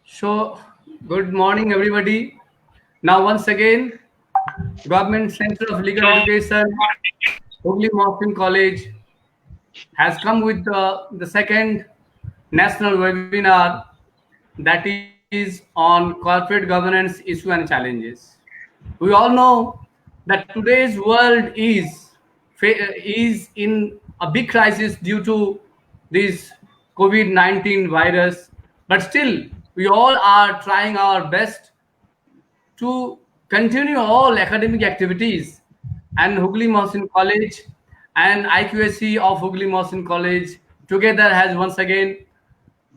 So, good morning, everybody. Now, once again, Government Center of Legal Education, Hooghly Morphine College, has come with the second national webinar that is on corporate governance issue and challenges. We all know that today's world is in a big crisis due to this COVID-19 virus, but still we all are trying our best to continue all academic activities. And Hooghly Mohsin College and IQSC of Hooghly Mohsin College together has once again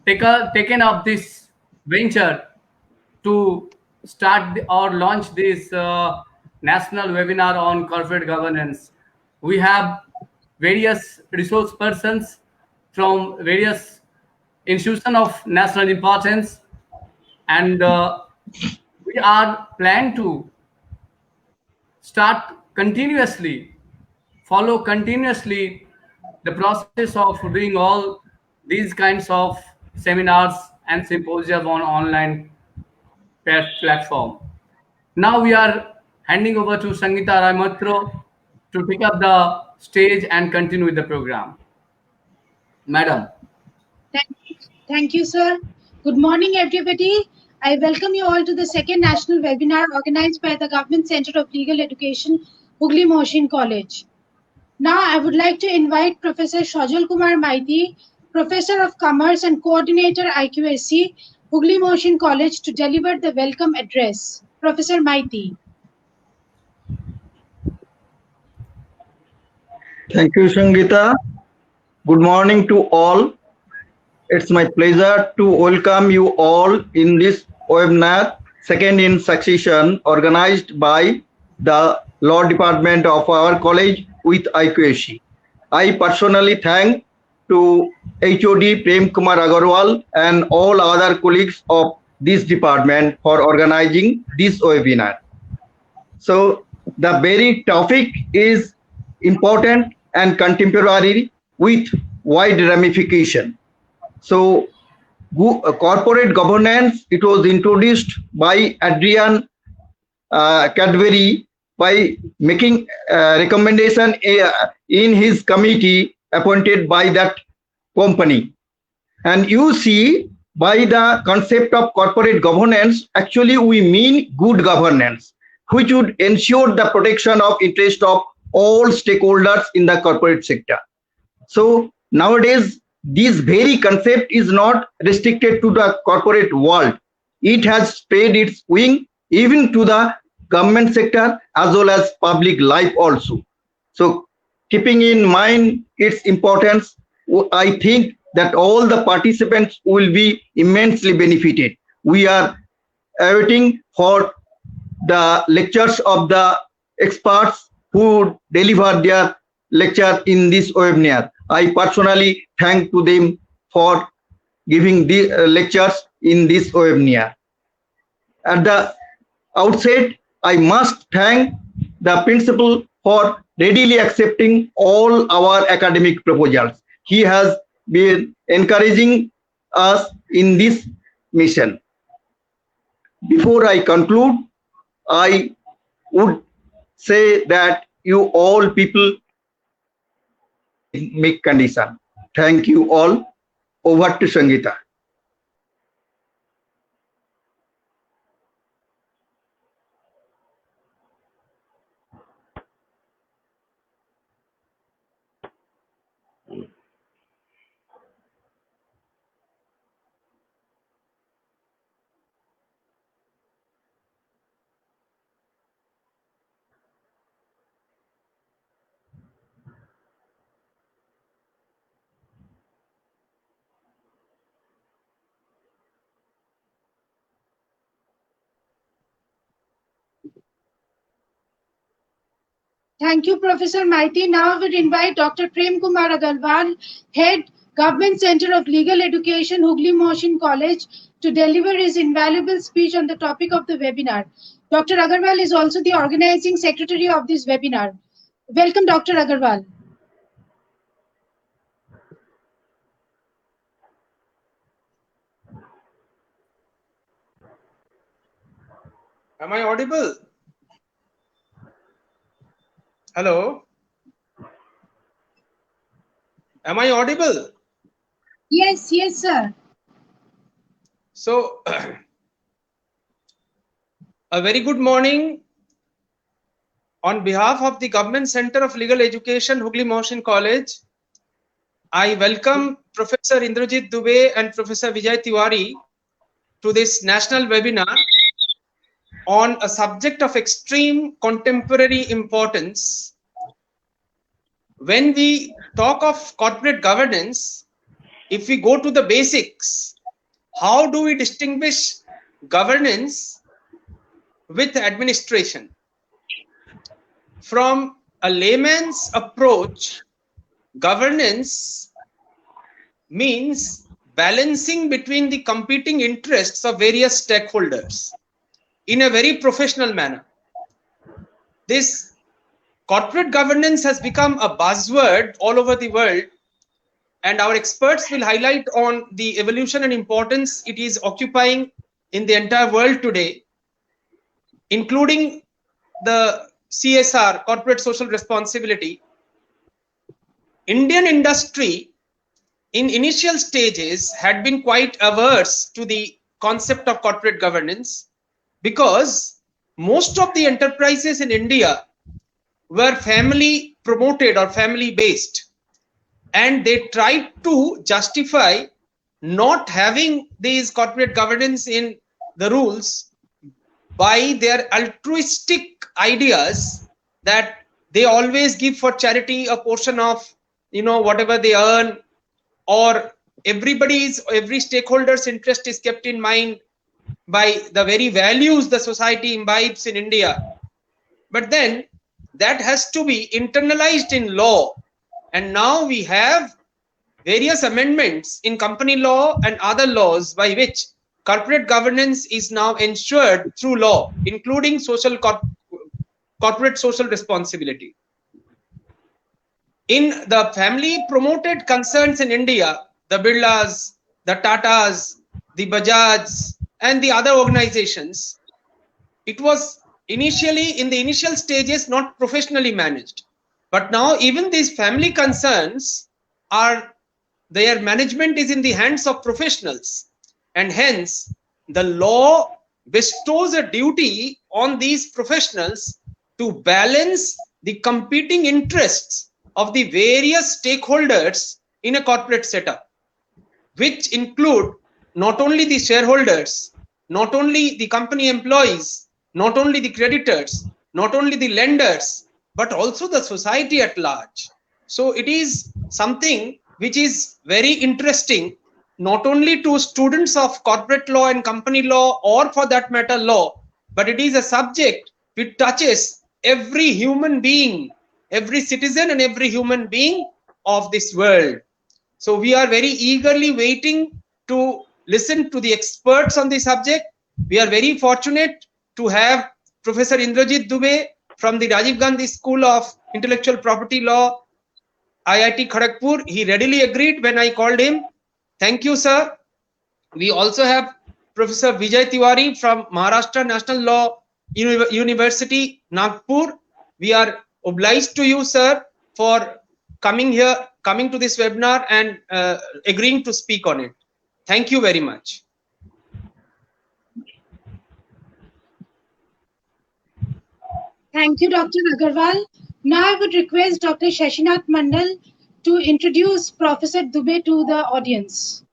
taken up this venture to or launch this national webinar on corporate governance. We have various resource persons from various institutions of national importance, and we are planning to start continuously, follow continuously the process of doing all these kinds of seminars and symposium on online platform. Now we are handing over to Sangeeta Raimatro to pick up the stage and continue with the program. Madam. Thank, thank you, sir. Good morning, everybody. I welcome you all to the second national webinar organized by the Government Center of Legal Education, Hooghly Mohsin College. Now, I would like to invite Professor Shajal Kumar Maiti, Professor of Commerce and Coordinator IQSC, Hooghly Mohsin College, to deliver the welcome address. Professor Maiti. Thank you, Sangeeta. Good morning to all. It's my pleasure to welcome you all in this webinar, second in succession, organized by the Law Department of our college with IQSC. I personally thank to HOD Prem Kumar Agarwal and all other colleagues of this department for organizing this webinar. So the very topic is important and contemporary with wide ramification. So corporate governance, it was introduced by Adrian Cadbury by making recommendation in his committee appointed by that company. And you see, by the concept of corporate governance, actually we mean good governance, which would ensure the protection of interest of all stakeholders in the corporate sector. So nowadays, this very concept is not restricted to the corporate world. It has spread its wing even to the government sector as well as public life also. So keeping in mind its importance, I think that all the participants will be immensely benefited. We are awaiting for the lectures of the experts who deliver their lecture in this webinar. I personally thank to them for giving the lectures in this webinar. At the outset, I must thank the principal for readily accepting all our academic proposals. He has been encouraging us in this mission. Before I conclude, I would say that you all people make condition. Thank you all. Over to Sangeeta. Thank you, Professor Maiti. Now I would invite Dr. Prem Kumar Agarwal, Head, Government Center of Legal Education, Hooghly Mohsin College, to deliver his invaluable speech on the topic of the webinar. Dr. Agarwal is also the organizing secretary of this webinar. Welcome, Dr. Agarwal. Am I audible? Hello? Am I audible? Yes, yes, sir. So, a very good morning on behalf of the Government Center of Legal Education, Hooghly Mohsin College. I welcome Professor Indrajit Dubey and Professor Vijay Tiwari to this national webinar on a subject of extreme contemporary importance. When we talk of corporate governance, if we go to the basics, how do we distinguish governance with administration? From a layman's approach, governance means balancing between the competing interests of various stakeholders in a very professional manner. This corporate governance has become a buzzword all over the world, and our experts will highlight on the evolution and importance it is occupying in the entire world today, including the CSR, corporate social responsibility. Indian industry in initial stages had been quite averse to the concept of corporate governance because most of the enterprises in India were family promoted or family based, and they tried to justify not having these corporate governance in the rules by their altruistic ideas that they always give for charity a portion of whatever they earn, or every stakeholder's interest is kept in mind by the very values the society imbibes in India. But then that has to be internalized in law, and now we have various amendments in company law and other laws by which corporate governance is now ensured through law, including corporate social responsibility. In the family promoted concerns in India, the Birlas, the Tatas, the Bajaj, and the other organizations, it was initially in the initial stages not professionally managed. But now even these family concerns are, their management is in the hands of professionals, and hence the law bestows a duty on these professionals to balance the competing interests of the various stakeholders in a corporate setup, which include not only the shareholders, not only the company employees, not only the creditors, not only the lenders, but also the society at large. So it is something which is very interesting, not only to students of corporate law and company law, or for that matter law, but it is a subject which touches every human being, every citizen and every human being of this world. So we are very eagerly waiting to listen to the experts on the subject. We are very fortunate to have Professor Indrajit Dubey from the Rajiv Gandhi School of Intellectual Property Law, IIT Kharagpur. He readily agreed when I called him. Thank you, sir. We also have Professor Vijay Tiwari from Maharashtra National Law University, Nagpur. We are obliged to you, sir, for coming to this webinar and agreeing to speak on it. Thank you very much. Thank you, Dr. Agarwal. Now I would request Dr. Shashinath Mandal to introduce Professor Dubey to the audience.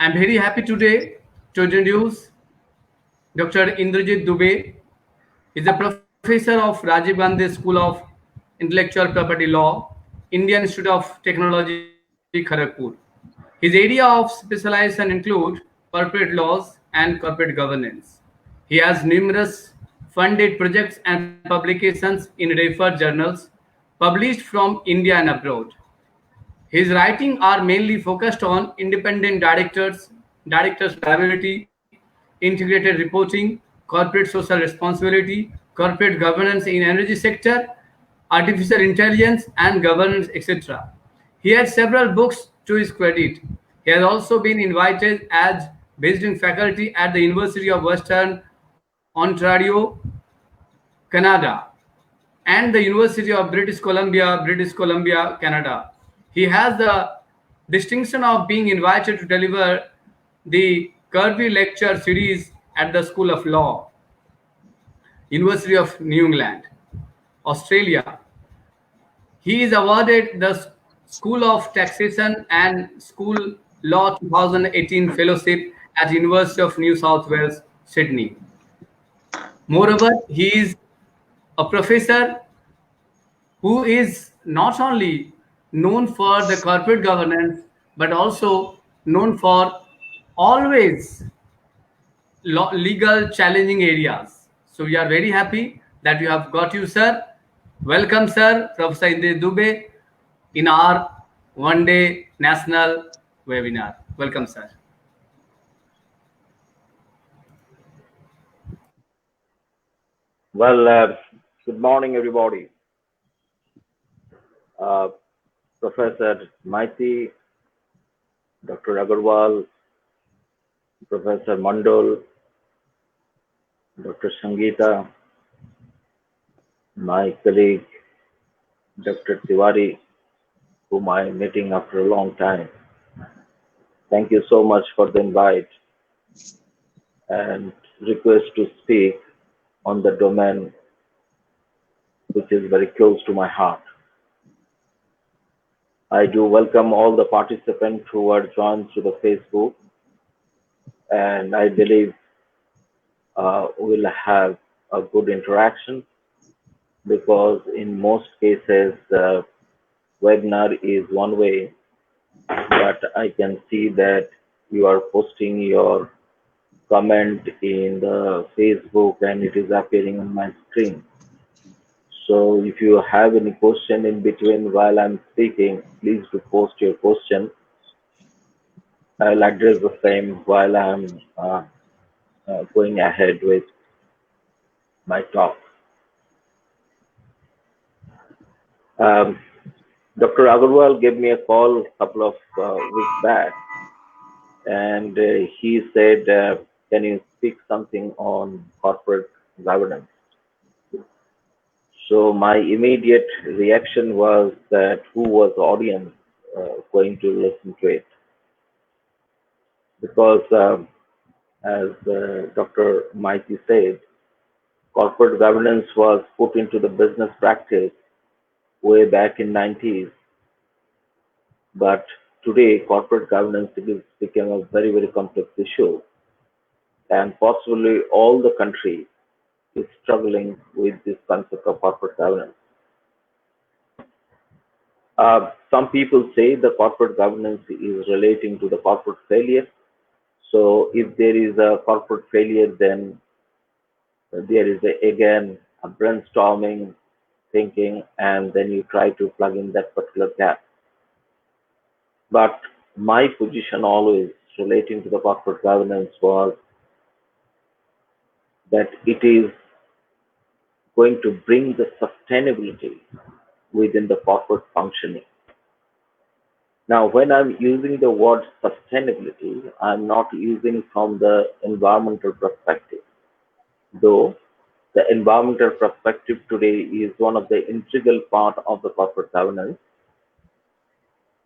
I'm very happy today to introduce Dr. Indrajit Dubey. He's a professor of Rajiv Gandhi School of Intellectual Property Law, Indian Institute of Technology, Kharagpur. His area of specialization include corporate laws and corporate governance. He has numerous funded projects and publications in referred journals published from India and abroad. His writings are mainly focused on independent directors' liability, integrated reporting, corporate social responsibility, corporate governance in energy sector, artificial intelligence and governance, etc. He has several books to his credit. He has also been invited as visiting faculty at the University of Western Ontario, Canada, and the University of British Columbia, Canada. He has the distinction of being invited to deliver the Kirby Lecture Series at the School of Law, University of New England, Australia. He is awarded the School of Taxation and School Law 2018 Fellowship at University of New South Wales, Sydney. Moreover, he is a professor who is not only known for the corporate governance but also known for always legal challenging areas. So we are very happy that you have got you, sir. Welcome, sir, Professor Inde Dubey, in our one-day national webinar. Welcome, sir. Well, good morning, everybody. Professor Maiti, Dr. Agarwal, Professor Mandol, Dr. Sangeeta, my colleague, Dr. Tiwari, whom I'm meeting after a long time. Thank you so much for the invite and request to speak on the domain which is very close to my heart. I do welcome all the participants who are joined through the Facebook, and I believe we'll have a good interaction because in most cases the webinar is one way, but I can see that you are posting your comment in the Facebook and it is appearing on my screen. So if you have any question in between while I'm speaking, please do post your question. I'll address the same while I'm going ahead with my talk. Dr. Agarwal gave me a call a couple of weeks back, and he said, can you speak something on corporate governance? So my immediate reaction was that who was the audience going to listen to it? Because as Dr. Maiti said, corporate governance was put into the business practice way back in 90s. But today, corporate governance has become a very, very complex issue. And possibly all the country is struggling with this concept of corporate governance. Some people say the corporate governance is relating to the corporate failure. So if there is a corporate failure, then there is again a brainstorming, thinking, and then you try to plug in that particular gap. But my position always relating to the corporate governance was that it is going to bring the sustainability within the corporate functioning. Now, when I'm using the word sustainability, I'm not using from the environmental perspective, though the environmental perspective today is one of the integral part of the corporate governance.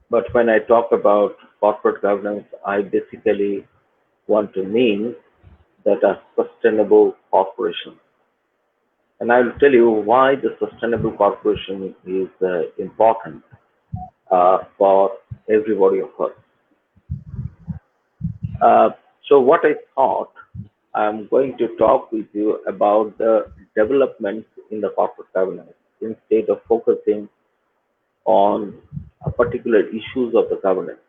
But when I talk about corporate governance, I basically want to mean that a sustainable corporation. And I will tell you why the sustainable corporation is important for everybody of us. Uh, so what I thought, I'm going to talk with you about the developments in the corporate governance instead of focusing on particular issues of the governance.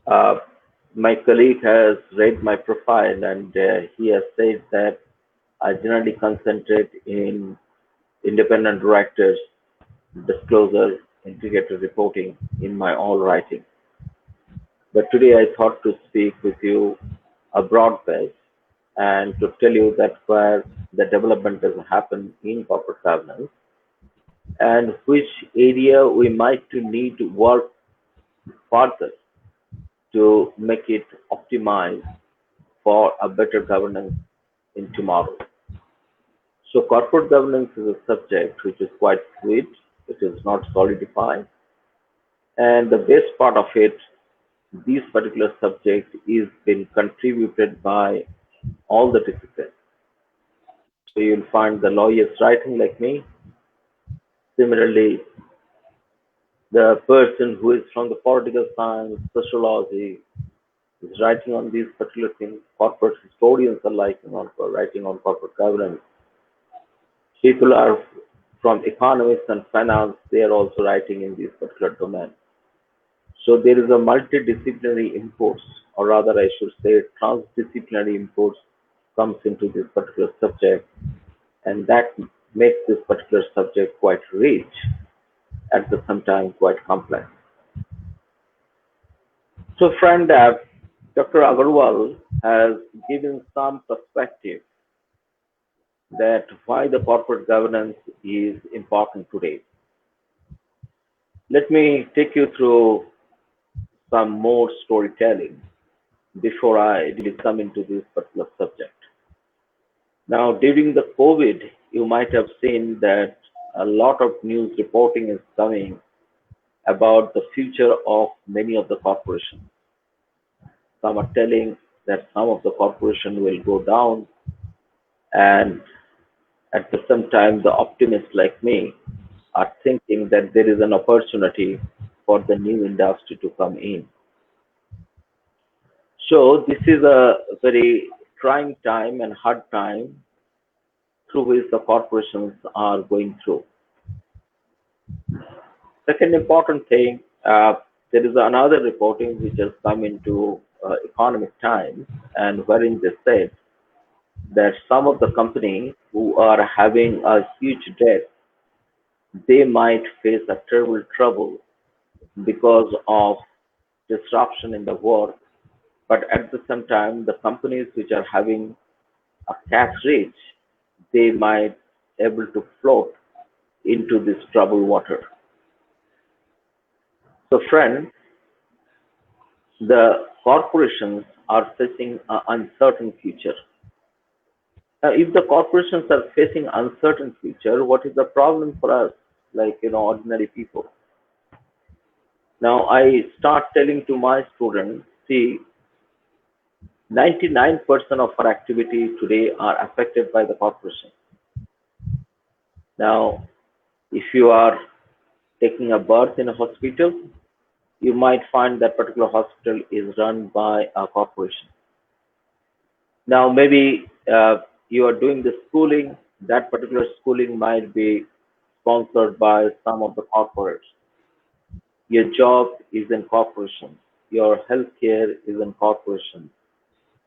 Uh, my colleague has read my profile and he has said that I generally concentrate in independent directors, disclosure, integrated reporting in my all writing. But today I thought to speak with you a broad base and to tell you that where the development has happened in corporate governance and which area we might to need to work further to make it optimized for a better governance in tomorrow. So corporate governance is a subject which is quite fluid, it is not solidified, and the best part of it, this particular subject is been contributed by all the disciplines. So you'll find the lawyers writing like me. Similarly, the person who is from the political science, sociology, is writing on these particular things. Corporate historians are writing on corporate governance. People are from economics and finance, they are also writing in this particular domain. So there is a multidisciplinary inputs, or rather I should say transdisciplinary inputs comes into this particular subject, and that makes this particular subject quite rich, at the same time quite complex. So friend, Dr. Agarwal has given some perspective that why the corporate governance is important today. Let me take you through some more storytelling before I really come into this particular subject. Now, during the COVID, you might have seen that a lot of news reporting is coming about the future of many of the corporations. Some are telling that some of the corporation will go down, and at the same time, the optimists like me are thinking that there is an opportunity for the new industry to come in. So this is a very trying time and hard time through which the corporations are going through. Second important thing, there is another reporting which has come into Economic Times, and wherein they said that some of the companies who are having a huge debt, they might face a terrible trouble because of disruption in the work. But at the same time, the companies which are having a cash rich, they might able to float into this troubled water. So friends, the corporations are facing an uncertain future. Now, if the corporations are facing uncertain future, what is the problem for us, like ordinary people? Now, I start telling to my students, see, 99% of our activity today are affected by the corporation. Now, if you are taking a birth in a hospital, you might find that particular hospital is run by a corporation. Now, maybe you are doing the schooling, that particular schooling might be sponsored by some of the corporates. Your job is in corporation. Your healthcare is in corporation.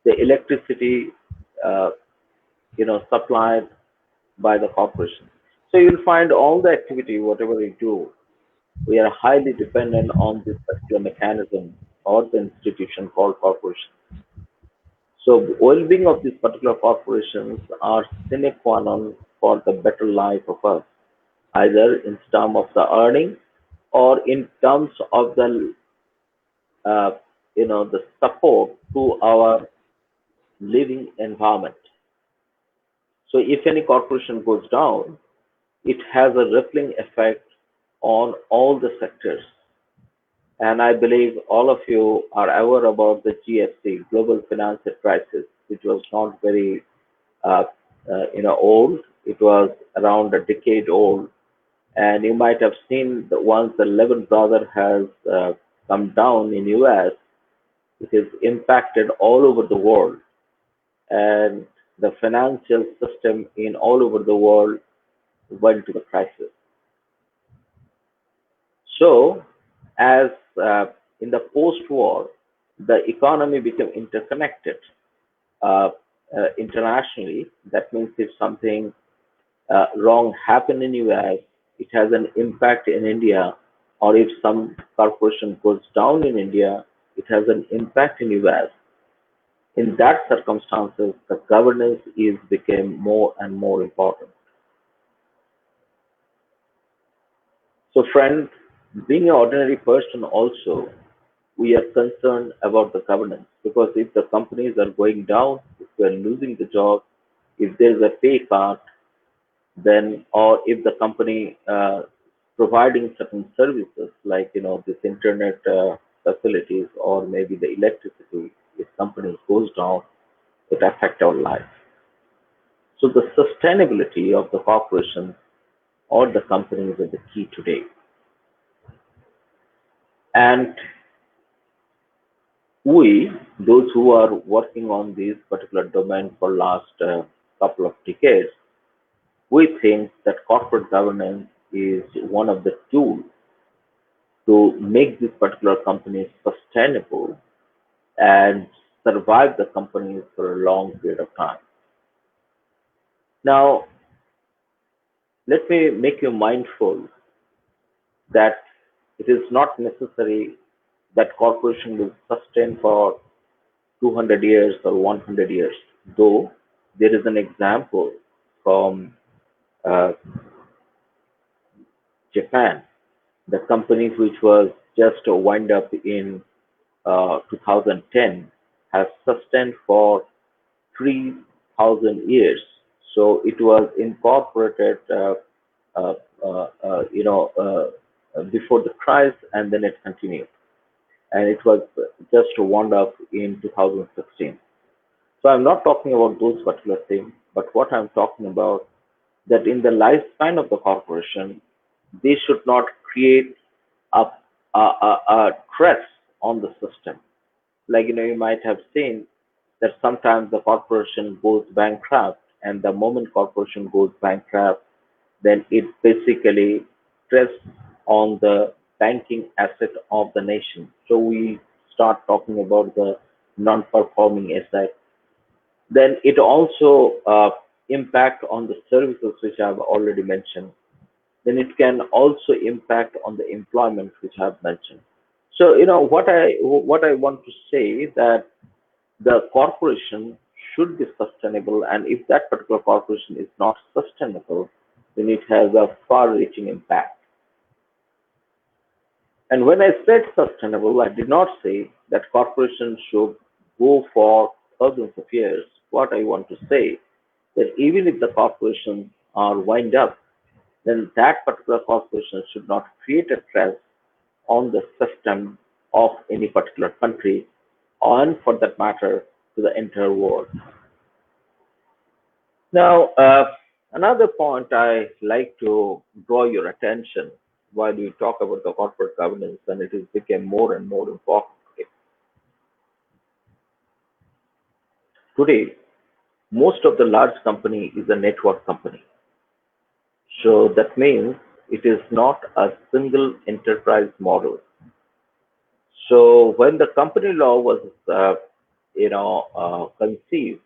The electricity, uh, supplied by the corporation. So you'll find all the activity, whatever we do, we are highly dependent on this particular mechanism or the institution called corporation. So well-being of these particular corporations are sine qua non for the better life of us, either in terms of the earning or in terms of uh, the support to our living environment. So if any corporation goes down, it has a rippling effect on all the sectors. And I believe all of you are aware about the GFC, Global Financial Crisis, which was not very, uh, old. It was around a decade old. And you might have seen that once the Lehman Brothers has come down in US, It is impacted all over the world, and the financial system in all over the world went to the crisis. So, as in the post-war, the economy became interconnected internationally. That means if something wrong happened in US, it has an impact in India, or if some corporation goes down in India, it has an impact in US. In that circumstances, the governance is became more and more important. So, friend, being an ordinary person also, we are concerned about the governance because if the companies are going down, if we are losing the job, if there is a pay cut, then or if the company providing certain services like this internet facilities or maybe the electricity, if company goes down, it affect our life. So the sustainability of the corporation or the companies is the key today. And we, those who are working on this particular domain for last couple of decades, we think that corporate governance is one of the tools to make these particular companies sustainable and survive the companies for a long period of time. Now, let me make you mindful that it is not necessary that corporation will sustain for 200 years or 100 years, though there is an example from uh, Japan, the company which was just wind up in 2010 has sustained for 3,000 years. So it was incorporated, uh, before the Christ, and then it continued, and it was just wound up in 2016. So I'm not talking about those particular things, but what I'm talking about that in the lifespan of the corporation, they should not create a, a stress on the system. Like you might have seen that sometimes the corporation goes bankrupt, and the moment corporation goes bankrupt, then it basically stress on the banking asset of the nation. So we start talking about the non-performing asset. Then it also impact on the services which I've already mentioned. Then it can also impact on the employment which I've mentioned. So what I want to say that the corporation should be sustainable, and if that particular corporation is not sustainable, then it has a far-reaching impact. And when I said sustainable, I did not say that corporations should go for thousands of years. What I want to say that even if the corporations are wind up, then that particular corporation should not create a stress on the system of any particular country, and for that matter, to the entire world. Now, another point I like to draw your attention while we talk about the corporate governance, and it has become more and more important today. Today, most of the large company is a network company. So that means it is not a single enterprise model. So when the company law was, conceived,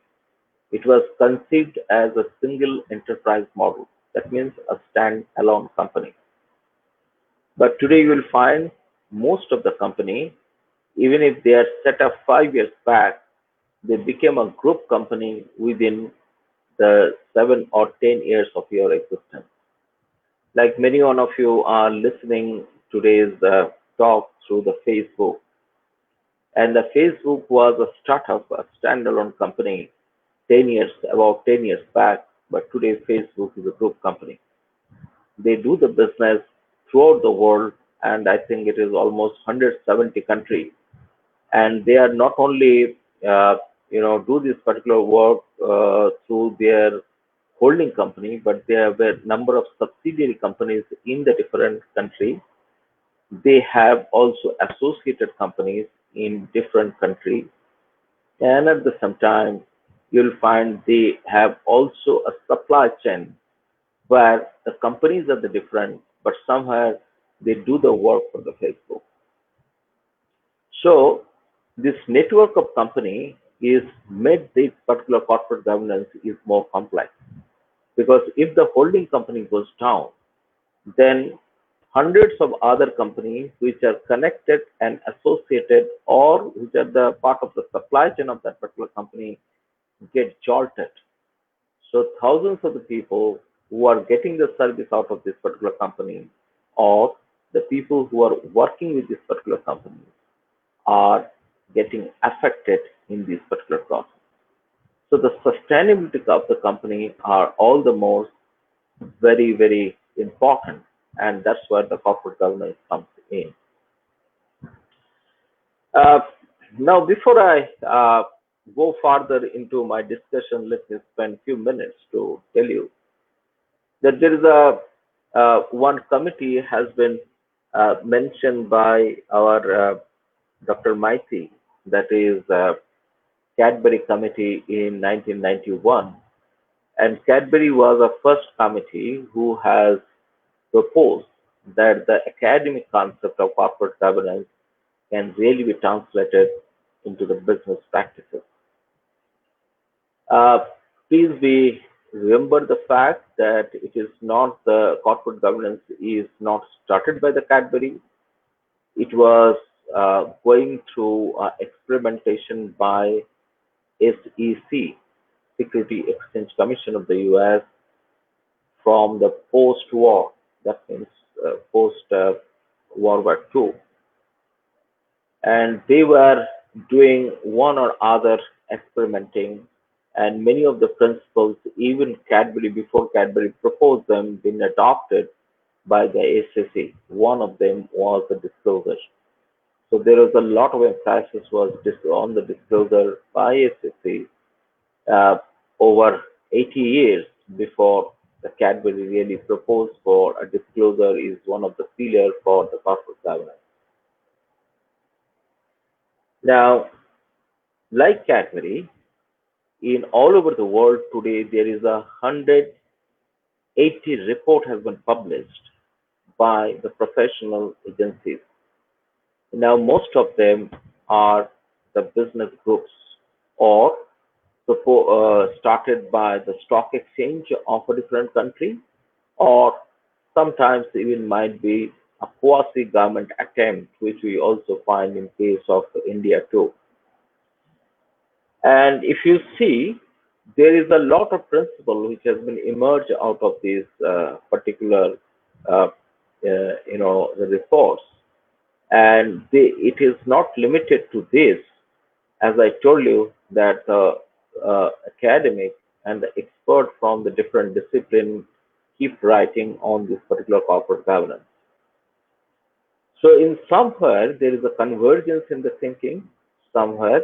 it was conceived as a single enterprise model. That means a stand-alone company. But today you will find most of the company, even if they are set up 5 years back, they became a group company within the 7 or 10 years of your existence. Like many one of you are listening today's talk through the Facebook, and the Facebook was a startup, a standalone company 10 years, about 10 years back, but today Facebook is a group company. They do the business throughout the world, and I think it is almost 170 countries. And they are not only, do this particular work through their holding company, but they have a number of subsidiary companies in the different countries. They have also associated companies in different countries, and at the same time, you'll find they have also a supply chain where the companies are the different, but somewhere they do the work for the Facebook. So this network of company is made this particular corporate governance is more complex because if the holding company goes down, then hundreds of other companies which are connected and associated or which are the part of the supply chain of that particular company get jolted. So thousands of the people who are getting the service out of this particular company or the people who are working with this particular company are getting affected in this particular process. So the sustainability of the company are all the more very, very important. And that's where the corporate governance comes in. Uh, Now, before I go further into my discussion, let me spend a few minutes to tell you that there is a one committee has been mentioned by our Dr. Maiti, that is Cadbury Committee in 1991. And Cadbury was the first committee who has proposed that the academic concept of corporate governance can really be translated into the business practices. Uh, Please be remember the fact that it is not the corporate governance is not started by the Cadbury. It was going through experimentation by SEC, Security Exchange Commission of the US, from the post-war, that means post-World War II. And they were doing one or other experimenting, and many of the principles, even Cadbury, before Cadbury proposed them, been adopted by the SEC. One of them was the disclosure. So there was a lot of emphasis was on the disclosure by SEC over 80 years before the Cadbury really proposed for a disclosure is one of the pillars for the corporate governance. Now, like Cadbury, in all over the world today, there is 180 report has been published by the professional agencies. Now, most of them are the business groups or started by the stock exchange of a different country, or sometimes even might be a quasi-government attempt, which we also find in case of India too. And if you see, there is a lot of principle which has been emerged out of these particular, the reports, and it is not limited to this. As I told you, that the academic and the expert from the different disciplines keep writing on this particular corporate governance. So in somewhere there is a convergence in the thinking, somewhere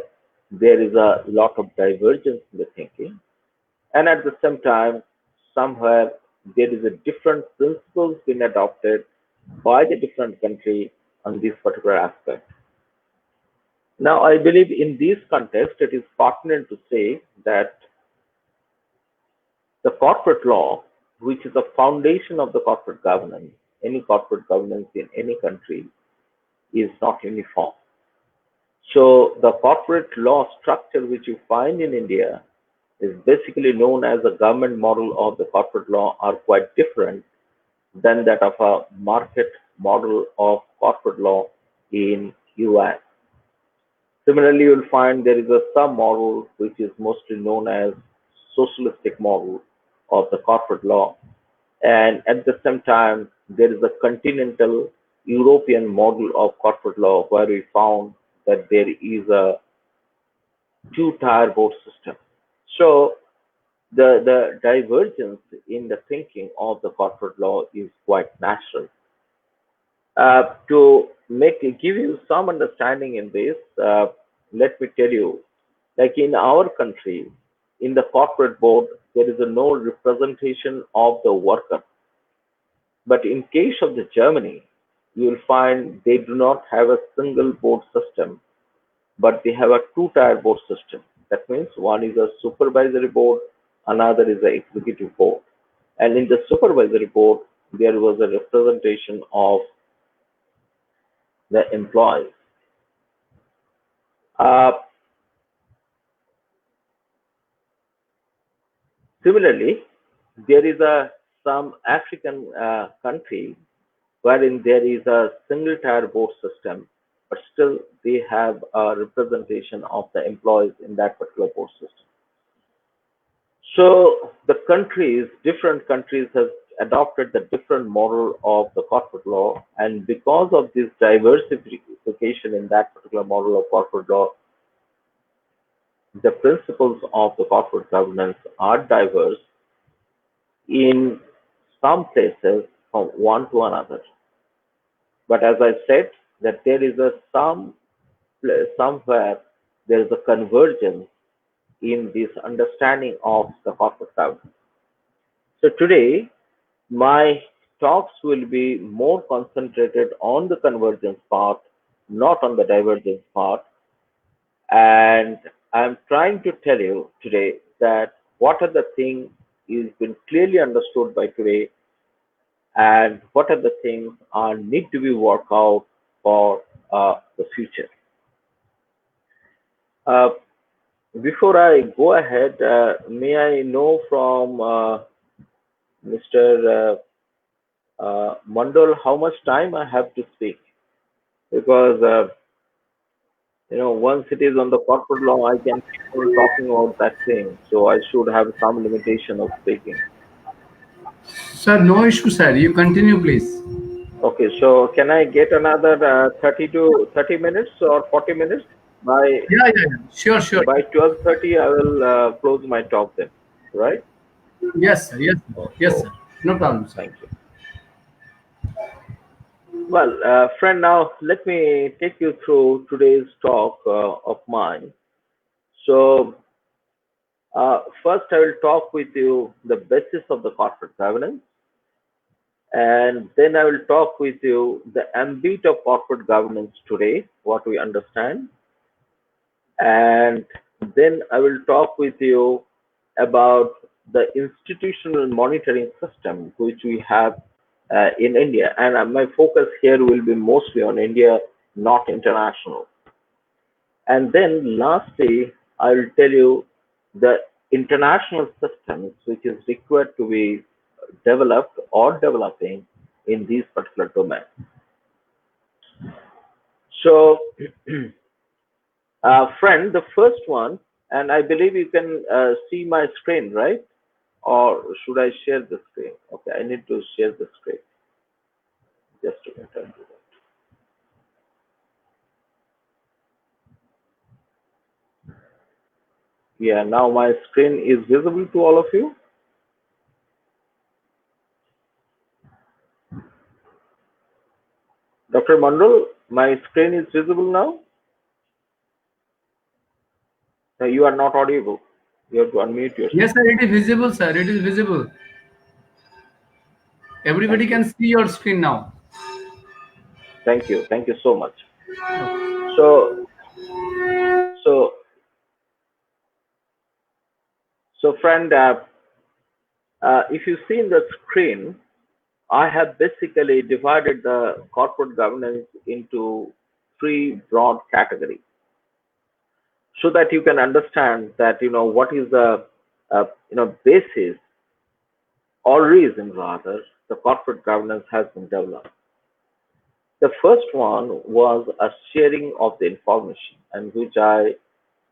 there is a lot of divergence in the thinking, and at the same time, somewhere there is a different principles being adopted by the different country on this particular aspect. Now, I believe in this context, it is pertinent to say that the corporate law, which is the foundation of the corporate governance, any corporate governance in any country, is not uniform. So the corporate law structure which you find in India is basically known as the government model of the corporate law are quite different than that of a market model of corporate law in US. Similarly, you'll find there is a sub-model which is mostly known as socialistic model of the corporate law. And at the same time, there is a continental European model of corporate law where we found that there is a two-tier board system. So the divergence in the thinking of the corporate law is quite natural. To give you some understanding in this, let me tell you, like in our country, in the corporate board, there is no representation of the worker. But in case of the Germany, you will find they do not have a single board system, but they have a two-tier board system. That means one is a supervisory board, another is the executive board. And in the supervisory board, there was a representation of the employees. Similarly, there is some African country wherein there is a single tier board system, but still they have a representation of the employees in that particular board system. So the different countries have adopted the different model of the corporate law, and because of this diversification in that particular model of corporate law, the principles of the corporate governance are diverse in some places from one to another. But as I said, that there is somewhere there is a convergence in this understanding of the corporate governance. So today, my talks will be more concentrated on the convergence part, not on the divergence part. And I'm trying to tell you today that what are the things is been clearly understood by today, and what are the things need to be worked out for the future. Before I go ahead, may I know from Mr. Mandal how much time I have to speak? Because once it is on the corporate law, I can keep on talking about that thing. So I should have some limitation of speaking. Sir, no issue, sir. You continue, please. Okay, so can I get another 30 minutes or 40 minutes? Yeah. Sure. By 12:30, I will close my talk then, right? Yes, sir. Yes, sir. No problem, sir. Thank you. Well, friend, now let me take you through today's talk of mine. So, first I will talk with you the basis of the corporate governance, and then I will talk with you the ambit of corporate governance today, what we understand, and then I will talk with you about the institutional monitoring system which we have in India. And my focus here will be mostly on India, not international. And then lastly, I will tell you the international systems which is required to be developed or developing in these particular domains. So, friend, the first one, and I believe you can see my screen, right? Or should I share the screen? Okay, I need to share the screen. Just a minute, I'll do that. Yeah, now my screen is visible to all of you. Dr. Mandal, my screen is visible now? No, you are not audible. You have to unmute yourself. Yes, sir. It is visible, sir. It is visible. Everybody can see your screen now. Thank you. Thank you so much. So friend, if you see in the screen, I have basically divided the corporate governance into three broad categories, so that you can understand that what is the basis or reason rather the corporate governance has been developed. The first one was a sharing of the information, and which I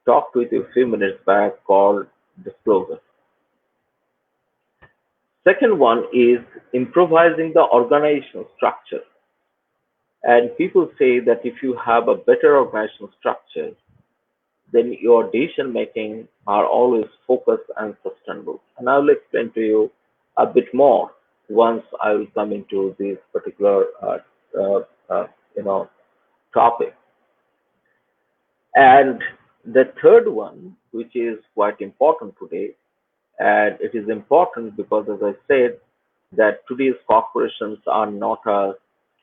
talked with you a few minutes back, called disclosure. Second one is improvising the organizational structure. And people say that if you have a better organizational structure, then your decision making are always focused and sustainable. And I will explain to you a bit more once I will come into this particular topic. And the third one, which is quite important today, and it is important because, as I said, that today's corporations are not a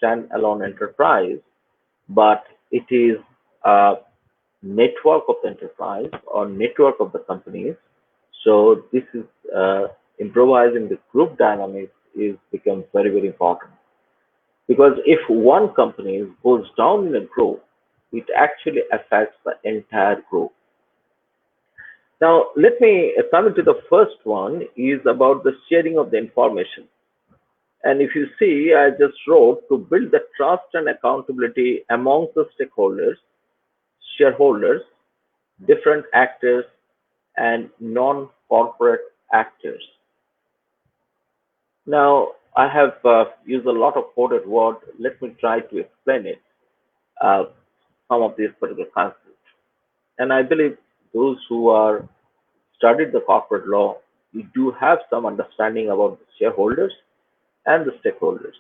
standalone enterprise, but it is network of the enterprise or network of the companies. So this is improvising the group dynamics is become very, very important. Because if one company goes down in a group, it actually affects the entire group. Now, let me come into the first one is about the sharing of the information. And if you see, I just wrote to build the trust and accountability amongst the stakeholders, shareholders, different actors, and non-corporate actors. Now, I have used a lot of coded words. Let me try to explain it, uh, some of these particular concepts. And I believe those who are studied the corporate law, you do have some understanding about the shareholders and the stakeholders.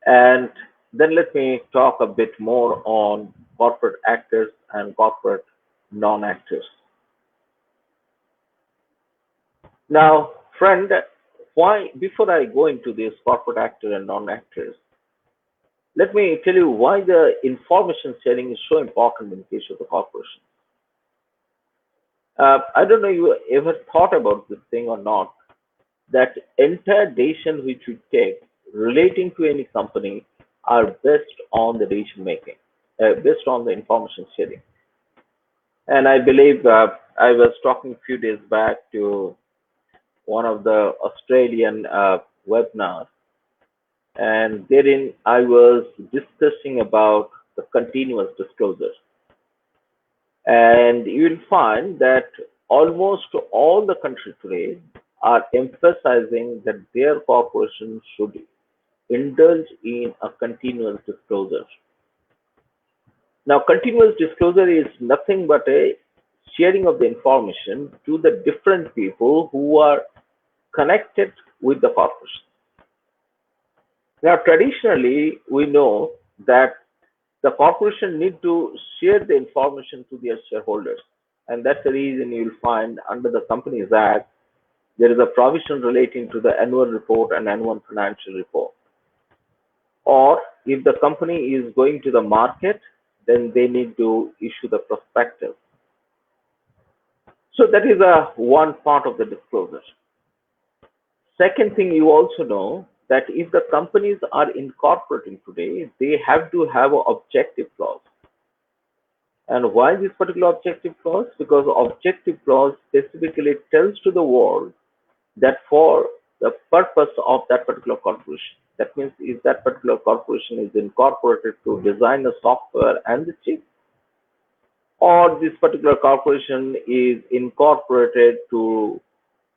And then let me talk a bit more on corporate actors and corporate non-actors. Now, friend, why, before I go into this corporate actor and non-actors, let me tell you why the information sharing is so important in the case of the corporation. I don't know you ever thought about this thing or not, that entire decision which we take relating to any company are based on the decision making, based on the information sharing. And I believe I was talking a few days back to one of the Australian webinars, and therein I was discussing about the continuous disclosure. And you will find that almost all the countries today are emphasizing that their corporations should indulge in a continuous disclosure. Now, continuous disclosure is nothing but a sharing of the information to the different people who are connected with the corporation. Now, traditionally, we know that the corporation need to share the information to their shareholders. And that's the reason you'll find under the Companies Act, there is a provision relating to the annual report and annual financial report. Or if the company is going to the market, then they need to issue the prospectus. So that is one part of the disclosure. Second thing, you also know that if the companies are incorporating today, they have to have an objective clause. And why this particular objective clause? Because objective clause specifically tells to the world that for the purpose of that particular corporation, that means if that particular corporation is incorporated to design the software and the chip, or this particular corporation is incorporated to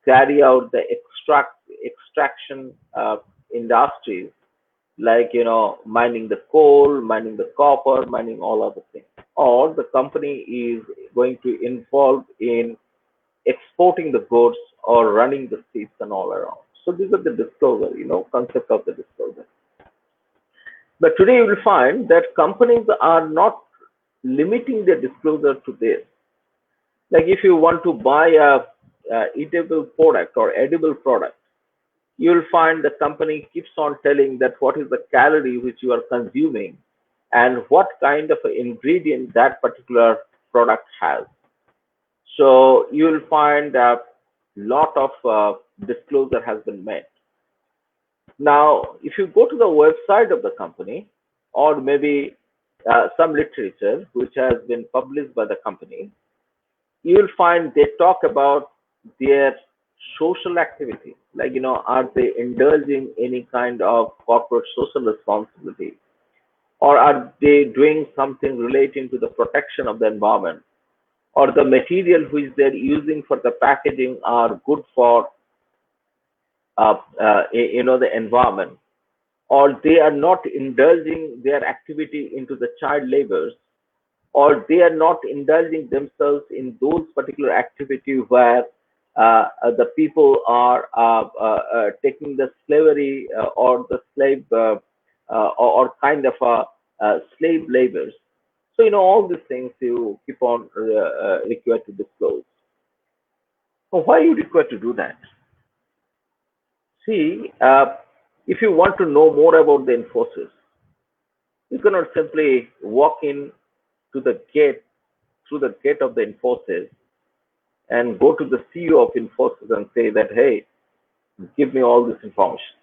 carry out the extraction industries, like mining the coal, mining the copper, mining all other things, or the company is going to involve in exporting the goods or running the seats and all around. So these are the disclosure, concept of the disclosure. But today you will find that companies are not limiting their disclosure to this. Like if you want to buy a eatable product or edible product, you'll find the company keeps on telling that what is the calorie which you are consuming and what kind of ingredient that particular product has. So you'll find a lot of disclosure has been made. Now, if you go to the website of the company, or maybe some literature which has been published by the company, you will find they talk about their social activity, like are they indulging any kind of corporate social responsibility, or are they doing something relating to the protection of the environment, or the material which they're using for the packaging are good for the environment, or they are not indulging their activity into the child labors, or they are not indulging themselves in those particular activities where the people are taking the slavery or the slave or kind of slave labors. So all these things you keep on required to disclose. So why you required to do that? See, if you want to know more about the Infosys, you cannot simply walk in to the gate through the gate of the Infosys and go to the CEO of Infosys and say that, hey, give me all this information,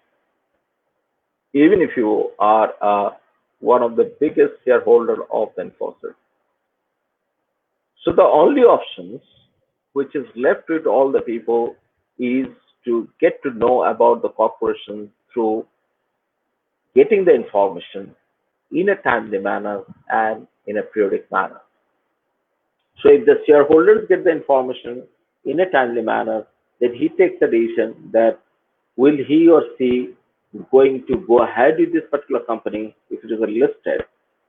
even if you are one of the biggest shareholder of the Infosys. So the only options which is left with all the people is to get to know about the corporation through getting the information in a timely manner and in a periodic manner. So if the shareholders get the information in a timely manner, then he takes the decision that will he or she going to go ahead with this particular company if it is a listed,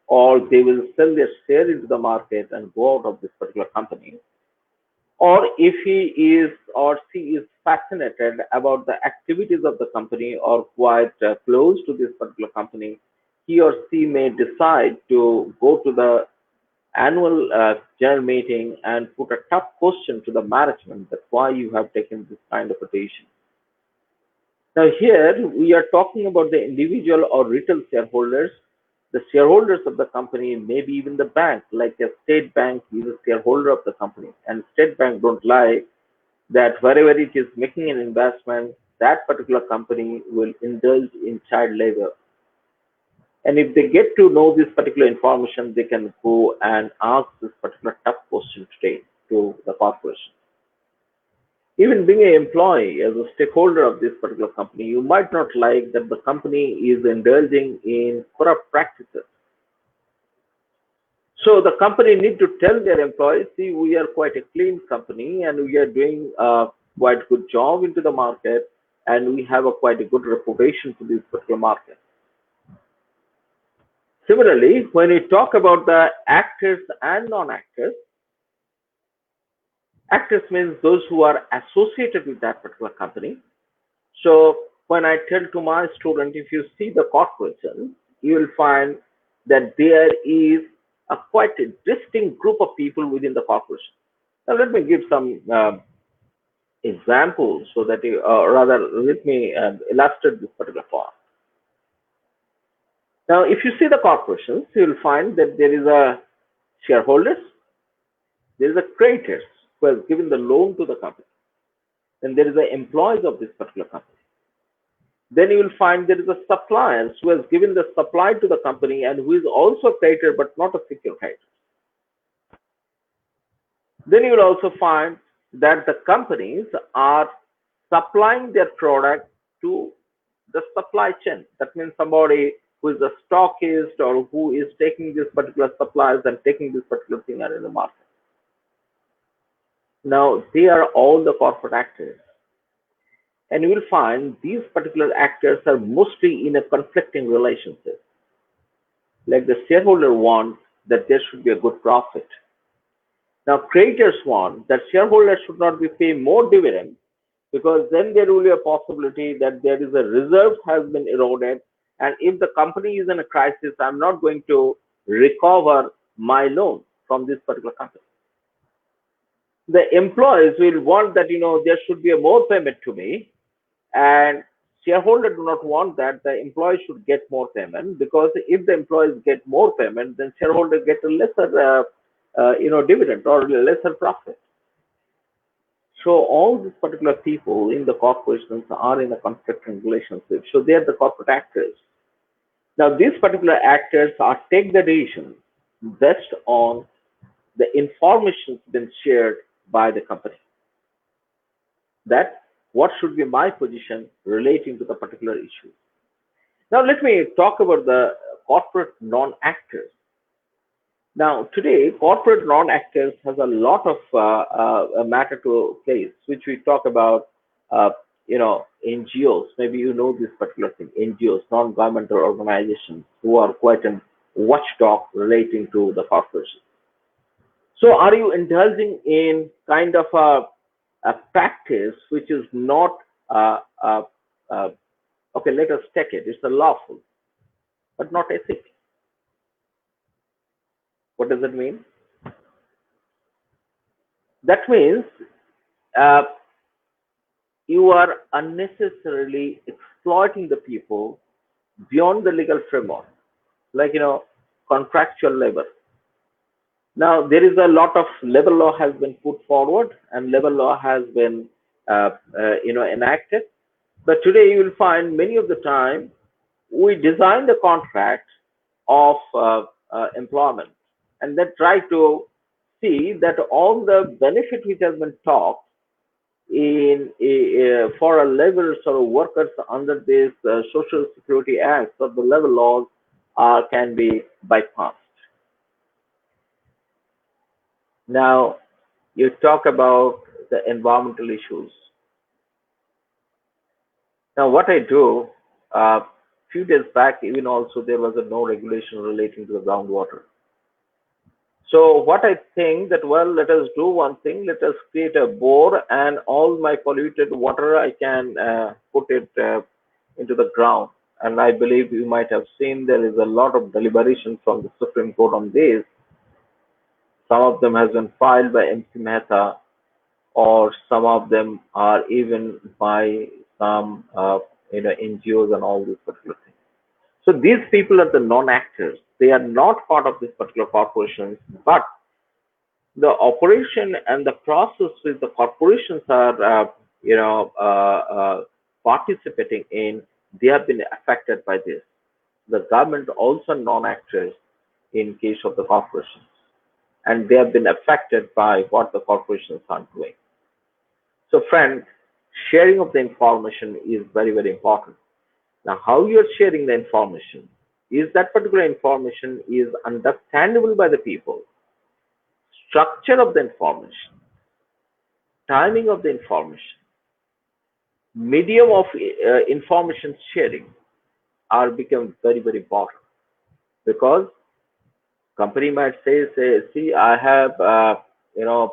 or they will sell their share into the market and go out of this particular company. Or if he is or she is fascinated about the activities of the company or quite close to this particular company, he or she may decide to go to the annual general meeting and put a tough question to the management that why you have taken this kind of a decision. Now here we are talking about the individual or retail shareholders. The shareholders of the company, maybe even the bank, like a state bank is a shareholder of the company, and state bank don't lie that wherever it is making an investment, that particular company will indulge in child labor. And if they get to know this particular information, they can go and ask this particular tough question today to the corporation. Even being an employee as a stakeholder of this particular company, you might not like that the company is indulging in corrupt practices. So the company need to tell their employees, see, we are quite a clean company and we are doing a quite good job into the market and we have a quite a good reputation for this particular market. Similarly, when we talk about the actors and non-actors, actors means those who are associated with that particular company. So when I tell to my student, if you see the corporation, you will find that there is a quite a distinct group of people within the corporation. Now let me give some examples so that you, rather let me illustrate this particular point. Now, if you see the corporations, you will find that there is a shareholders, there is a creditors who has given the loan to the company, and there is the employees of this particular company. Then you will find there is a suppliers who has given the supply to the company and who is also a creditor but not a secure creditor. Then you will also find that the companies are supplying their product to the supply chain. That means somebody who is a stockist or who is taking this particular supplies and taking this particular thing out in the market. Now, they are all the corporate actors. And you will find these particular actors are mostly in a conflicting relationship. Like the shareholder wants that there should be a good profit. Now, creditors want that shareholders should not be paying more dividends because then there will be a possibility that there is a reserve has been eroded. And if the company is in a crisis, I'm not going to recover my loan from this particular company. The employees will want that, there should be a more payment to me, and shareholders do not want that. The employees should get more payment, because if the employees get more payment, then shareholders get a lesser, dividend or lesser profit. So all these particular people in the corporations are in a conflicting relationship. So they are the corporate actors. Now these particular actors are take the decision based on the information been shared by the company. That what should be my position relating to the particular issue. Now let me talk about the corporate non-actors. Now today, corporate non-actors has a lot of a matter to place, which we talk about, NGOs. Maybe you know this particular thing, NGOs, non-governmental organizations, who are quite a watchdog relating to the corporation. So are you indulging in kind of a practice which is not, okay, let us take it, it's a lawful, but not ethical. What does it mean? That means you are unnecessarily exploiting the people beyond the legal framework, like, contractual labor. Now, there is a lot of labor law has been put forward, and labor law has been, enacted. But today you will find many of the time we design the contract of employment and then try to see that all the benefit which has been talked in for a laborers or workers under this Social Security Act or the labor laws can be bypassed. Now, you talk about the environmental issues. Now, what I do, few days back, even also there was a no regulation relating to the groundwater. So what I think that, well, let us do one thing. Let us create a bore, and all my polluted water I can put it into the ground. And I believe you might have seen there is a lot of deliberation from the Supreme Court on this. Some of them has been filed by MC Mehta, or some of them are even by some NGOs and all these particular things. So these people are the non-actors. They are not part of this particular corporations, but the operation and the process which the corporations are, participating in, they have been affected by this. The government also non-actors in case of the corporations, and they have been affected by what the corporations are doing. So, friend, sharing of the information is very, very important. Now, how you're sharing the information is that particular information is understandable by the people. Structure of the information, timing of the information, medium of information sharing are become very, very important, because company might say, see, I have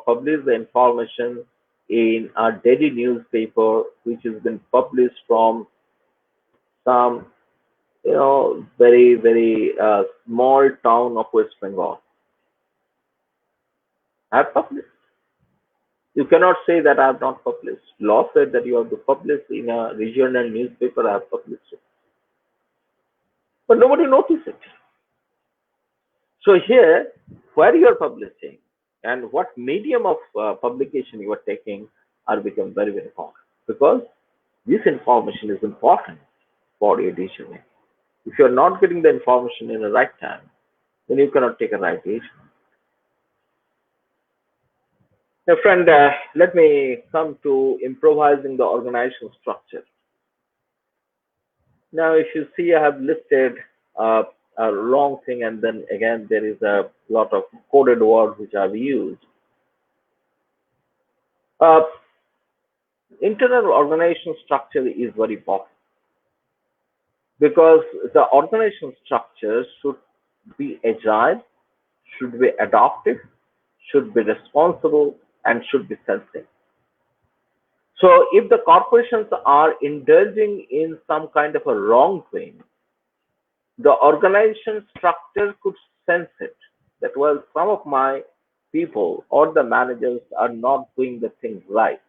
published the information in a daily newspaper which has been published from some very, very small town of West Bengal. I have published. You cannot say that I have not published. Law said that you have to publish in a regional newspaper. I have published it, but nobody noticed it. So here, where you are publishing and what medium of publication you are taking are become very, very important, because this information is important for your decision making. If you are not getting the information in the right time, then you cannot take a right decision. Now, friend, let me come to improvising the organizational structure. Now, if you see, I have listed a long thing, and then again, there is a lot of coded words which I've used. Internal organizational structure is very important, because the organizational structure should be agile, should be adaptive, should be responsible, and should be sensitive. So if the corporations are indulging in some kind of a wrongdoing, the organization structure could sense it, that, well, some of my people or the managers are not doing the things right.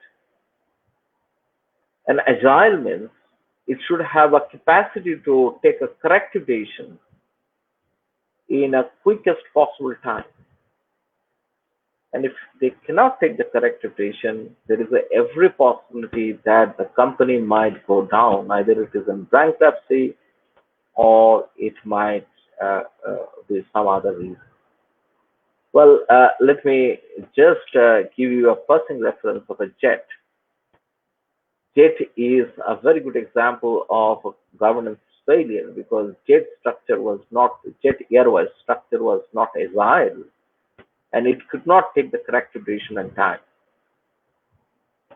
And agile means it should have a capacity to take a corrective decision in a quickest possible time. And if they cannot take the corrective decision, there is every possibility that the company might go down. Either it is in bankruptcy, or it might be some other reason. Well, let me just give you a passing reference of a jet. Jet is a very good example of governance failure, because jet airways structure was not agile, and it could not take the corrective decision in time.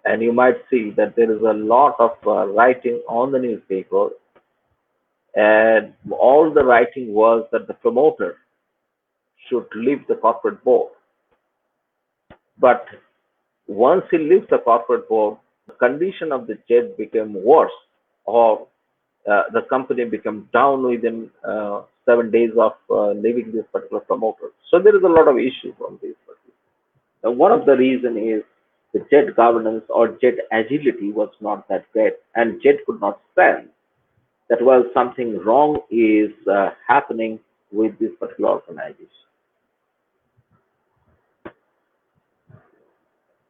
And you might see that there is a lot of writing on the newspaper, and all the writing was that the promoter should leave the corporate board. But once he leaves the corporate board, the condition of the jet became worse, or the company became down within 7 days of leaving this particular promoter. So there is a lot of issues on this. Now, one of the reasons is the jet governance or jet agility was not that great, and jet could not sense that, well, something wrong is happening with this particular organization.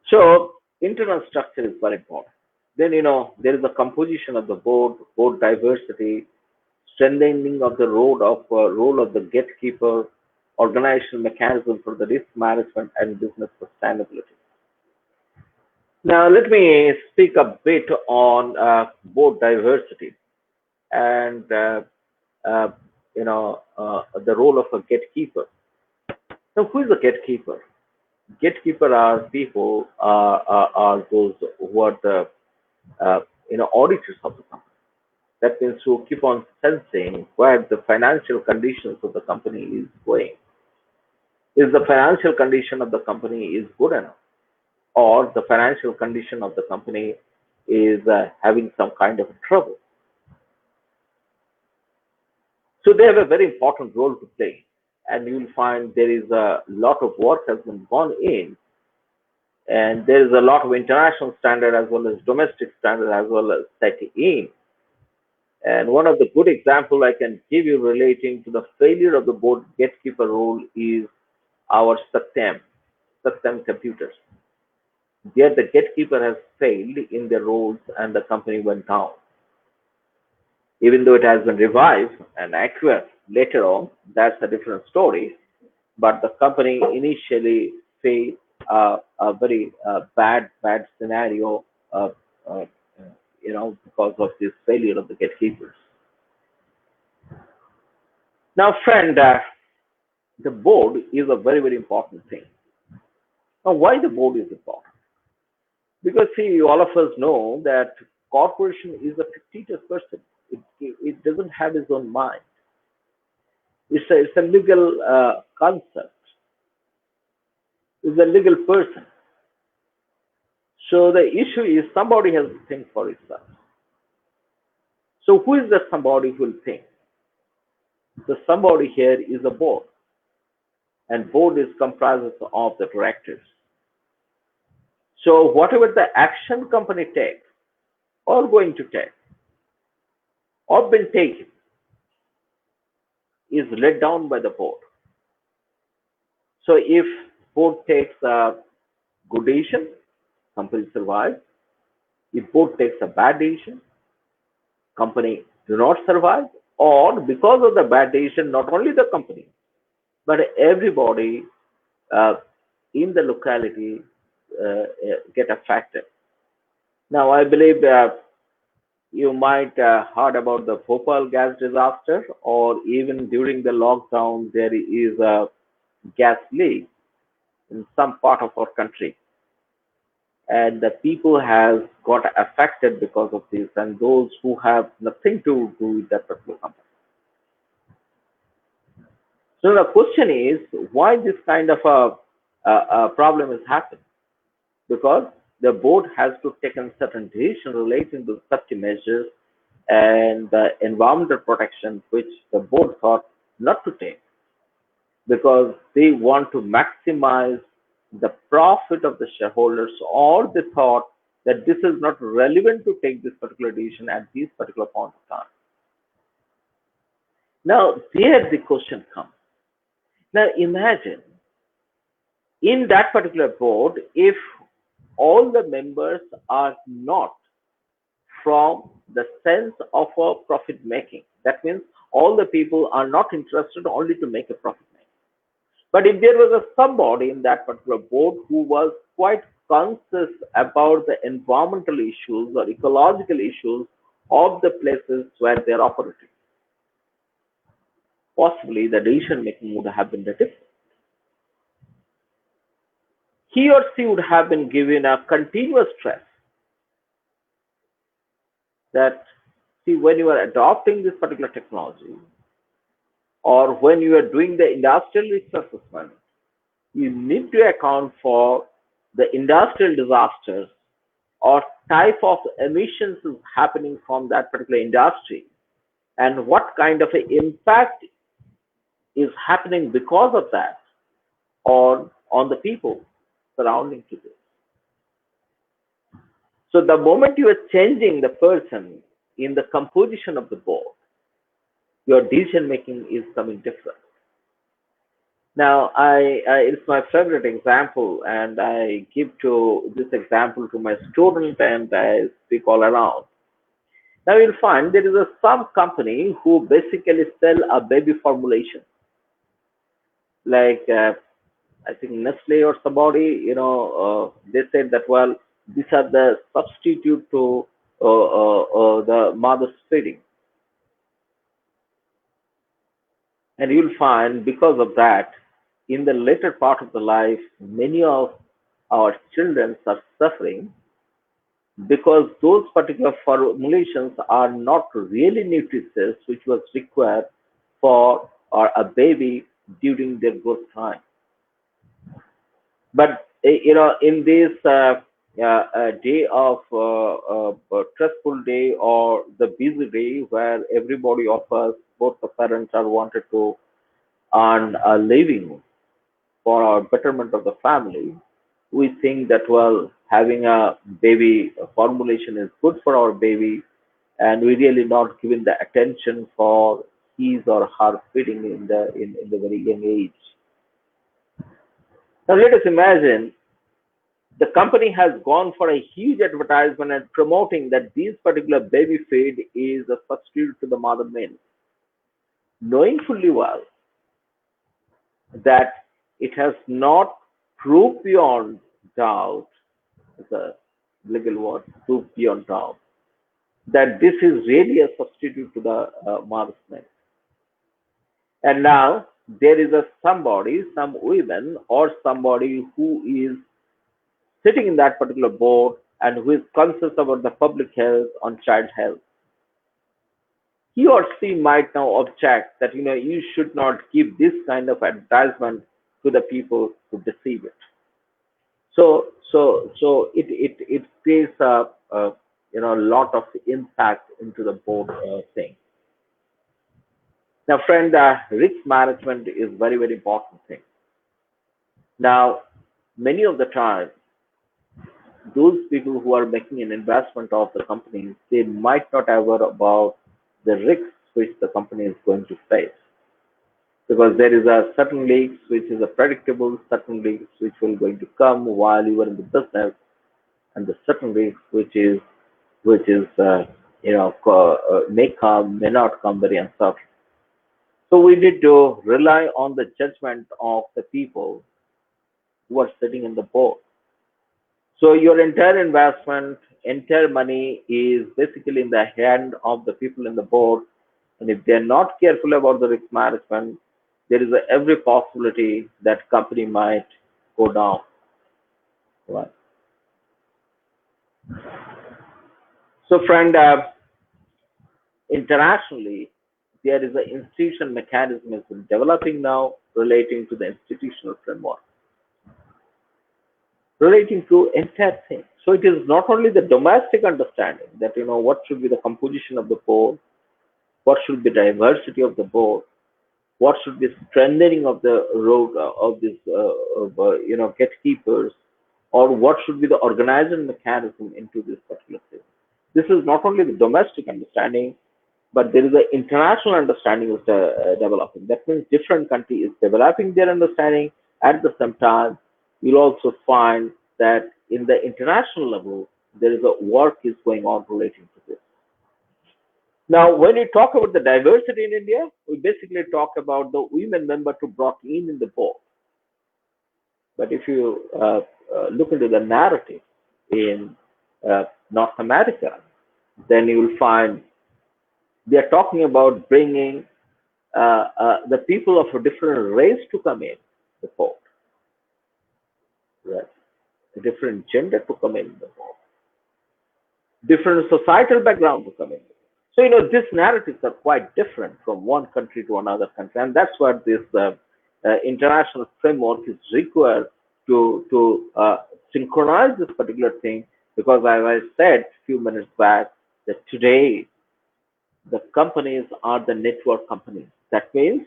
So internal structure is very important. Then there is a composition of the board diversity, strengthening of the role of the gatekeeper, organizational mechanism for the risk management and business sustainability. Now let me speak a bit on board diversity and uh, the role of a gatekeeper. Now, who is a gatekeeper? Gatekeeper are people are those who are the auditors of the company. That means who keep on sensing where the financial conditions of the company is going. Is the financial condition of the company is good enough, or the financial condition of the company is having some kind of trouble? So they have a very important role to play, and you'll find there is a lot of work has been gone in, and there is a lot of international standard as well as domestic standard as well as set in. And one of the good example I can give you relating to the failure of the board gatekeeper role is our Satyam computers. There the gatekeeper has failed in their roles and the company went down. Even though it has been revived and acquired later on, that's a different story. But the company initially faced a very bad scenario, because of this failure of the gatekeepers. Now, friend, the board is a very important thing. Now, why the board is important? Because see, all of us know that corporation is a fictitious person. It doesn't have its own mind. It's a legal concept. It's a legal person. So the issue is somebody has to think for itself. So who is that somebody who will think? The somebody here is a board, and board is comprised of the directors. So whatever the action company takes or going to take or been taken is led down by the board. So if board takes a good decision, company survives. If board takes a bad decision, company do not survive, or because of the bad decision, not only the company, but everybody in the locality get affected. Now, I believe you might heard about the Bhopal gas disaster, or even during the lockdown, there is a gas leak in some part of our country. And the people have got affected because of this, and those who have nothing to do with that particular company. So the question is, why this kind of a problem is happening? Because the board has to take a certain decision relating to safety measures and the environmental protection, which the board thought not to take, because they want to maximize the profit of the shareholders, or they thought that this is not relevant to take this particular decision at this particular point of time. Now, there the question comes. Now, imagine in that particular board, if all the members are not from the sense of a profit making, that means all the people are not interested only to make a profit. But if there was somebody in that particular board who was quite conscious about the environmental issues or ecological issues of the places where they're operating, possibly the decision making would have been different. He or she would have been given a continuous stress that, see, when you are adopting this particular technology, or when you are doing the industrial risk assessment, you need to account for the industrial disasters or type of emissions is happening from that particular industry, and what kind of an impact is happening because of that or on the people surrounding to this. So the moment you are changing the person in the composition of the board, your decision making is coming different. Now, it's my favorite example, and I give to this example to my student, and I speak all around. Now, you'll find there is some company who basically sell a baby formulation, like I think Nestle or somebody. They said that well, these are the substitute to the mother's feeding, and you'll find because of that, in the later part of the life, many of our children are suffering because those particular formulations are not really nutritious, which was required for or a baby during their growth time. But in this day of stressful day or the busy day where everybody of us, both the parents, are wanted to earn a living for our betterment of the family, we think that well, having a baby formulation is good for our baby, and we really not given the attention for his or her feeding in the very young age. Now let us imagine the company has gone for a huge advertisement and promoting that this particular baby feed is a substitute to the mother milk, knowing fully well that it has not proved beyond doubt, the legal word, proved beyond doubt, that this is really a substitute to the mother's milk. And now there is a somebody, some women or somebody who is sitting in that particular board and who is conscious about the public health on child health. He or she might now object that you should not give this kind of advertisement to the people who deceive it. So it creates a lot of impact into the board thing. Now, friend, risk management is very important thing. Now, many of the time, those people who are making an investment of the company, they might not aware about the risks which the company is going to face, because there is a certain leaks which is a predictable, certain leaks which will going to come while you are in the business, and the certain leaks which is may come, may not come, very uncertain. So we need to rely on the judgment of the people who are sitting in the board. So your entire investment, entire money is basically in the hand of the people in the board. And if they're not careful about the risk management, there is every possibility that company might go down. Right. So friend, internationally, there is an institutional mechanism is developing now relating to the institutional framework, relating to entire thing. So it is not only the domestic understanding that what should be the composition of the board, what should be diversity of the board, what should be strengthening of the role of this gatekeepers, or what should be the organizing mechanism into this particular thing. This is not only the domestic understanding, but there is an international understanding is developing. That means different country is developing their understanding. At the same time, you'll also find that in the international level, there is a work is going on relating to this. Now, when we talk about the diversity in India, we basically talk about the women member to brought in the board. But if you look into the narrative in North America, then you will find they are talking about bringing the people of a different race to come in the board, right? A different gender to come in the board, different societal background to come in. So these narratives are quite different from one country to another country, and that's what this international framework is required to synchronize this particular thing. Because as I said a few minutes back, that today the companies are the network companies. That means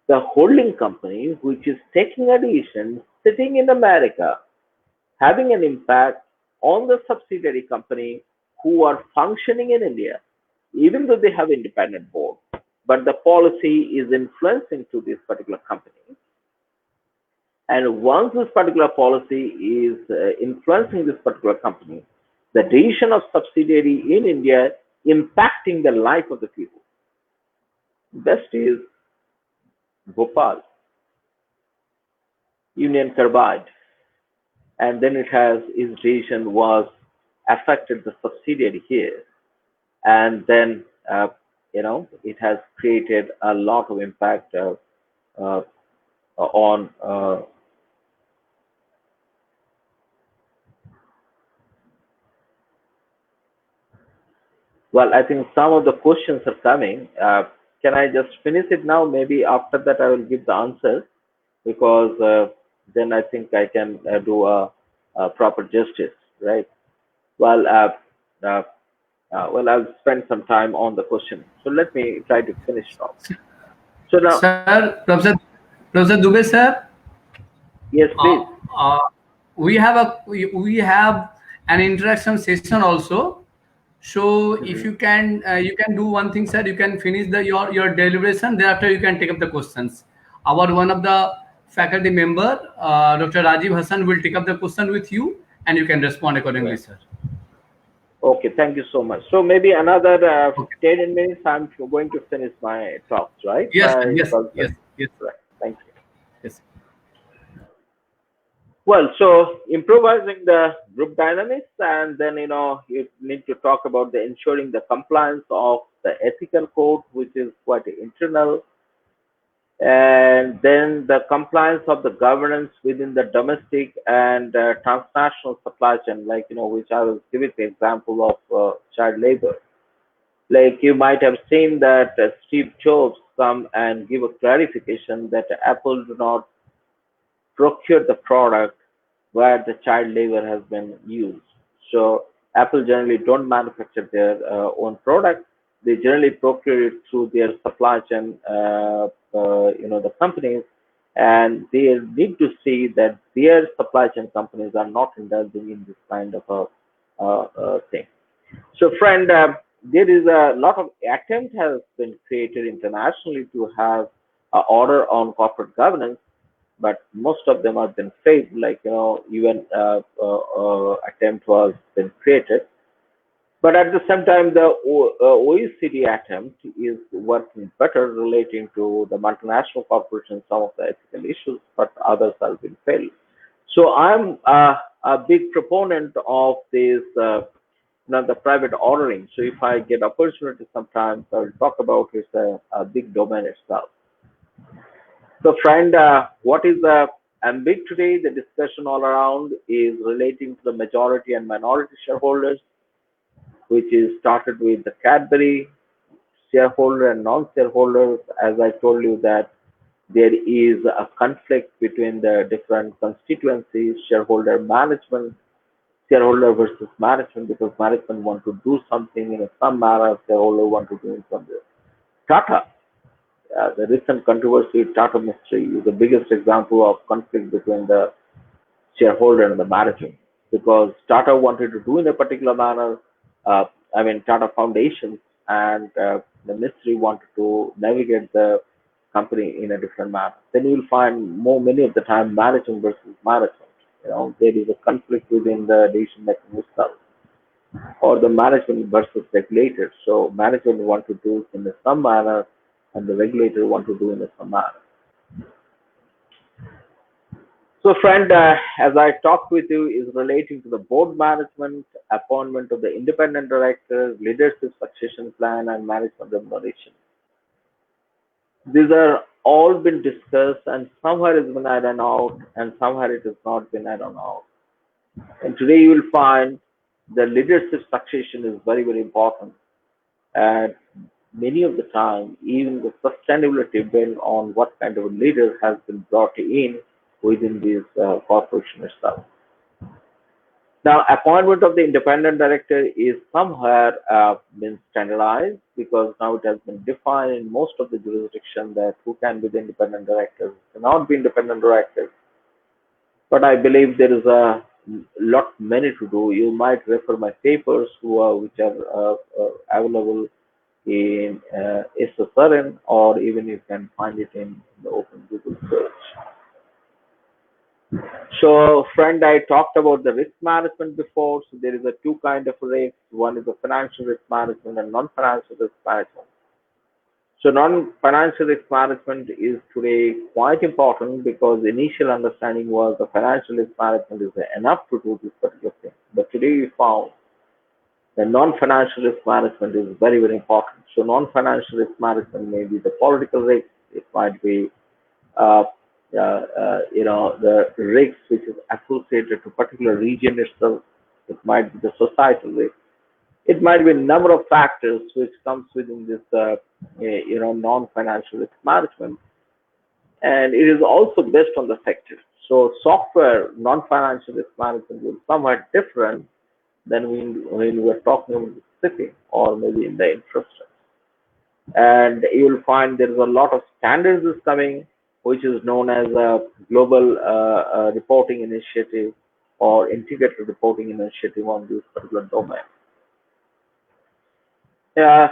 the holding company, which is taking a decision, sitting in America, having an impact on the subsidiary company who are functioning in India, even though they have independent board, but the policy is influencing to this particular company. And once this particular policy is influencing this particular company, the decision of subsidiary in India impacting the life of the people. Best is Bhopal, Union Carbide, and then it has its decision was affected the subsidiary here, and then it has created a lot of impact uh, on well, I think some of the questions are coming. Can I just finish it now? Maybe after that I will give the answer, because then I think I can do a proper justice, right? Well, well, I'll spend some time on the question. So let me try to finish now. So now, Sir, Professor Dubey, sir, yes, please. uh, we have an interaction session also. So if Mhm. you can do one thing, sir. You can finish your deliberation. Thereafter, you can take up the questions. Our one of the faculty member, Dr. Rajiv Hassan, will take up the question with you, and you can respond accordingly, Right. sir. Okay, thank you so much. So maybe another Okay. 10 minutes, I'm going to finish my talks, right? Yes, sir. My Yes, culture. yes, yes, Right. Thank you. yes. Well, so improvising the group dynamics, and then you need to talk about the ensuring the compliance of the ethical code, which is quite internal, and then the compliance of the governance within the domestic and transnational supply chain, like which I was giving the example of child labor. Like you might have seen that Steve Jobs come and give a clarification that Apple do not procure the product where the child labor has been used. So Apple generally don't manufacture their own product. They generally procure it through their supply chain, the companies, and they need to see that their supply chain companies are not indulging in this kind of a thing. So, friend, there is a lot of attempt has been created internationally to have order on corporate governance, but most of them have been failed. Like even attempt was been created, but at the same time, the OECD attempt is working better relating to the multinational corporations, some of the ethical issues, but others have been failed. So I'm a big proponent of this. The private ordering. So if I get opportunity sometimes, I will talk about it. It's a big domain itself. So friend, what is the ambit today? The discussion all around is relating to the majority and minority shareholders, which is started with the Cadbury shareholder and non-shareholders. As I told you that there is a conflict between the different constituencies, shareholder management, shareholder versus management, because management want to do something in some manner, shareholder want to do it from there. Tata, the recent controversy, Tata mystery, is the biggest example of conflict between the shareholder and the management, because Tata wanted to do in a particular manner. Uh, I mean, Tata Foundation and the mystery wanted to navigate the company in a different manner. Then you'll find many of the time management versus management. There is a conflict within the decision making itself, or the management versus regulator. So management want to do in some manner, and the regulator want to do in some manner. So, friend, as I talked with you, is relating to the board management, appointment of the independent director, leadership succession plan, and management remuneration. These are all been discussed, and somewhere it's been added out, and somewhere it has not been added out. And today you will find the leadership succession is very, very important. And many of the time, even the sustainability depends on what kind of a leader has been brought in within this corporation itself. Now, appointment of the independent director is somewhere been standardized, because now it has been defined in most of the jurisdiction that who can be the independent director, who cannot be independent director. But I believe there is a lot many to do. You might refer my papers which are available in SSRN, or even you can find it in the open Google search. So, friend, I talked about the risk management before. So there is a two kind of risk. One is the financial risk management and non-financial risk management. So non-financial risk management is today quite important because the initial understanding was the financial risk management is enough to do this particular thing. But today we found that non-financial risk management is very, very important. So non-financial risk management may be the political risk. It might be uh, the risks which is associated to particular region itself. It might be the societal risk. It might be a number of factors which comes within this, non-financial risk management, and it is also based on the sector. So software non-financial risk management is somewhat different than when we're talking about the city or maybe in the infrastructure. And you will find there is a lot of standards is coming, which is known as a global reporting initiative or integrated reporting initiative on this particular domain. Yeah.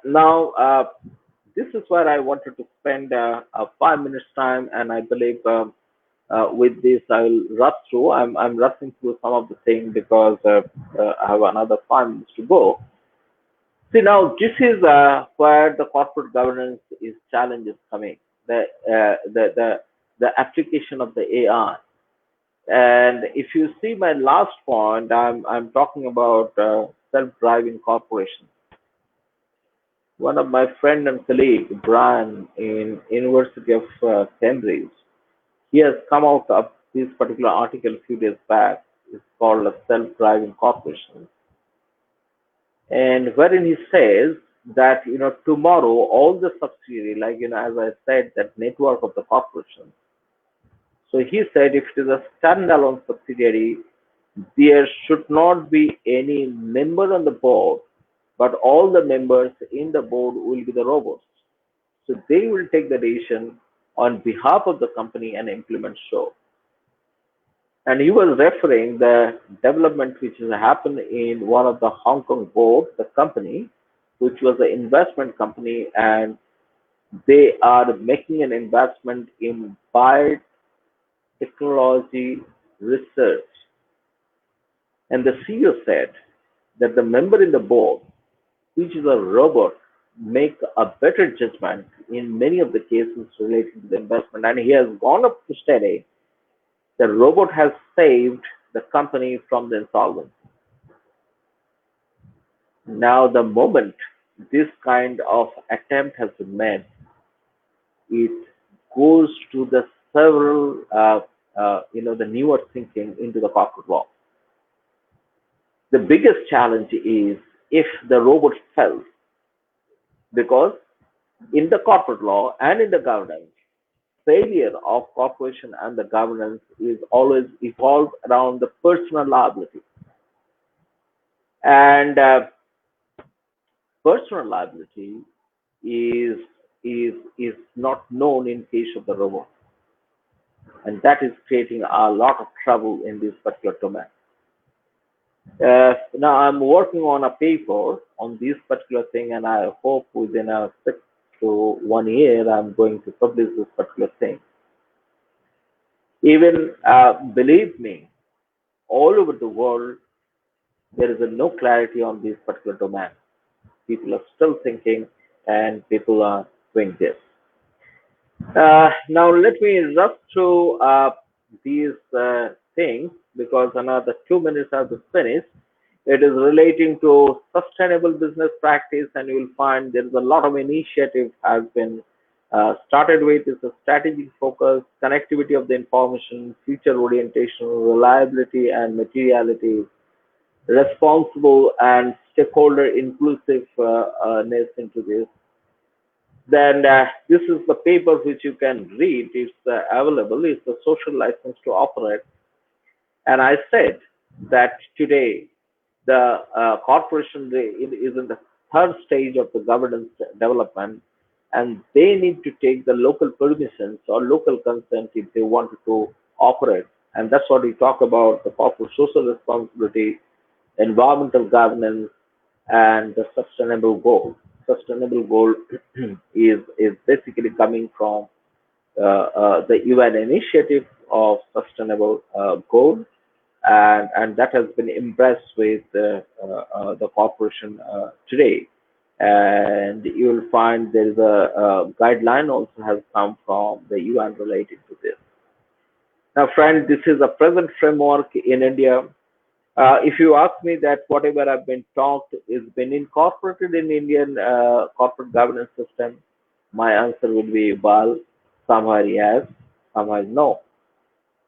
Now, this is where I wanted to spend 5 minutes time, and I believe with this I will rush through. I'm rushing through some of the things because I have another 5 minutes to go. See, now this is where the corporate governance is challenge is coming. The application of the AI. And if you see my last point, I'm talking about self-driving corporations. One of my friend and colleague, Brian, in University of Cambridge, he has come out of this particular article a few days back. It's called a self-driving corporation, and wherein he says that tomorrow all the subsidiary, like as I said, that network of the corporation. So he said if it is a standalone subsidiary, there should not be any member on the board, but all the members in the board will be the robots. So they will take the decision on behalf of the company and implement so. And he was referring the development which has happened in one of the Hong Kong board, the company, which was an investment company, and they are making an investment in biotechnology research. And the CEO said that the member in the board, which is a robot, make a better judgment in many of the cases related to the investment. And he has gone up to study the robot has saved the company from the insolvency. Now, the moment this kind of attempt has been made, it goes to the several, the newer thinking into the corporate law. The biggest challenge is if the robot fails, because in the corporate law and in the governance, failure of corporation and the governance is always evolved around the personal liability. And personal liability is is not known in case of the robot, and that is creating a lot of trouble in this particular domain. Now I'm working on a paper on this particular thing, and I hope within a 6 to 1 year I'm going to publish this particular thing. Even believe me, all over the world there is no clarity on this particular domain. People are still thinking, and people are doing this. Now let me rush through these things because another 2 minutes have to finish. It is relating to sustainable business practice, and you will find there is a lot of initiative has been started with. It's a strategic focus, connectivity of the information, future orientation, reliability and materiality, responsible and stakeholder inclusiveness into this. Then this is the paper which you can read. It's available. It's the social license to operate. And I said that today the corporation is in the third stage of the governance development, and they need to take the local permissions or local consent if they want to operate. And that's what we talk about: the corporate social responsibility, environmental governance, and the sustainable goal. Sustainable goal is basically coming from the UN initiative, of sustainable goal, and that has been embraced with the corporation today. And you will find there is a guideline also has come from the UN related to this. Now, friend, this is a present framework in India. If you ask me that whatever I've been talked is been incorporated in Indian corporate governance system, my answer would be well, somewhere yes, somewhere no.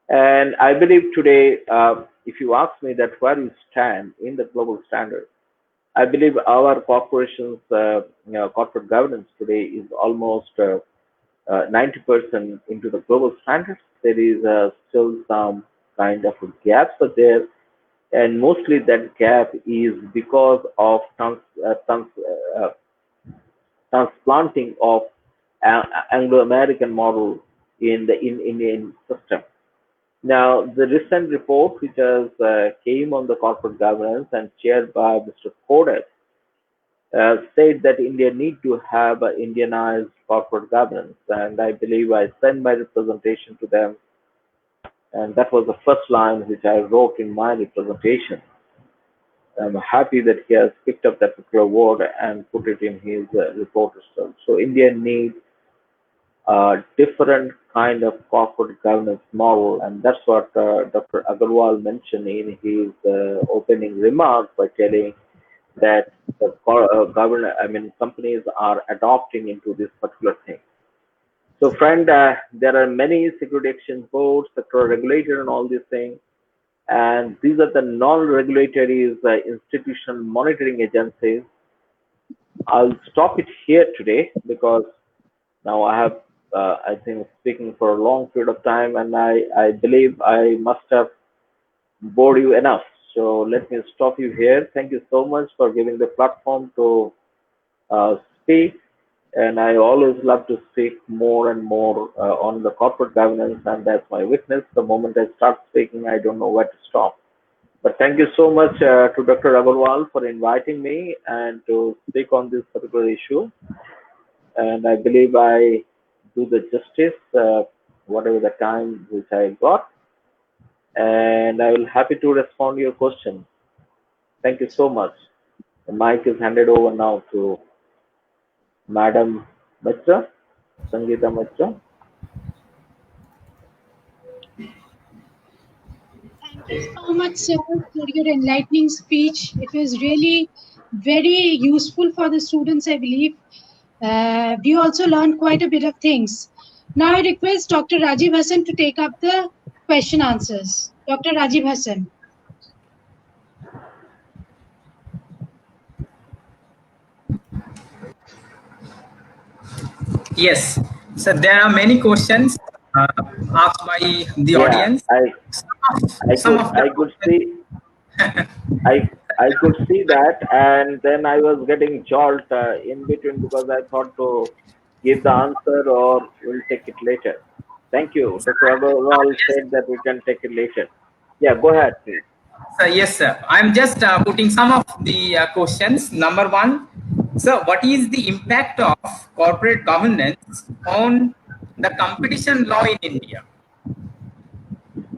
And I believe today, if you ask me that where we stand in the global standard, I believe our corporations, corporate governance today is almost 90% into the global standards. There is still some kind of gaps are there, and mostly that gap is because of transplanting of Anglo-American model in the Indian system. Now, the recent report which has came on the corporate governance and chaired by Mr. Kodak said that India need to have an Indianized corporate governance, and I believe I sent my representation to them, and that was the first line which I wrote in my representation. I'm happy that he has picked up that particular word and put it in his report itself. So India needs a different kind of corporate governance model, and that's what Dr. Agarwal mentioned in his opening remarks by telling that the companies are adopting into this particular thing. So, friend, there are many security exchange boards, sector regulator, and all these things, and these are the non-regulatory institutional monitoring agencies. I'll stop it here today because now I have, I think, speaking for a long period of time, and I believe I must have bored you enough. So let me stop you here. Thank you so much for giving the platform to speak. And I always love to speak more and more on the corporate governance, and that's my weakness. The moment I start speaking, I don't know where to stop. But thank you so much to Dr. Agarwal for inviting me and to speak on this particular issue. And I believe I do the justice, whatever the time which I got. And I will happy to respond to your questions. Thank you so much. The mic is handed over now to Madam Mitra, Sangeeta Mitra. Thank you so much, sir, for your enlightening speech. It was really very useful for the students, I believe. We also learned quite a bit of things. Now I request Dr. Rajiv Hassan to take up the question answers. Dr. Rajiv Hassan. Yes. So there are many questions asked by the audience. I could see I could see that, and then I was getting jolt in between because I thought to give the answer or we'll take it later. Thank you. Dr. Agarwal said that we can take it later. Yeah, go ahead, please. So yes, sir. I'm just putting some of the questions. Number one, so what is the impact of corporate governance on the competition law in India?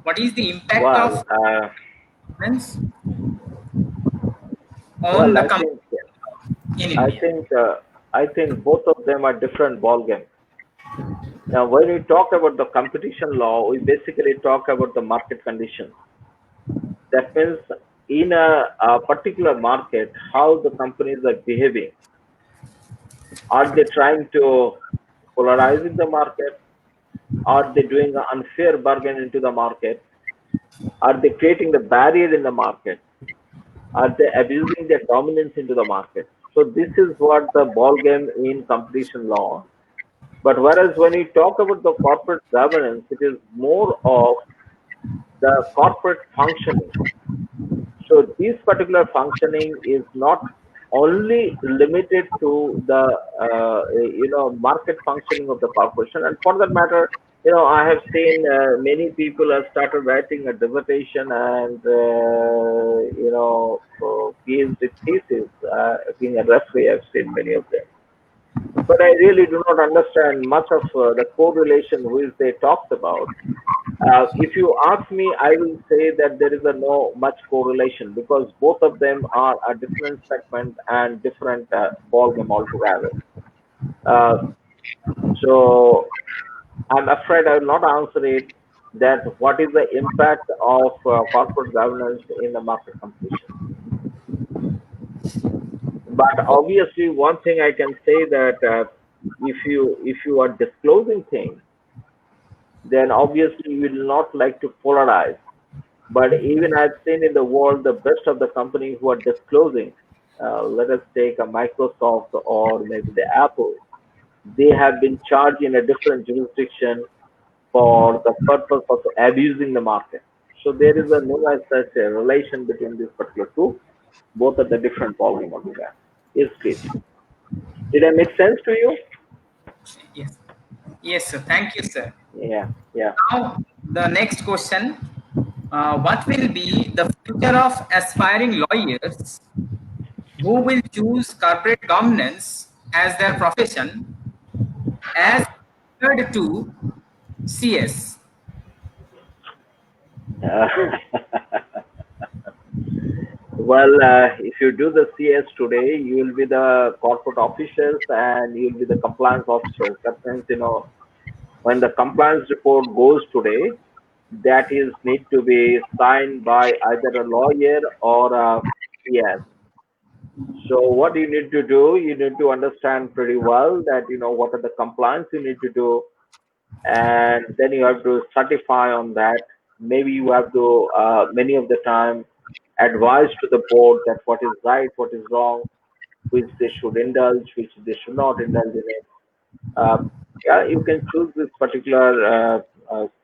What is the impact of governance on the competition in India? I think both of them are different ballgames. Now, when we talk about the competition law, we basically talk about the market conditions. That means in a particular market, how the companies are behaving. Are they trying to polarize in the market? Are they doing an unfair bargain into the market? Are they creating the barrier in the market? Are they abusing their dominance into the market? So this is what the ballgame in competition law. But whereas when we talk about the corporate governance, it is more of the corporate functioning. So this particular functioning is not only limited to the market functioning of the corporation. And for that matter, I have seen many people have started writing a dissertation and PhD thesis. Being a referee, I've seen many of them. But I really do not understand much of the correlation which they talked about. If you ask me, I will say that there is a no much correlation because both of them are a different segment and different ball game altogether. Uh, so I'm afraid I will not answer it. That what is the impact of corporate governance in the market competition? But obviously, one thing I can say that if you are disclosing things, then obviously you will not like to polarize. But even I've seen in the world the best of the companies who are disclosing. Let us take a Microsoft or maybe the Apple. They have been charged in a different jurisdiction for the purpose of abusing the market. So there is a no as such a relation between these particular two. Both are the different volume of that. Is it? Did I make sense to you? Yes. Yes, sir. Thank you, sir. Yeah, yeah. Now, the next question. What will be the future of aspiring lawyers who will choose corporate governance as their profession as compared to CS? Uh, well, if you do the CS today, you will be the corporate officers and you will be the compliance officers. That means, when the compliance report goes today, that is need to be signed by either a lawyer or a CS. So what you need to do, you need to understand pretty well that what are the compliance you need to do, and then you have to certify on that. Maybe you have to many of the time advise to the board that what is right, what is wrong, which they should indulge, which they should not indulge in it. Uh, yeah, you can choose this particular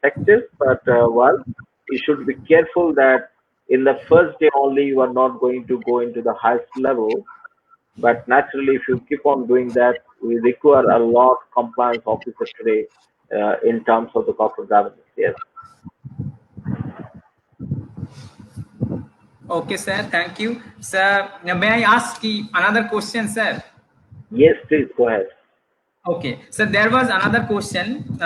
sectors, but well, you should be careful that in the first day only you are not going to go into the highest level. But naturally, if you keep on doing that, we require a lot of compliance officer today in terms of the corporate governance. Yes. Okay, sir. Thank you. Sir, may I ask another question, sir? Yes, please go ahead. Okay. So there was another question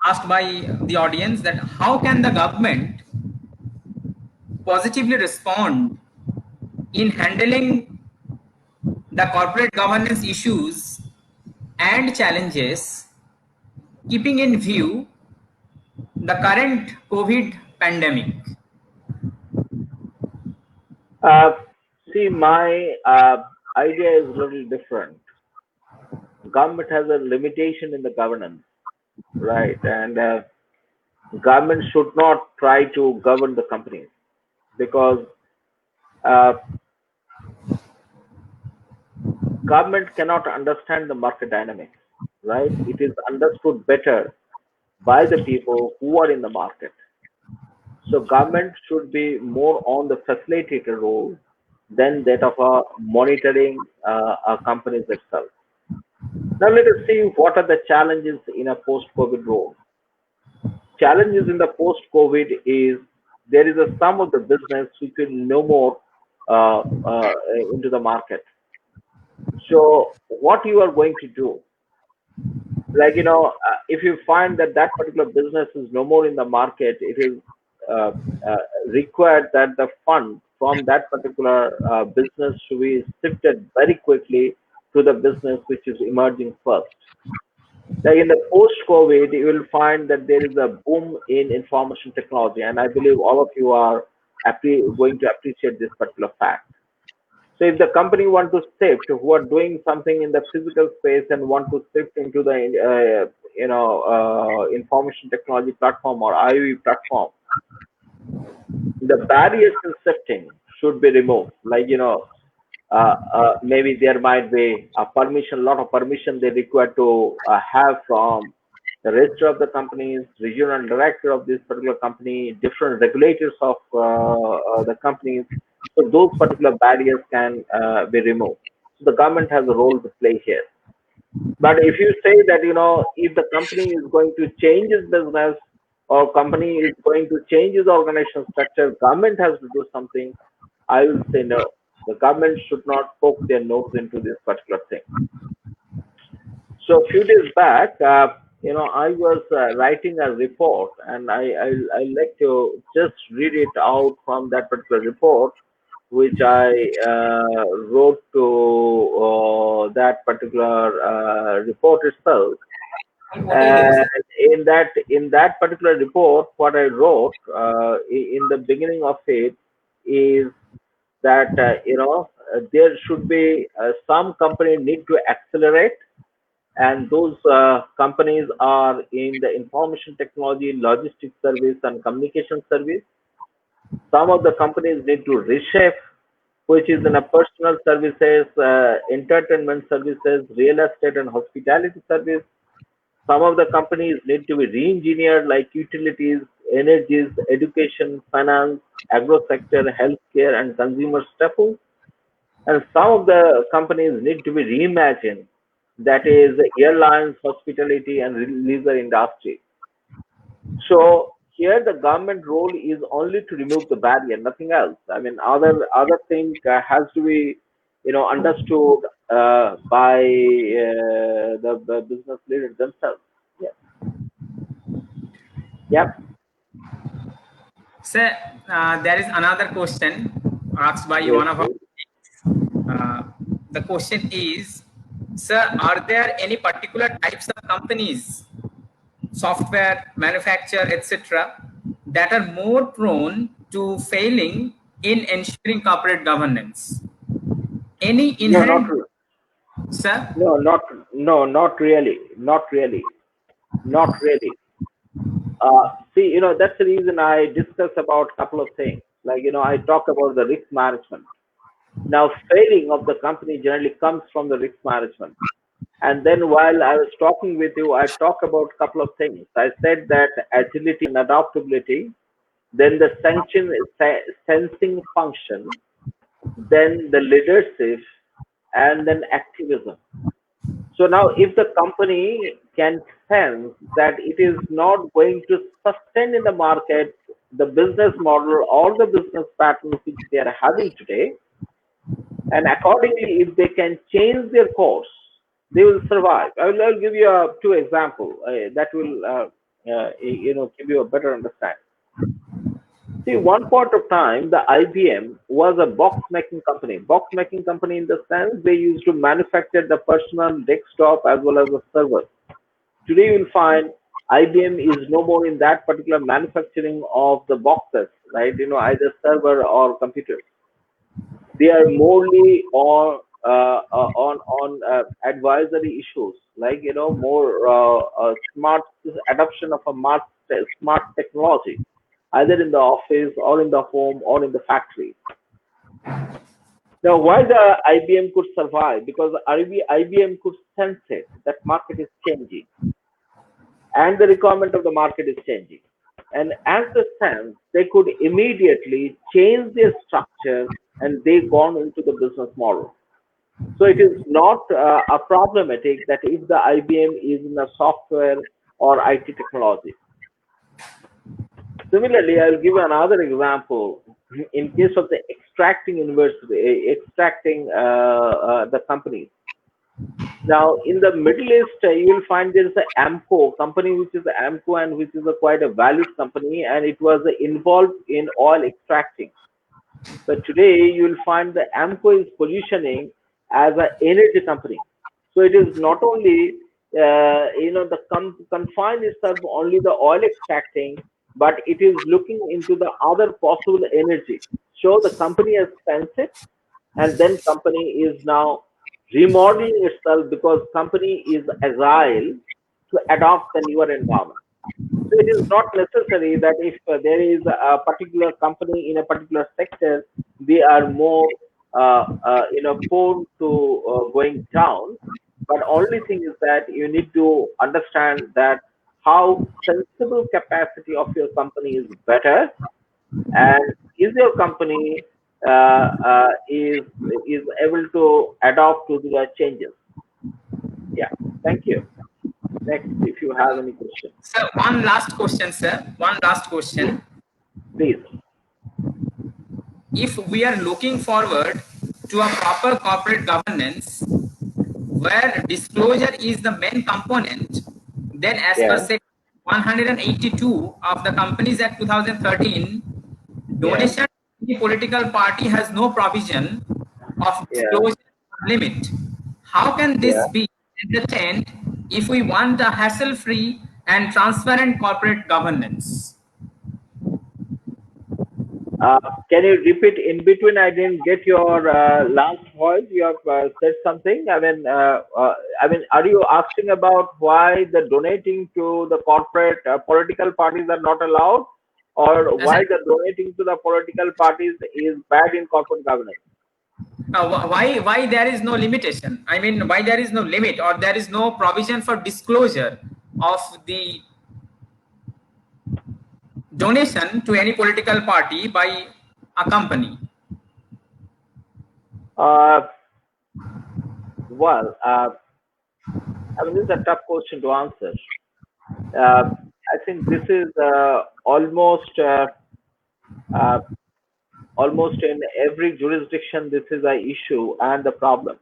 asked by the audience that how can the government positively respond in handling the corporate governance issues and challenges, keeping in view the current COVID pandemic? Uh, See, my idea is a little different. Government has a limitation in the governance, right? And government should not try to govern the companies because uh, government cannot understand the market dynamics, right? It is understood better by the people who are in the market. So government should be more on the facilitator role than that of a monitoring companies itself. Now let us see what are the challenges in a post-COVID role. Challenges in the post-COVID is there is a sum of the business which will no more into the market. So what you are going to do, like if you find that that particular business is no more in the market, it is uh, uh, required that the fund from that particular business should be shifted very quickly to the business which is emerging first. Like in the post-COVID, you will find that there is a boom in information technology, and I believe all of you are going to appreciate this particular fact. So if the company want to shift, who are doing something in the physical space and want to shift into the information technology platform or IoT platform, the barriers in shifting should be removed. Like maybe there might be a permission, lot of permission they require to have from the registrar of the companies, regional director of this particular company, different regulators of the companies. So those particular barriers can be removed. So the government has a role to play here. But if you say that, if the company is going to change its business or company is going to change its organizational structure, government has to do something, I will say no. The government should not poke their nose into this particular thing. So a few days back, I was writing a report, and I like to just read it out from that particular report, which I wrote to that particular report itself. And in that particular report, what I wrote in the beginning of it is that there should be some company need to accelerate, and those companies are in the information technology, logistics service, and communication service. Some of the companies need to reshape, which is in a personal services, entertainment services, real estate and hospitality service. Some of the companies need to be re-engineered, like utilities, energies, education, finance, agro sector, healthcare, and consumer staples. And some of the companies need to be reimagined, that is airlines, hospitality, and leisure industry. So here the government role is only to remove the barrier, nothing else. I mean, other thing has to be, understood by the business leaders themselves. Yes. Yep. Sir, there is another question asked by Yes, one of our please. the question is, sir, are there any particular types of companies, software manufacturer, etc., that are more prone to failing in ensuring corporate governance? Any No, not inherent, sir? not really, not really, not really. See, that's the reason I discuss about a couple of things. Like, I talk about the risk management. Now, failing of the company generally comes from the risk management. And then while I was talking with you, I talked about a couple of things. I said that agility and adaptability, then the sensing function, then the leadership, and then activism. So now, if the company can sense that it is not going to sustain in the market the business model or the business patterns which they are having today, and accordingly, if they can change their course, they will survive. I'll give you two examples that will, give you a better understanding. See, one point of time, the IBM was a box making company. Box making company in the sense they used to manufacture the personal desktop as well as the server. Today, you will find IBM is no more in that particular manufacturing of the boxes, right? Either server or computers. They are morely on advisory issues, like more smart adoption of a smart technology, either in the office or in the home or in the factory. Now, why the IBM could survive? Because IBM could sense it that market is changing, and the requirement of the market is changing. And as the sense, they could immediately change their structure, and they gone into the business model. So it is not a problematic that if the IBM is in a software or IT technology. Similarly, I'll give another example. In case of the extracting the companies. Now, in the Middle East, you will find there is an Amco company, which is Amco, and which is quite a valued company, and it was involved in oil extracting. But today, you will find the Amco is positioning as an energy company. So it is not only confined itself only the oil extracting, but it is looking into the other possible energy. So the company has sensed it, and then company is now remodeling itself because company is agile to adopt the newer environment. So it is not necessary that if there is a particular company in a particular sector, they are more prone to going down. But only thing is that you need to understand that how sensible capacity of your company is better, and is your company is able to adapt to the changes. Yeah, thank you. Next, if you have any questions. Sir, one last question, sir. One last question. Please. If we are looking forward to a proper corporate governance where disclosure is the main component, Then as Yeah. per section 182 of the Companies Act 2013, donation to the political party has no provision of Yeah. disclosure limit. How can this Yeah. be entertained if we want a hassle-free and transparent corporate governance? Can you repeat in between? I didn't get your last voice. You have said something. I mean, are you asking about why the donating to the corporate political parties are not allowed, or As why in, the donating to the political parties is bad in corporate governance? why there is no limitation? I mean, why there is no limit or there is no provision for disclosure of the donation to any political party by a company? Well, I mean, this is a tough question to answer. I think this is almost in every jurisdiction. This is an issue and the problem.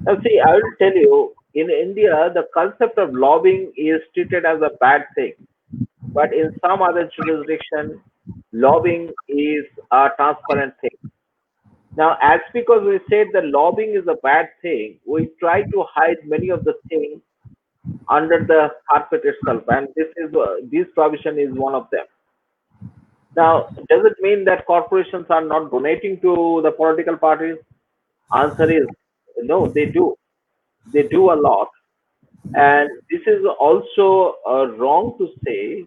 Now, see, I will tell you, in India, the concept of lobbying is treated as a bad thing. But in some other jurisdiction, lobbying is a transparent thing. Now, as because we said that lobbying is a bad thing, we try to hide many of the things under the carpet itself, and this provision is one of them. Now, does it mean that corporations are not donating to the political parties? Answer is no, they do. They do a lot. And this is also wrong to say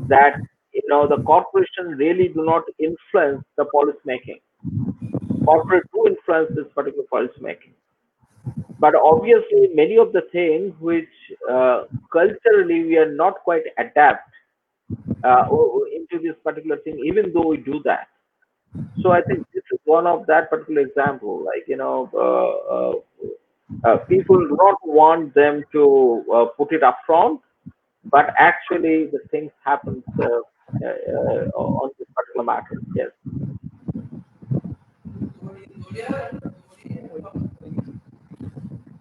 that the corporation really do not influence the policy making. Corporate do influence this particular policy making. But obviously, many of the things which culturally we are not quite adapt into this particular thing, even though we do that. So I think this is one of that particular example. Like people do not want them to put it up front, but actually the things happen on this particular matter. Yes.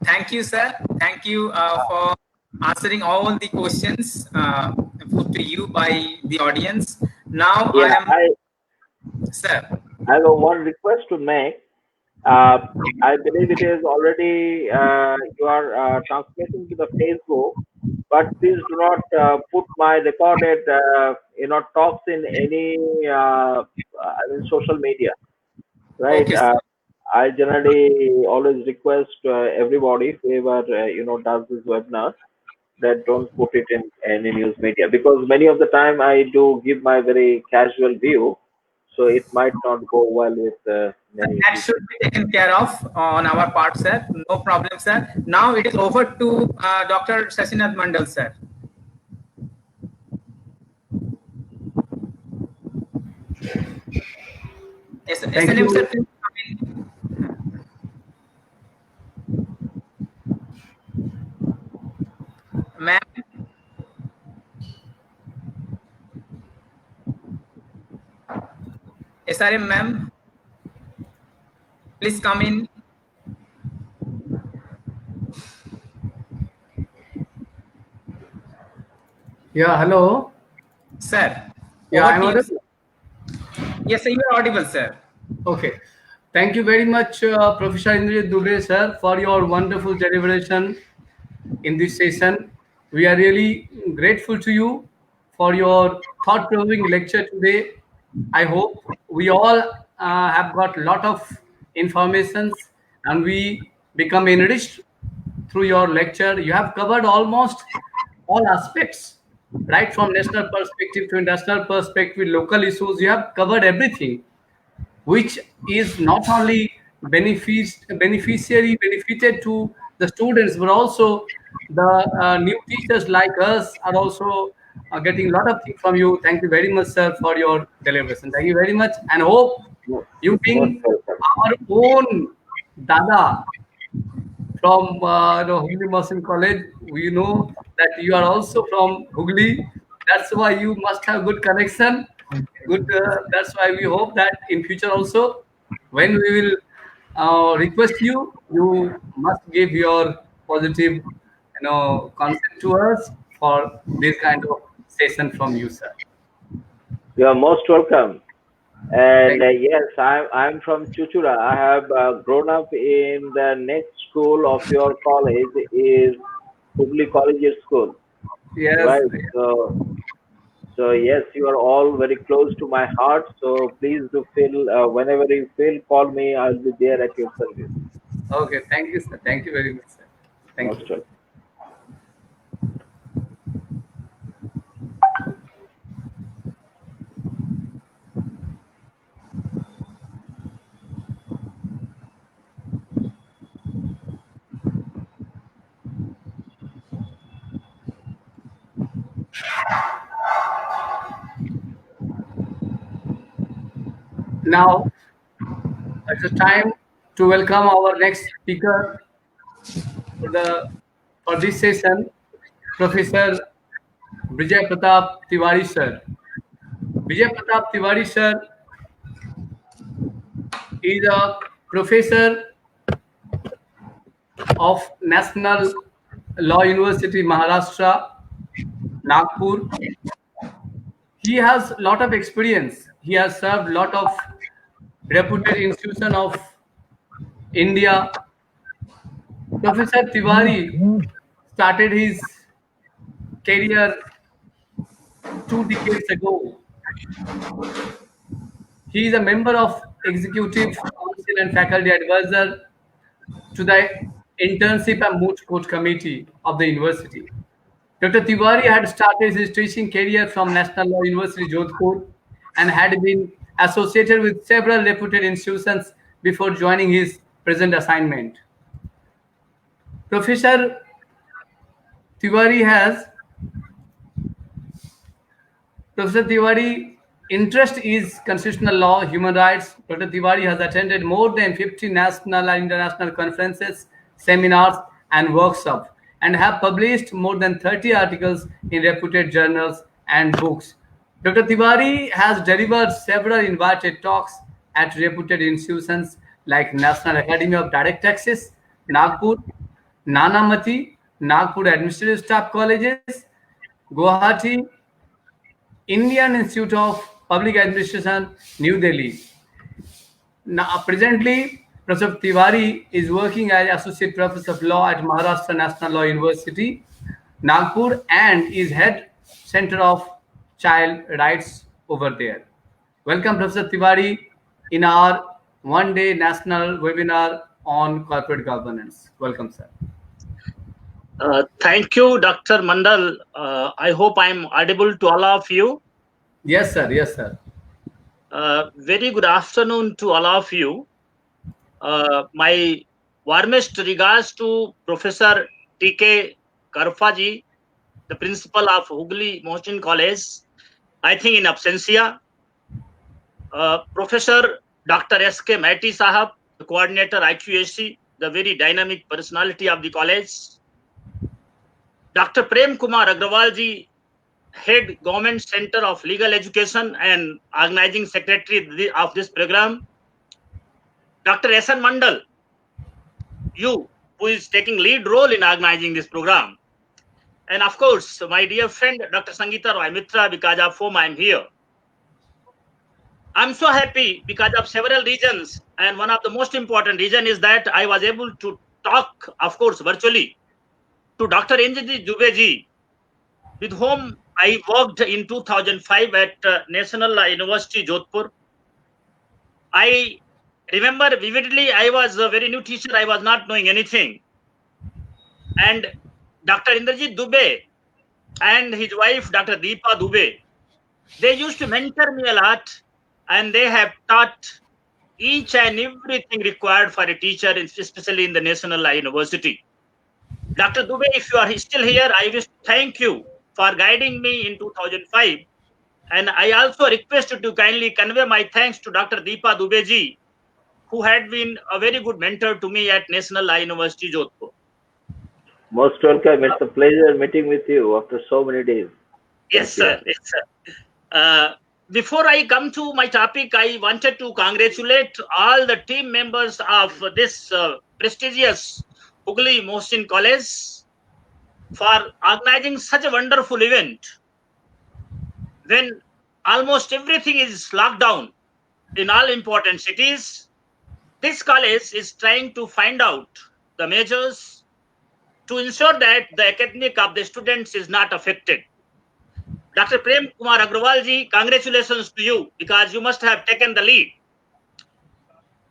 Thank you, sir. Thank you for answering all the questions put to you by the audience. Now, Yeah, sir. I have one request to make. I believe it is already you are transmitting to the Facebook, but please do not put my recorded talks in any social media, right? Okay, I generally always request everybody, whoever does this webinar, that don't put it in any news media, because many of the time I do give my very casual view, so it might not go well with many that people. should be taken care of on our part, sir. No problem, sir. Now it is over to Dr. Sasinath Mandal, sir. Yes, sir. Thank SNM, you. sir, please come in. Ma'am. SRM, ma'am. Please come in. Yeah, hello. Sir. Yeah, Over I'm to you, audible. sir. Yes, sir, you are audible, sir. Okay. Thank you very much, Professor Indra Dubey, sir, for your wonderful deliberation in this session. We are really grateful to you for your thought-provoking lecture today. I hope we all have got a lot of informations and we become enriched through your lecture. You have covered almost all aspects, right from national perspective to international perspective, local issues. You have covered everything, which is not only benefited to the students, but also the new teachers like us are also getting a lot of things from you. Thank you very much, sir, for your deliberation. Thank you very much, and hope you Most being welcome. our own Dada from the Hooghly Muslim College. We know that you are also from Hooghly. That's why you must have good connection. Good. That's why we hope that in future also, when we will request you, you must give your positive consent to us for this kind of session from you, sir. You are most welcome. And Thank yes, I'm from Chuchura. I have grown up in the next school of your college is Hubli Collegiate School, Yes. right? So yes, you are all very close to my heart. So please do feel whenever you feel, call me. I'll be there at your service. Okay. Thank you, sir. Thank you very much, sir. Thank Most you. welcome. Now it's the time to welcome our next speaker for this session, Professor Vijay Pratap Tiwari, sir. Vijay Pratap Tiwari, sir, is a professor of National Law University, Maharashtra, Nagpur. He has a lot of experience. He has served a lot of reputed institution of India. Professor Tiwari started his career 2 decades ago. He is a member of Executive Council and Faculty Advisor to the Internship and Moot Court Committee of the university. Dr. Tiwari had started his teaching career from National Law University, Jodhpur, and had been associated with several reputed institutions before joining his present assignment. Professor Tiwari has Professor Tiwari interest is constitutional law, human rights. Dr. Tiwari has attended more than 50 national and international conferences, seminars, and workshops, and have published more than 30 articles in reputed journals and books. Dr. Tiwari has delivered several invited talks at reputed institutions like National Academy of Direct Taxes, Nagpur, Nanamati, Nagpur Administrative Staff Colleges, Guwahati, Indian Institute of Public Administration, New Delhi. Now, presently, Professor Tiwari is working as Associate Professor of Law at Maharashtra National Law University, Nagpur, and is Head Center of Child Rights over there. Welcome, Professor Tiwari, in our one-day national webinar on corporate governance. Welcome, sir. Thank you, Dr. Mandal. I hope I'm audible to all of you. Yes, sir. Yes, sir. Very good afternoon to all of you. My warmest regards to Professor T.K. Karfaji, the principal of Hugli Mohsin College, I think in absentia. Professor Dr. S.K. Maiti Sahab, the coordinator IQAC, the very dynamic personality of the college. Dr. Prem Kumar Agrawalji, Head Government Center of Legal Education and Organizing Secretary of this program. Dr. S.N. Mandal, you, who is taking lead role in organizing this program. And of course, my dear friend, Dr. Sangeeta Roy Mitra, because of whom I'm here. I'm so happy because of several reasons. And one of the most important reason is that I was able to talk, of course, virtually to Dr. Anjali Dubey, with whom I worked in 2005 at National University, Jodhpur. I remember vividly, I was a very new teacher. I was not knowing anything. And Dr. Indrajit Dubey and his wife, Dr. Deepa Dubey, they used to mentor me a lot, and they have taught each and everything required for a teacher, especially in the National University. Dr. Dubey, if you are still here, I wish to thank you for guiding me in 2005. And I also request you to kindly convey my thanks to Dr. Deepa Dubey ji, who had been a very good mentor to me at National University, Jodhpur. Most welcome. It's a pleasure meeting with you after so many days. Yes, sir. Yes, sir. Before I come to my topic, I wanted to congratulate all the team members of this prestigious Hugli Mohsin College. for organizing such a wonderful event when almost everything is locked down in all important cities. This college is trying to find out the measures to ensure that the academic of the students is not affected. Dr. Prem Kumar Agrawal ji, congratulations to you because you must have taken the lead.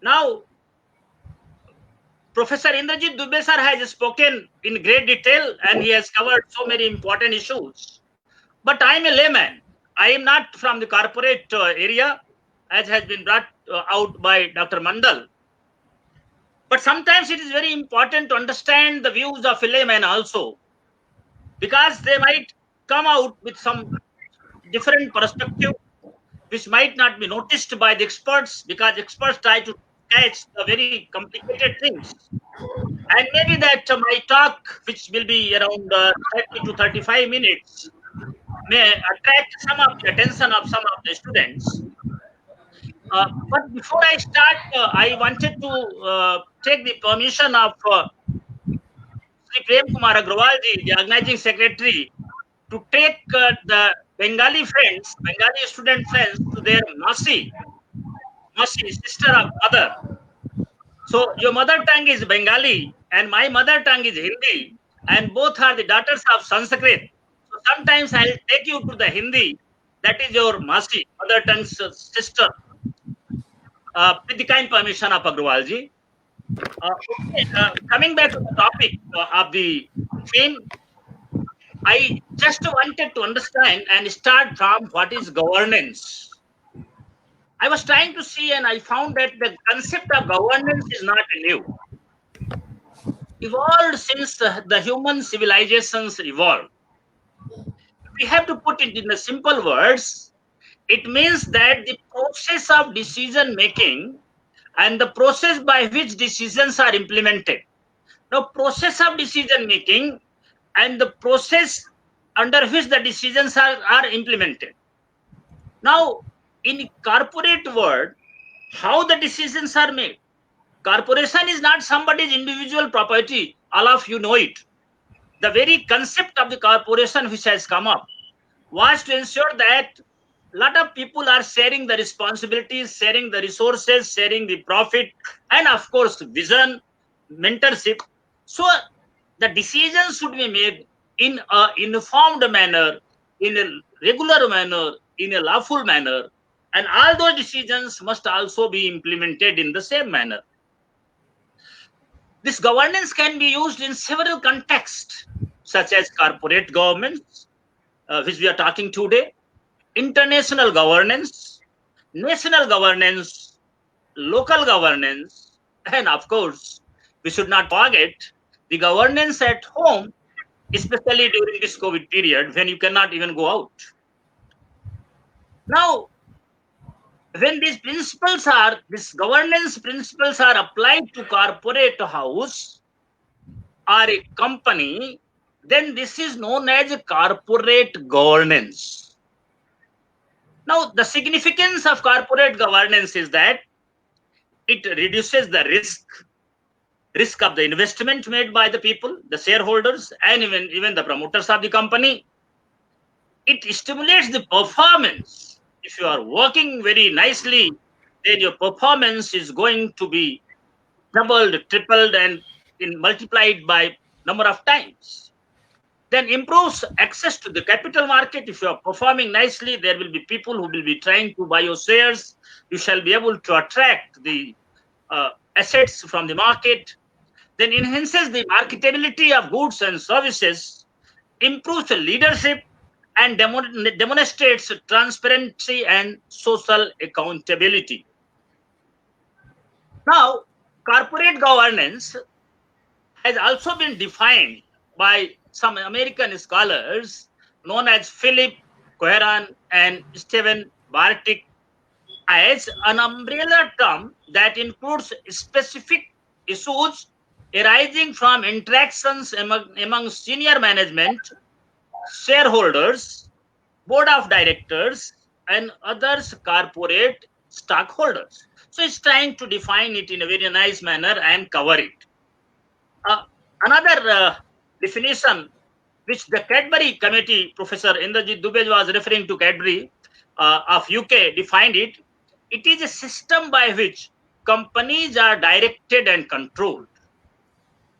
Now, Professor Indrajit Dubey sir has spoken in great detail and he has covered so many important issues. But I am a layman. I am not from the corporate area, as has been brought out by Dr. Mandal. But sometimes it is very important to understand the views of a layman also, because they might come out with some different perspective, which might not be noticed by the experts, because experts try to catch the very complicated things. And maybe that my talk, which will be around 30 to 35 minutes, may attract some of the attention of some of the students. But before I start, I wanted to take the permission of Sri Prem Kumar Agrawal ji, the organizing secretary, to take the Bengali friends, Bengali student friends, to their Masi, sister of mother. So your mother tongue is Bengali and my mother tongue is Hindi, and both are the daughters of Sanskrit. So sometimes I'll take you to the Hindi, that is your Masi, mother tongue's sister, with the kind permission of Agrawal ji. Coming back to the topic of the theme, I just wanted to understand and start from what is governance. I was trying to see and I found that the concept of governance is not new. Evolved since the human civilizations evolved. We have to put it in the simple words. It means that the process of decision making and the process by which decisions are implemented. Now, process of decision making and the process under which the decisions are implemented. Now, in corporate world, how the decisions are made. Corporation is not somebody's individual property. All of you know it. The very concept of the corporation which has come up was to ensure that a lot of people are sharing the responsibilities, sharing the resources, sharing the profit, and of course, vision, mentorship. So the decisions should be made in an informed manner, in a regular manner, in a lawful manner, and all those decisions must also be implemented in the same manner. This governance can be used in several contexts, such as corporate governments, which we are talking today, international governance, national governance, local governance, and of course, we should not forget the governance at home, especially during this COVID period when you cannot even go out. Now, when these governance principles are applied to corporate house or a company, then this is known as corporate governance. Now, the significance of corporate governance is that it reduces the risk of the investment made by the people, the shareholders, and even the promoters of the company. It stimulates the performance. If you are working very nicely, then your performance is going to be doubled, tripled, and multiplied by number of times. Then improves access to the capital market. If you are performing nicely, there will be people who will be trying to buy your shares. You shall be able to attract the assets from the market. Then enhances the marketability of goods and services, improves the leadership, and demonstrates transparency and social accountability. Now, corporate governance has also been defined by some American scholars known as Philip Coheran and Stephen Bartik as an umbrella term that includes specific issues arising from interactions among senior management, shareholders, board of directors, and others corporate stockholders. So it's trying to define it in a very nice manner and cover it. Another definition which the Cadbury Committee, Professor Indrajit Dubey was referring to Cadbury of UK, defined it. It is a system by which companies are directed and controlled.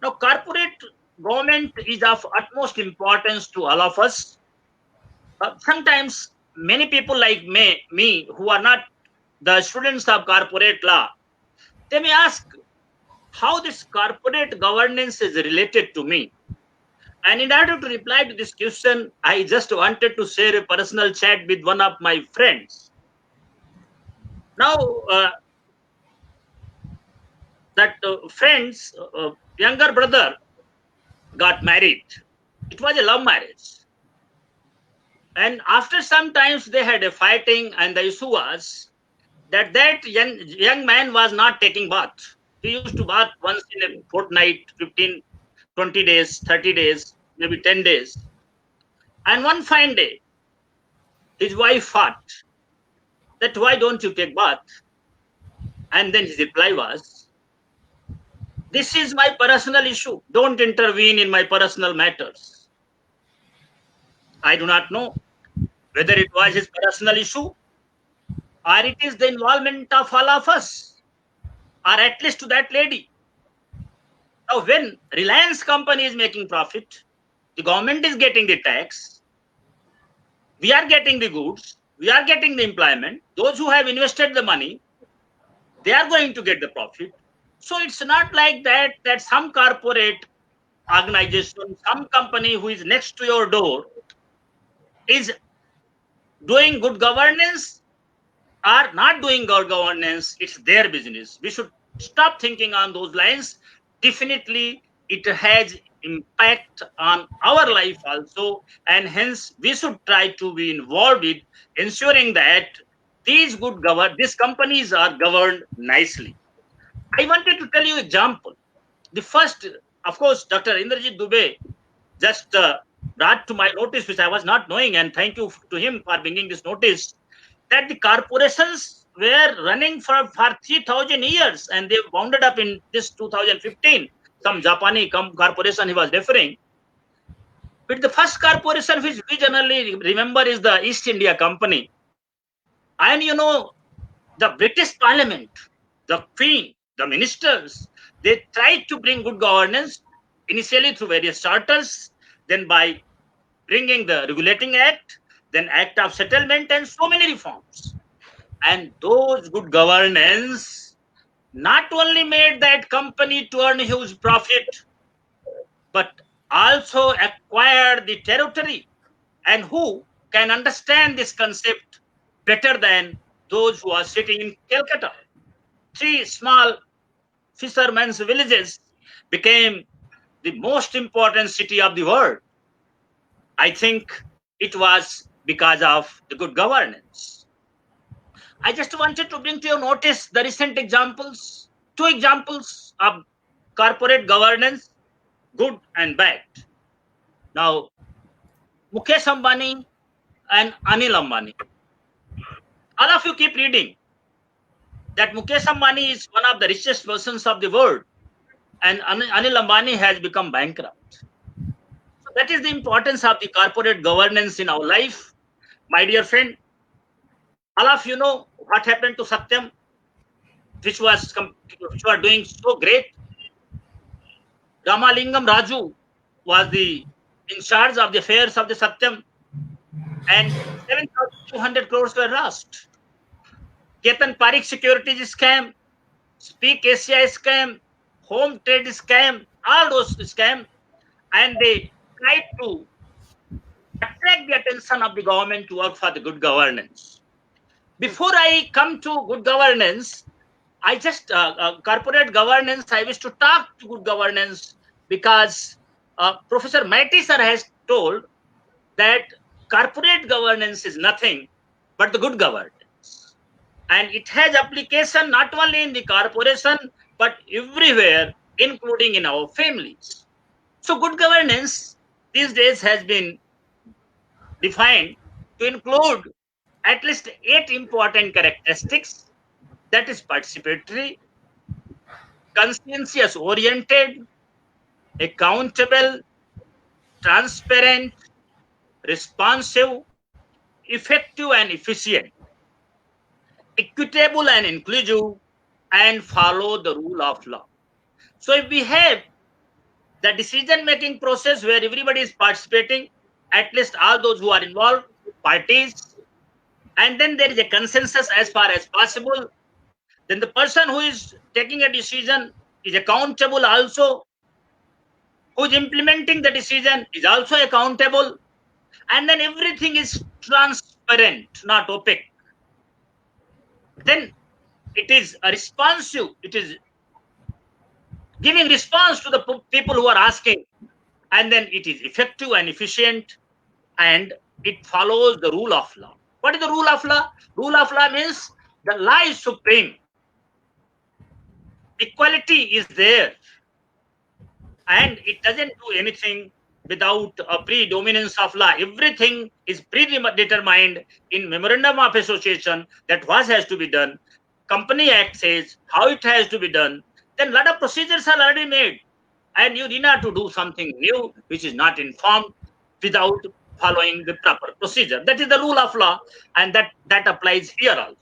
Now, corporate government is of utmost importance to all of us. Sometimes many people like me who are not the students of corporate law, they may ask how this corporate governance is related to me. And in order to reply to this question, I just wanted to share a personal chat with one of my friends. Now, that friend's younger brother got married. It was a love marriage. And after some times they had a fighting, and the issue was that young man was not taking bath. He used to bath once in a fortnight, 15, 20 days, 30 days, maybe 10 days. And one fine day, his wife fought that, why don't you take bath? And then his reply was, this is my personal issue. Don't intervene in my personal matters. I do not know whether it was his personal issue or it is the involvement of all of us, or at least to that lady. Now, when Reliance company is making profit, the government is getting the tax, we are getting the goods, we are getting the employment, those who have invested the money, they are going to get the profit. So it's not like that some corporate organization, some company who is next to your door is doing good governance or not doing good governance. It's their business. We should stop thinking on those lines. Definitely, it has impact on our life also, and hence we should try to be involved in ensuring that these companies are governed nicely. I wanted to tell you an example. The first, of course, Dr. Indrajit Dubey just brought to my notice, which I was not knowing, and thank you to him for bringing this notice, that the corporations were running for 3,000 years, and they wounded up in this 2015. Some Japanese corporation he was referring. But the first corporation which we generally remember is the East India Company. And you know, the British Parliament, the Queen, the ministers, they tried to bring good governance, initially through various charters, then by bringing the Regulating Act, then Act of Settlement, and so many reforms. And those good governance not only made that company to earn huge profit, but also acquired the territory. And who can understand this concept better than those who are sitting in Calcutta? 3 small fishermen's villages became the most important city of the world. I think it was because of the good governance. I just wanted to bring to your notice the recent examples, 2 examples of corporate governance, good and bad. Now, Mukesh Ambani and Anil Ambani. All of you keep reading that Mukesh Ambani is one of the richest persons of the world, and Anil Ambani has become bankrupt. So that is the importance of the corporate governance in our life. My dear friend, all of you know what happened to Satyam, which were doing so great. Ramalingam Raju was in charge of the affairs of the Satyam, and 7,200 crores were lost. Ketan Parikh securities scam, Speak Asia scam, home trade scam, all those scam, and they tried to attract the attention of the government to work for the good governance. Before I come to good governance, I just corporate governance. I wish to talk to good governance because Professor Maiti sir has told that corporate governance is nothing but the good governance, and it has application not only in the corporation but everywhere, including in our families. So good governance these days has been defined to include at least 8 important characteristics. That is participatory, conscientious oriented, accountable, transparent, responsive, effective and efficient, equitable and inclusive, and follow the rule of law. So if we have the decision-making process where everybody is participating, at least all those who are involved, parties, and then there is a consensus as far as possible, then the person who is taking a decision is accountable also, who is implementing the decision is also accountable, and then everything is transparent, not opaque. Then it is a responsive, it is giving response to the people who are asking, and then it is effective and efficient, and it follows the rule of law. What is the rule of law? Rule of law means the law is supreme. Equality is there, and it doesn't do anything without a predominance of law. Everything is predetermined in memorandum of association that what has to be done. Company Act says how it has to be done. Then a lot of procedures are already made, and you need not to do something new which is not informed without following the proper procedure. That is the rule of law, and that applies here also.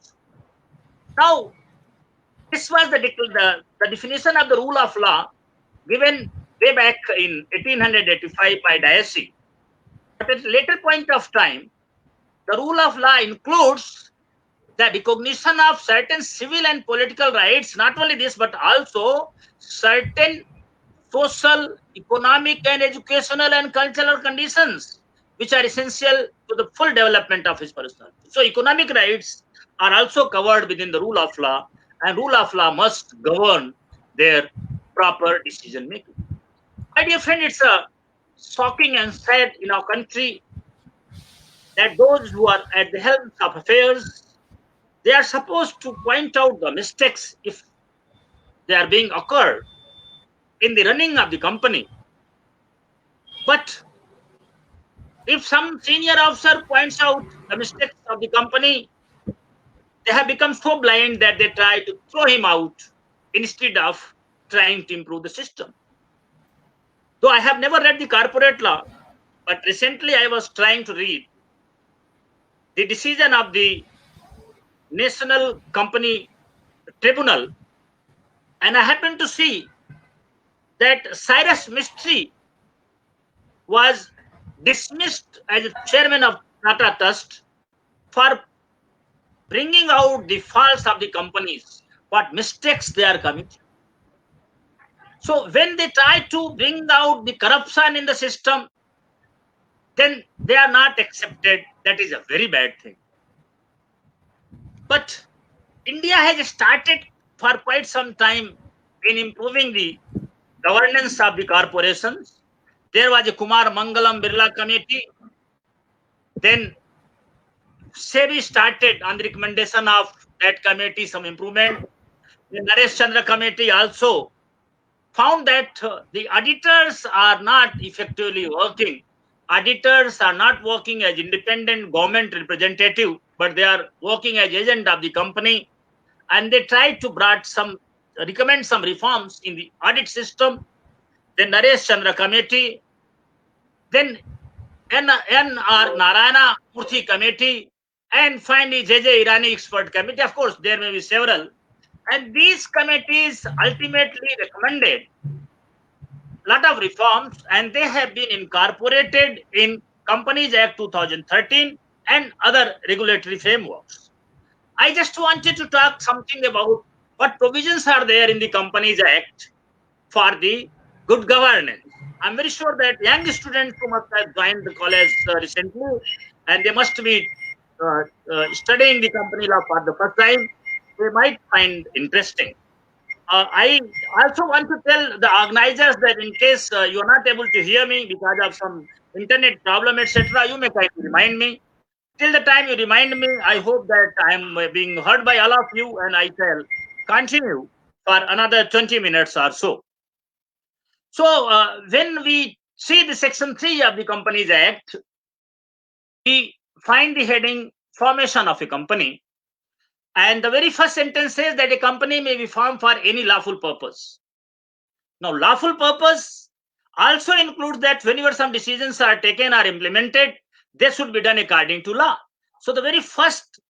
Now, this was the definition of the rule of law given way back in 1885 by Diocese. But at a later point of time, the rule of law includes the recognition of certain civil and political rights. Not only this, but also certain social, economic, and educational and cultural conditions which are essential to the full development of his personality. So economic rights are also covered within the rule of law, and rule of law must govern their proper decision making. My dear friend, it's a shocking and sad in our country that those who are at the helm of affairs, they are supposed to point out the mistakes if they are being occurred in the running of the company. But if some senior officer points out the mistakes of the company, they have become so blind that they try to throw him out instead of trying to improve the system. Though I have never read the corporate law, but recently I was trying to read the decision of the National Company Tribunal, and I happened to see that Cyrus Mistry was dismissed as a chairman of Tata Trust for bringing out the faults of the companies, what mistakes they are committing. So when they try to bring out the corruption in the system, then they are not accepted. That is a very bad thing. But India has started for quite some time in improving the governance of the corporations. There was a Kumar Mangalam Birla Committee. Then SEBI started on the recommendation of that committee some improvement. The Naresh Chandra Committee also found that the auditors are not effectively working. Auditors are not working as independent government representative, but they are working as agent of the company. And they tried to recommend some reforms in the audit system. Then Naresh Chandra Committee, then N.R. Narayana Murthy Committee, and finally J.J. Irani Expert Committee. Of course, there may be several. And these committees ultimately recommended a lot of reforms, and they have been incorporated in Companies Act 2013 and other regulatory frameworks. I just wanted to talk something about what provisions are there in the Companies Act for the good governance. I'm very sure that young students who must have joined the college recently, and they must be studying the company law for the first time, they might find interesting. I also want to tell the organizers that in case you are not able to hear me because of some internet problem, etc., you may kindly remind me. Till the time you remind me, I hope that I am being heard by all of you, and I shall continue for another 20 minutes or so. So when we see the Section 3 of the Companies Act, we find the heading Formation of a Company. And the very first sentence says that a company may be formed for any lawful purpose. Now, lawful purpose also includes that whenever some decisions are taken or implemented, they should be done according to law. So the very first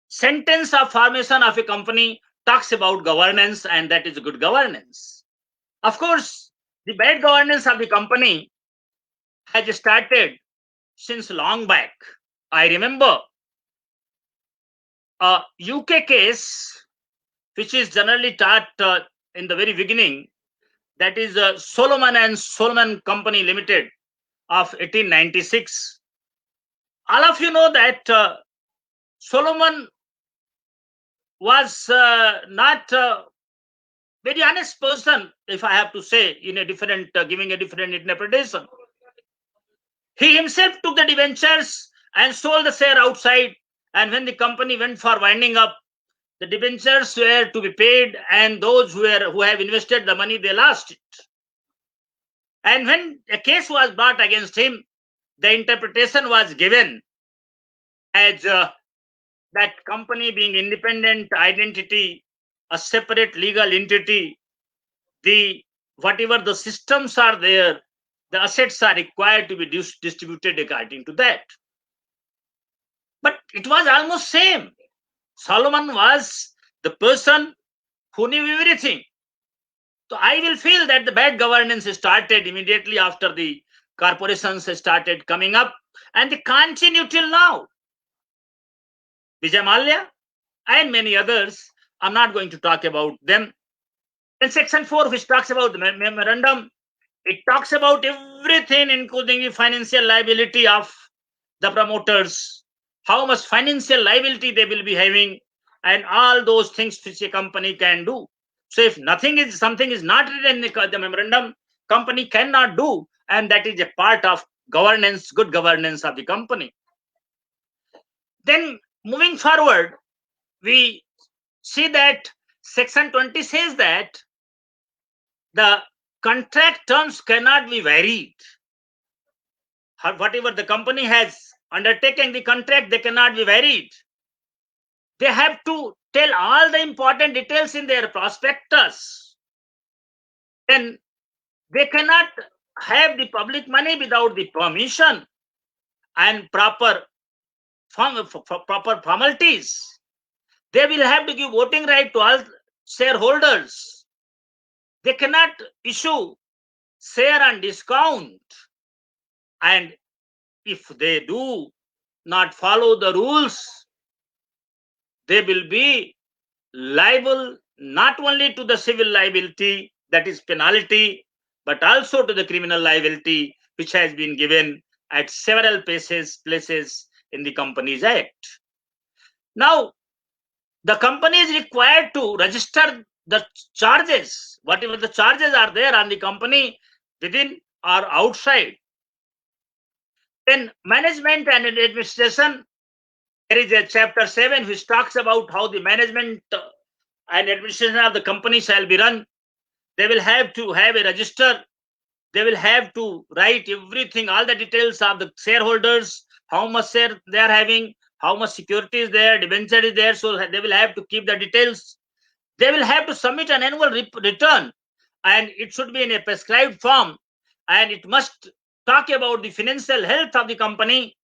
sentence of formation of a company talks about governance, and that is good governance. Of course, the bad governance of the company has started since long back. I remember a UK case, which is generally taught in the very beginning, that is Solomon and Solomon Company Limited of 1896. All of you know that Solomon was not a very honest person, if I have to say, in a different, giving a different interpretation. He himself took the debentures and sold the share outside, and when the company went for winding up, the debentures were to be paid, and those who have invested the money, they lost it. And when a case was brought against him, the interpretation was given as that company being independent identity, a separate legal entity, whatever the systems are there, the assets are required to be distributed according to that. But it was almost same. Solomon was the person who knew everything. So I will feel that the bad governance started immediately after the corporations started coming up, and they continue till now. Vijay Mallya and many others, I'm not going to talk about them. In section 4, which talks about the memorandum, it talks about everything, including the financial liability of the promoters, how much financial liability they will be having, and all those things which a company can do. So if something is not written in the memorandum, company cannot do, and that is a part of governance, good governance of the company. Then moving forward, we see that section 20 says that the contract terms cannot be varied. Whatever the company has undertaken the contract, they cannot be varied. They have to tell all the important details in their prospectus. Then they cannot have the public money without the permission and proper formalities. They will have to give voting right to all shareholders. They cannot issue share on discount. And if they do not follow the rules, they will be liable not only to the civil liability, that is penalty, but also to the criminal liability, which has been given at several places in the Companies Act. Now, the company is required to register the charges, whatever the charges are there on the company, within or outside. Then management and administration, there is a chapter 7 which talks about how the management and administration of the company shall be run. They will have to have a register. They will have to write everything, all the details of the shareholders, how much share they are having, how much security is there, debenture is there. So they will have to keep the details. They will have to submit an annual return, and it should be in a prescribed form, and it must talk about the financial health of the company.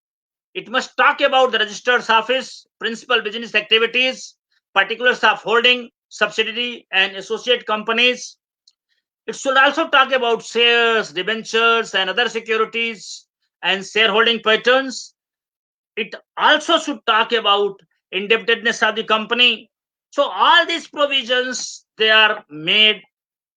It must talk about the registrar's office, principal business activities, particulars of holding, subsidiary and associate companies. It should also talk about shares, debentures and other securities and shareholding patterns. It also should talk about indebtedness of the company. So all these provisions, they are made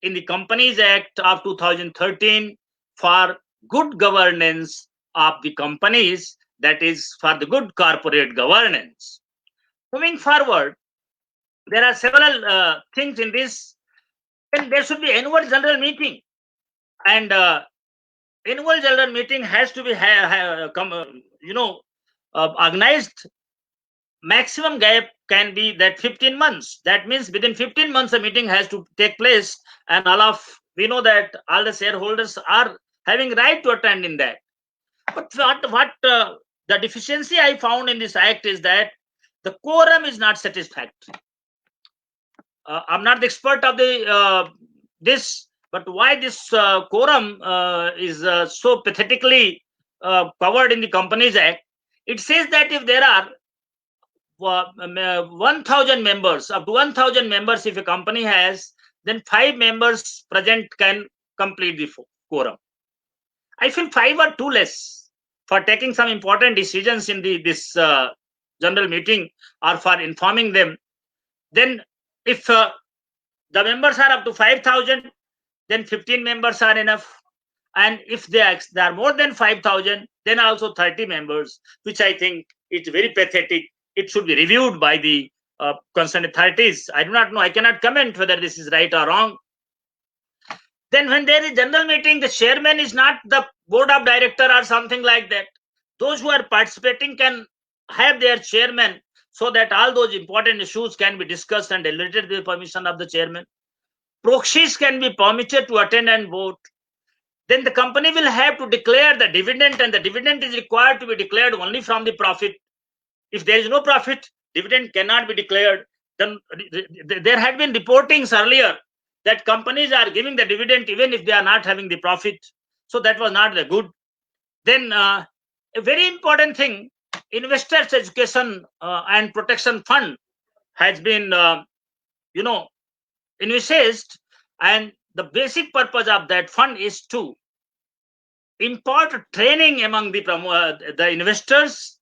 in the Companies Act of 2013 for good governance of the companies, that is for the good corporate governance. Moving forward, there are several things in this. Then there should be annual general meeting, and annual general meeting has to be organized. Maximum gap can be that 15 months. That means within 15 months a meeting has to take place, and we know that all the shareholders are having right to attend in that. But what the deficiency I found in this act is that the quorum is not satisfactory. I'm not the expert of this, But why this quorum is so pathetically covered in the Companies Act? It says that if there are 1,000 members, up to 1,000 members, if a company has, then 5 members present can complete the quorum. I feel 5 are too less for taking some important decisions in this general meeting or for informing them. Then if the members are up to 5,000, then 15 members are enough. And if they are more than 5,000, then also 30 members, which I think is very pathetic. It should be reviewed by the concerned authorities. I do not know. I cannot comment whether this is right or wrong. Then when there is general meeting, the chairman is not the board of director or something like that. Those who are participating can have their chairman, so that all those important issues can be discussed and deliberated with the permission of the chairman. Proxies can be permitted to attend and vote. Then the company will have to declare the dividend, and the dividend is required to be declared only from the profit. If there is no profit, dividend cannot be declared. Then there had been reportings earlier that companies are giving the dividend even if they are not having the profit. So that was not the good. Then a very important thing, Investors Education and Protection Fund has been, envisaged, and the basic purpose of that fund is to impart training among the investors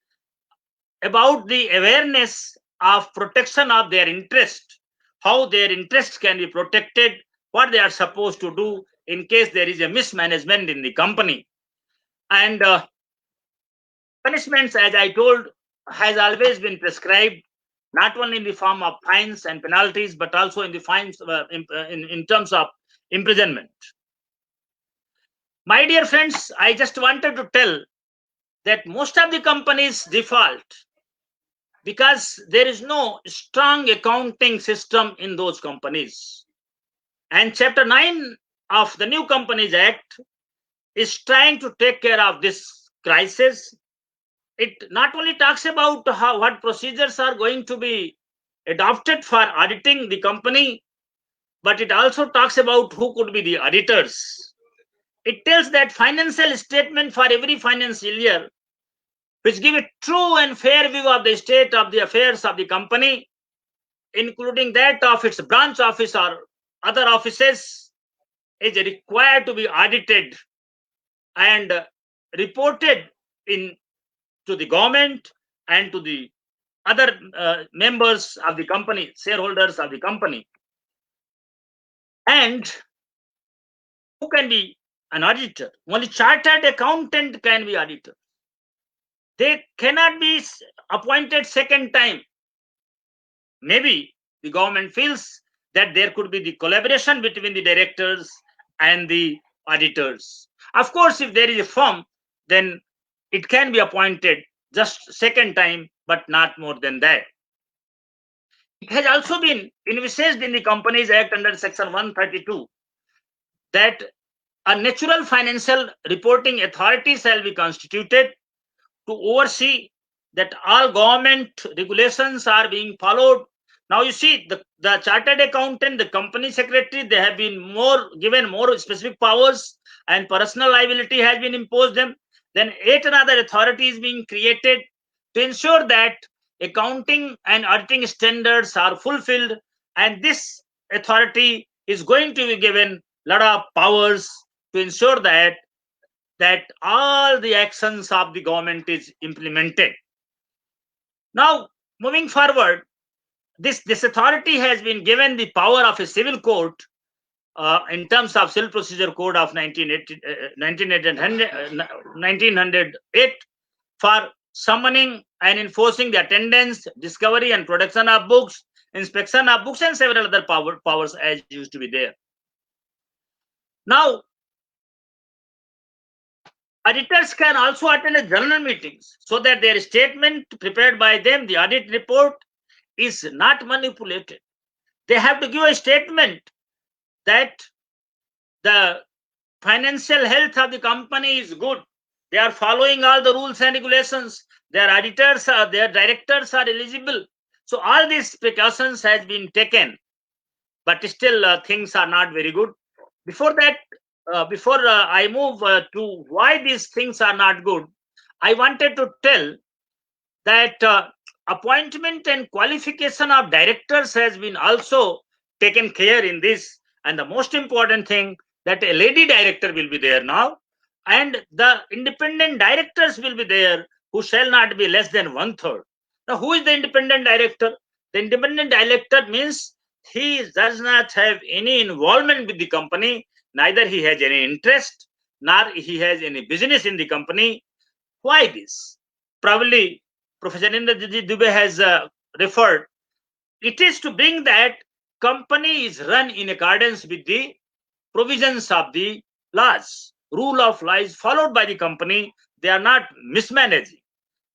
about the awareness of protection of their interest, how their interests can be protected, what they are supposed to do in case there is a mismanagement in the company. And punishments, as I told, has always been prescribed, not only in the form of fines and penalties, but also in the fines in terms of imprisonment. My dear friends, I just wanted to tell that most of the companies default because there is no strong accounting system in those companies. And Chapter 9 of the new Companies Act is trying to take care of this crisis. It not only talks about what procedures are going to be adopted for auditing the company, but it also talks about who could be the auditors. It tells that financial statement for every financial year, which give a true and fair view of the state of the affairs of the company, including that of its branch office or other offices, is required to be audited and reported to the government and to the other members of the company, shareholders of the company. And who can be an auditor? Only chartered accountant can be auditor. They cannot be appointed second time. Maybe the government feels that there could be the collaboration between the directors and the auditors. Of course, if there is a firm, then it can be appointed just second time, but not more than that. It has also been envisaged in the Companies Act under Section 132 that a natural financial reporting authority shall be constituted to oversee that all government regulations are being followed. Now you see the chartered accountant, the company secretary, they have been given more specific powers, and personal liability has been imposed them. Then 8 another authority is being created to ensure that accounting and auditing standards are fulfilled, and this authority is going to be given a lot of powers to ensure that all the actions of the government is implemented. Now, moving forward, this authority has been given the power of a civil court in terms of Civil Procedure Code of 1908 for summoning and enforcing the attendance, discovery and production of books, inspection of books, and several other powers as used to be there. Now, auditors can also attend general meetings so that their statement prepared by them, the audit report, is not manipulated. They have to give a statement that the financial health of the company is good. They are following all the rules and regulations. Their auditors, their directors are eligible. So all these precautions has been taken, but still things are not very good. Before that, before I move to why these things are not good, I wanted to tell that appointment and qualification of directors has been also taken care in this. And the most important thing, that a lady director will be there now, and the independent directors will be there, who shall not be less than 1/3. Now, who is the independent director? The independent director means he does not have any involvement with the company, neither he has any interest, nor he has any business in the company. Why this? Probably Professor Indrajit Dubey has referred. It is to bring that company is run in accordance with the provisions of the laws. Rule of law is followed by the company. They are not mismanaging.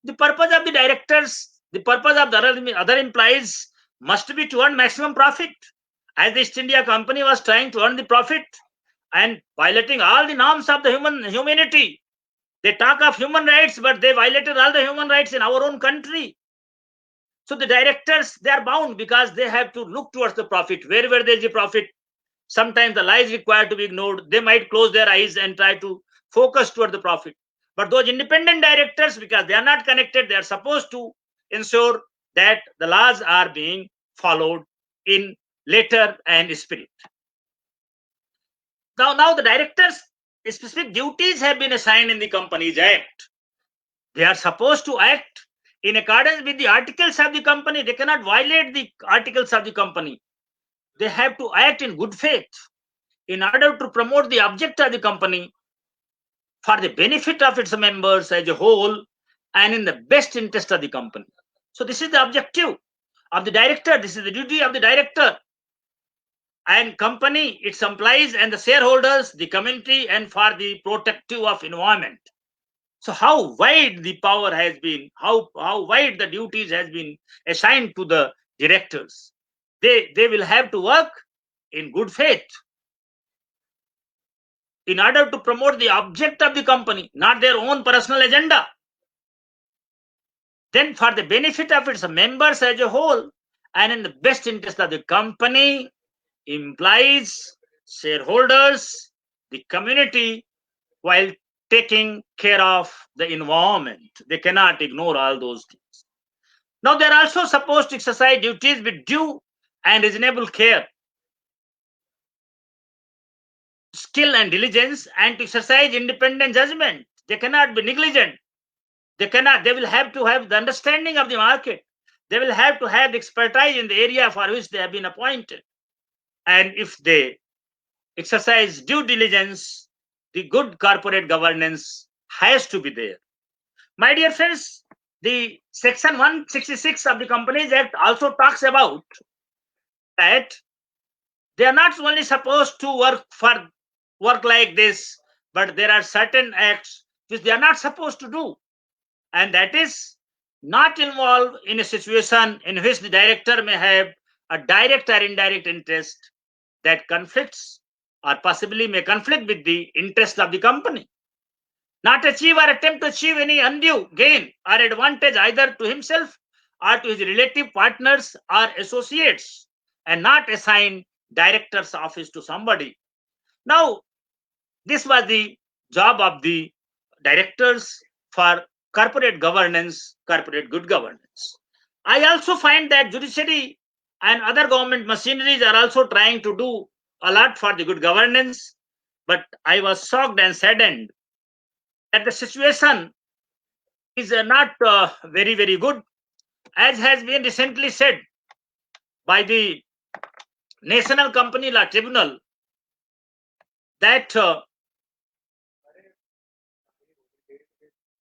The purpose of the directors, the purpose of the other employees must be to earn maximum profit. As the East India Company was trying to earn the profit and violating all the norms of the humanity. They talk of human rights, but they violated all the human rights in our own country. So the directors, they are bound because they have to look towards the profit. Wherever there is a profit, sometimes the lie is required to be ignored. They might close their eyes and try to focus toward the profit. But those independent directors, because they are not connected, they are supposed to ensure that the laws are being followed in letter and spirit. Now the directors' specific duties have been assigned in the Companies Act. They are supposed to act in accordance with the articles of the company. They cannot violate the articles of the company. They have to act in good faith in order to promote the object of the company for the benefit of its members as a whole and in the best interest of the company. So this is the objective of the director. This is the duty of the director and company, its employees and the shareholders, the community, and for the protective of environment. So how wide the power has been, how wide the duties has been assigned to the directors. They will have to work in good faith in order to promote the object of the company, not their own personal agenda. Then for the benefit of its members as a whole and in the best interest of the company, employees, shareholders, the community, while taking care of the environment. They cannot ignore all those things. Now, they are also supposed to exercise duties with due and reasonable care, skill and diligence, and to exercise independent judgment. They cannot be negligent. They will have to have the understanding of the market. They will have to have the expertise in the area for which they have been appointed. And if they exercise due diligence, the good corporate governance has to be there. My dear friends, the section 166 of the Companies Act also talks about that they are not only supposed to work like this, but there are certain acts which they are not supposed to do. And that is not involved in a situation in which the director may have a direct or indirect interest that conflicts or possibly may conflict with the interest of the company. Not achieve or attempt to achieve any undue gain or advantage either to himself or to his relative partners or associates, and not assign director's office to somebody. Now, this was the job of the directors for corporate governance, corporate good governance. I also find that judiciary and other government machineries are also trying to do a lot for the good governance, but I was shocked and saddened that the situation is not very, very good, as has been recently said by the National Company Law Tribunal, that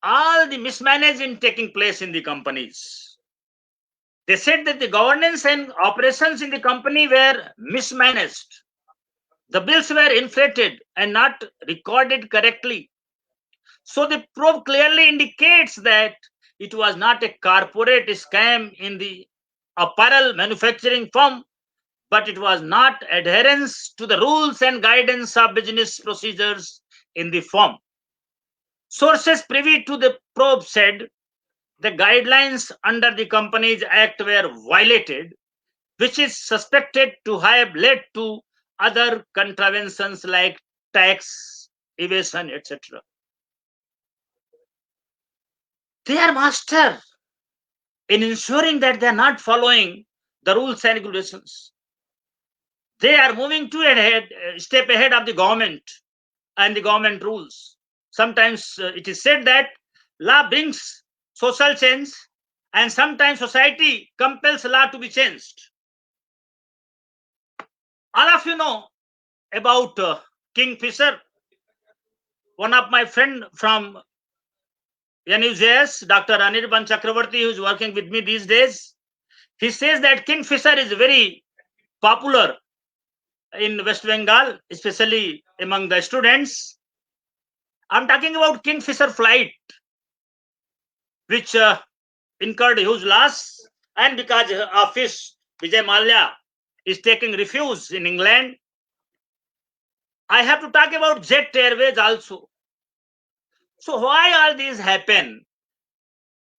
all the mismanagement taking place in the companies. They said that the governance and operations in the company were mismanaged. The bills were inflated and not recorded correctly. So the probe clearly indicates that it was not a corporate scam in the apparel manufacturing firm, but it was not adherence to the rules and guidance of business procedures in the firm. Sources privy to the probe said the guidelines under the Companies Act were violated, which is suspected to have led to other contraventions like tax evasion, etc. They are master in ensuring that they are not following the rules and regulations. They are moving a step ahead of the government and the government rules. Sometimes it is said that law brings social change, and sometimes society compels law to be changed. All of you know about Kingfisher. One of my friend from NUJS, Dr. Anirban Chakravarti, who is working with me these days, he says that Kingfisher is very popular in West Bengal, especially among the students. I'm talking about Kingfisher flight, which incurred huge loss, and because of his Vijay Mallya is taking refuge in England. I have to talk about Jet Airways also. So why all these happen?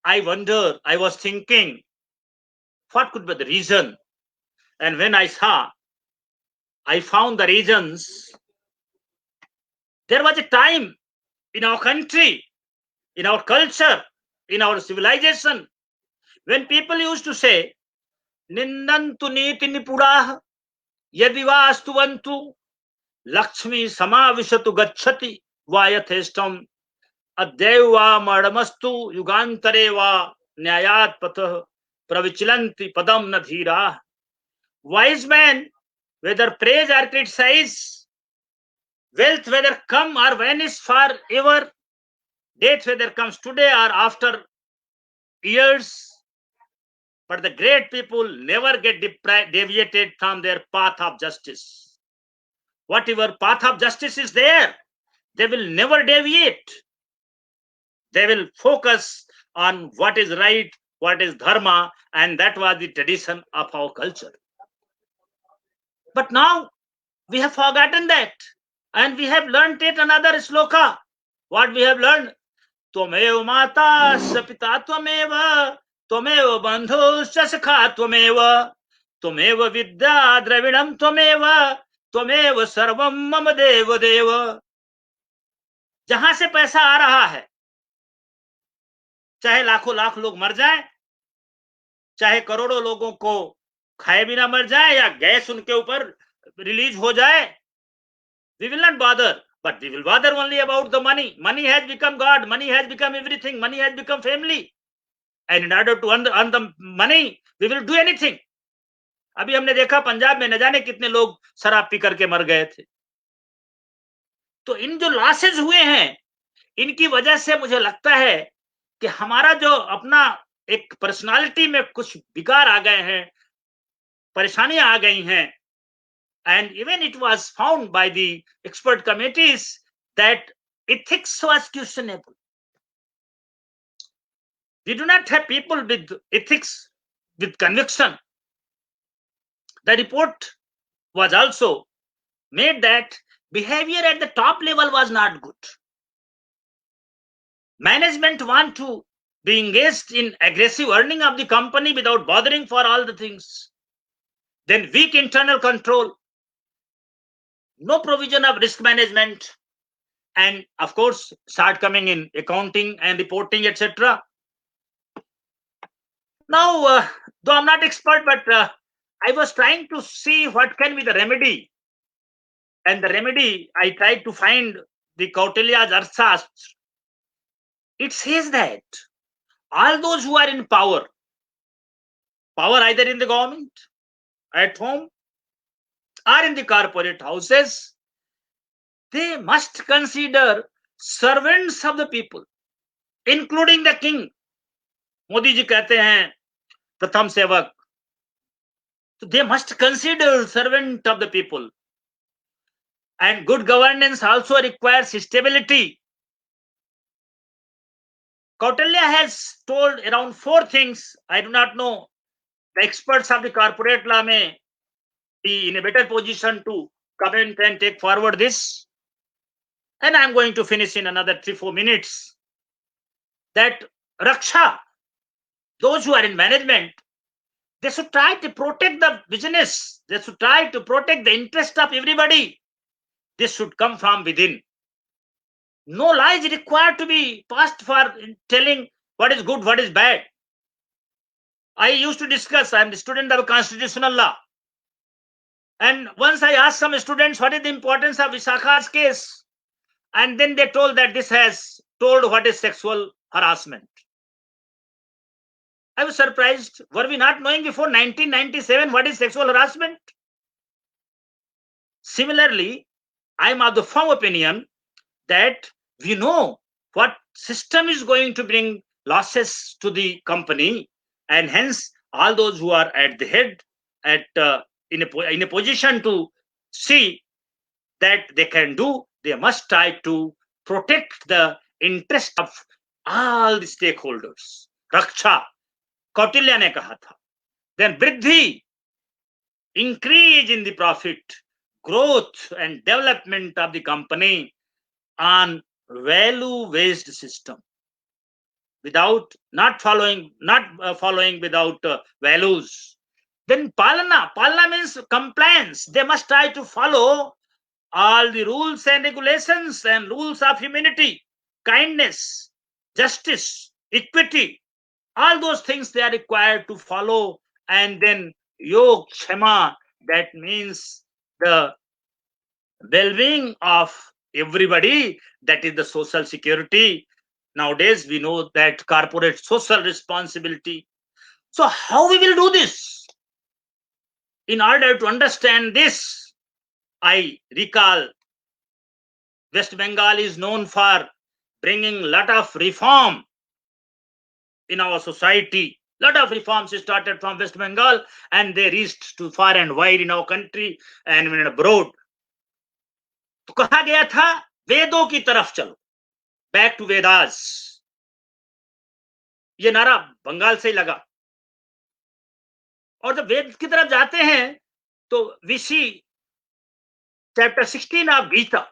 I wonder, I was thinking, what could be the reason? And when I found the reasons. There was a time in our country, in our culture, in our civilization, when people used to say, Nindantu niti nipurah yadivastuvantu Lakshmi samavishatu gacchati vayathestam adhyeva madamastu yugantareva nyayat patah pravichilanti padam nadhira. Wise men, whether praise or criticize, wealth whether come or vanish forever, death whether comes today or after years, but the great people never get deviated from their path of justice. Whatever path of justice is there, they will never deviate. They will focus on what is right, what is dharma, and that was the tradition of our culture. But now we have forgotten that, and we have learned it another sloka. What we have learned? Twamev mata sapita twamev, twamev bandhuscha sakha twamev, twamev vidya dravidam twamev, twamev sarvam mama deva deva. जहां से पैसा आ रहा है, चाहे लाखों लाख लोग मर जाएं, चाहे करोड़ों लोगों को खाए बिना मर जाए या गैस उनके ऊपर रिलीज हो जाए, we will not bother, but we will bother only about the money. Money has become God, money has become everything, money has become family, and in order to earn the money, we will do anything. अभी हमने देखा पंजाब में न जाने कितने लोग शराब P करके मर गए थे. तो इन जो लॉसेज हुए हैं, इनकी वजह से मुझे लगता है कि हमारा जो अपना एक पर्सनालिटी में कुछ बिगाड़ आ गए हैं, परेशानियां आ गई हैं. And even it was found by the expert committees that ethics was questionable. We do not have people with ethics, with conviction. The report was also made that behavior at the top level was not good. Management want to be engaged in aggressive earning of the company without bothering for all the things. Then weak internal control, no provision of risk management, and of course start coming in accounting and reporting, etc. Now, though I'm not expert, but I was trying to see what can be the remedy. And the remedy, I tried to find the Kautilya's Arthashastra. It says that all those who are in power either in the government, at home, or in the corporate houses, they must consider servants of the people, including the king. Modi ji कहते हैं प्रथम सेवक. So they must consider servant of the people. And good governance also requires stability. Kautilya has told around 4 things. I do not know. The experts of the corporate law may be in a better position to comment and take forward this. And I'm going to finish in another 3-4 minutes. That Raksha, those who are in management, They should try to protect the business. They should try to protect the interest of everybody. This should come from within. No law is required to be passed for telling what is good, what is bad. I used to discuss, I am the student of constitutional law. And once I asked some students what is the importance of Visakha's case. And then they told that this has told what is sexual harassment. I was surprised. Were we not knowing before 1997 what is sexual harassment? Similarly, I am of the firm opinion that we know what system is going to bring losses to the company, and hence all those who are at the head in a position to see that they can do, they must try to protect the interest of all the stakeholders. Raksha, Kautilya ne kaha tha. Then Vriddhi, increase in the profit, growth and development of the company on value-based system, without not following without values. Then Palana means compliance. They must try to follow all the rules and regulations and rules of humanity, kindness, justice, equity. All those things they are required to follow. And then Yog Kshama, that means the well-being of everybody, that is the social security. Nowadays we know that corporate social responsibility. So how we will do this? In order to understand this, I recall West Bengal is known for bringing a lot of reform in our society. Lot of reforms started from West Bengal and they reached to far and wide in our country and even abroad. तो कहा गया था वेदों की तरफ चलो, back to Vedas. ये नारा बंगाल से ही लगा. और जब वेद की तरफ जाते हैं तो we see chapter 16 of Gita.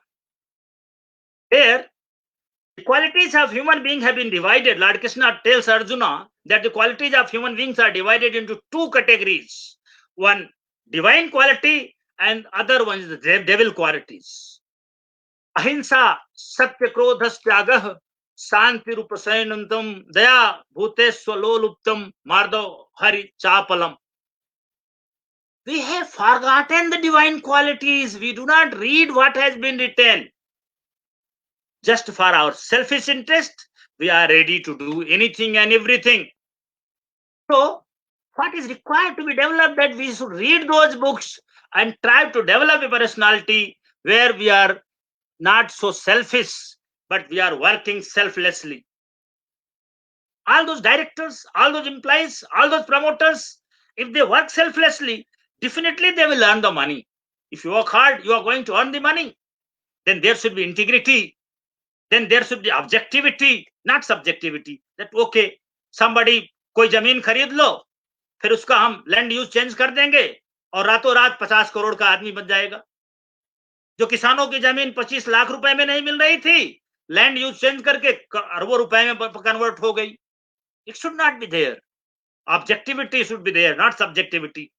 There the qualities of human being have been divided. Lord Krishna tells Arjuna that the qualities of human beings are divided into two categories. One divine quality and other one is the devil qualities. Ahimsa, Satya Krodhas Tyagah, Santi Rupasayanantam, Daya Bhuteswaloluptam, Mardo Hari Chapalam. We have forgotten the divine qualities. We do not read what has been written. Just for our selfish interest, we are ready to do anything and everything. So, what is required to be developed, that we should read those books and try to develop a personality where we are not so selfish, but we are working selflessly. All those directors, all those employees, all those promoters, if they work selflessly, definitely they will earn the money. If you work hard, you are going to earn the money. Then there should be integrity. Then there should be objectivity, not subjectivity. That okay, somebody कोई जमीन खरीद लो, फिर उसका हम land use change कर देंगे और रातों रात 50 करोड़ का आदमी बन जाएगा. जो किसानों की जमीन 25 लाख रुपए में नहीं मिल रही थी, लैंड यूज चेंज करके अरबों रुपए में कन्वर्ट हो गई. It should not be there. Objectivity should be there, not subjectivity.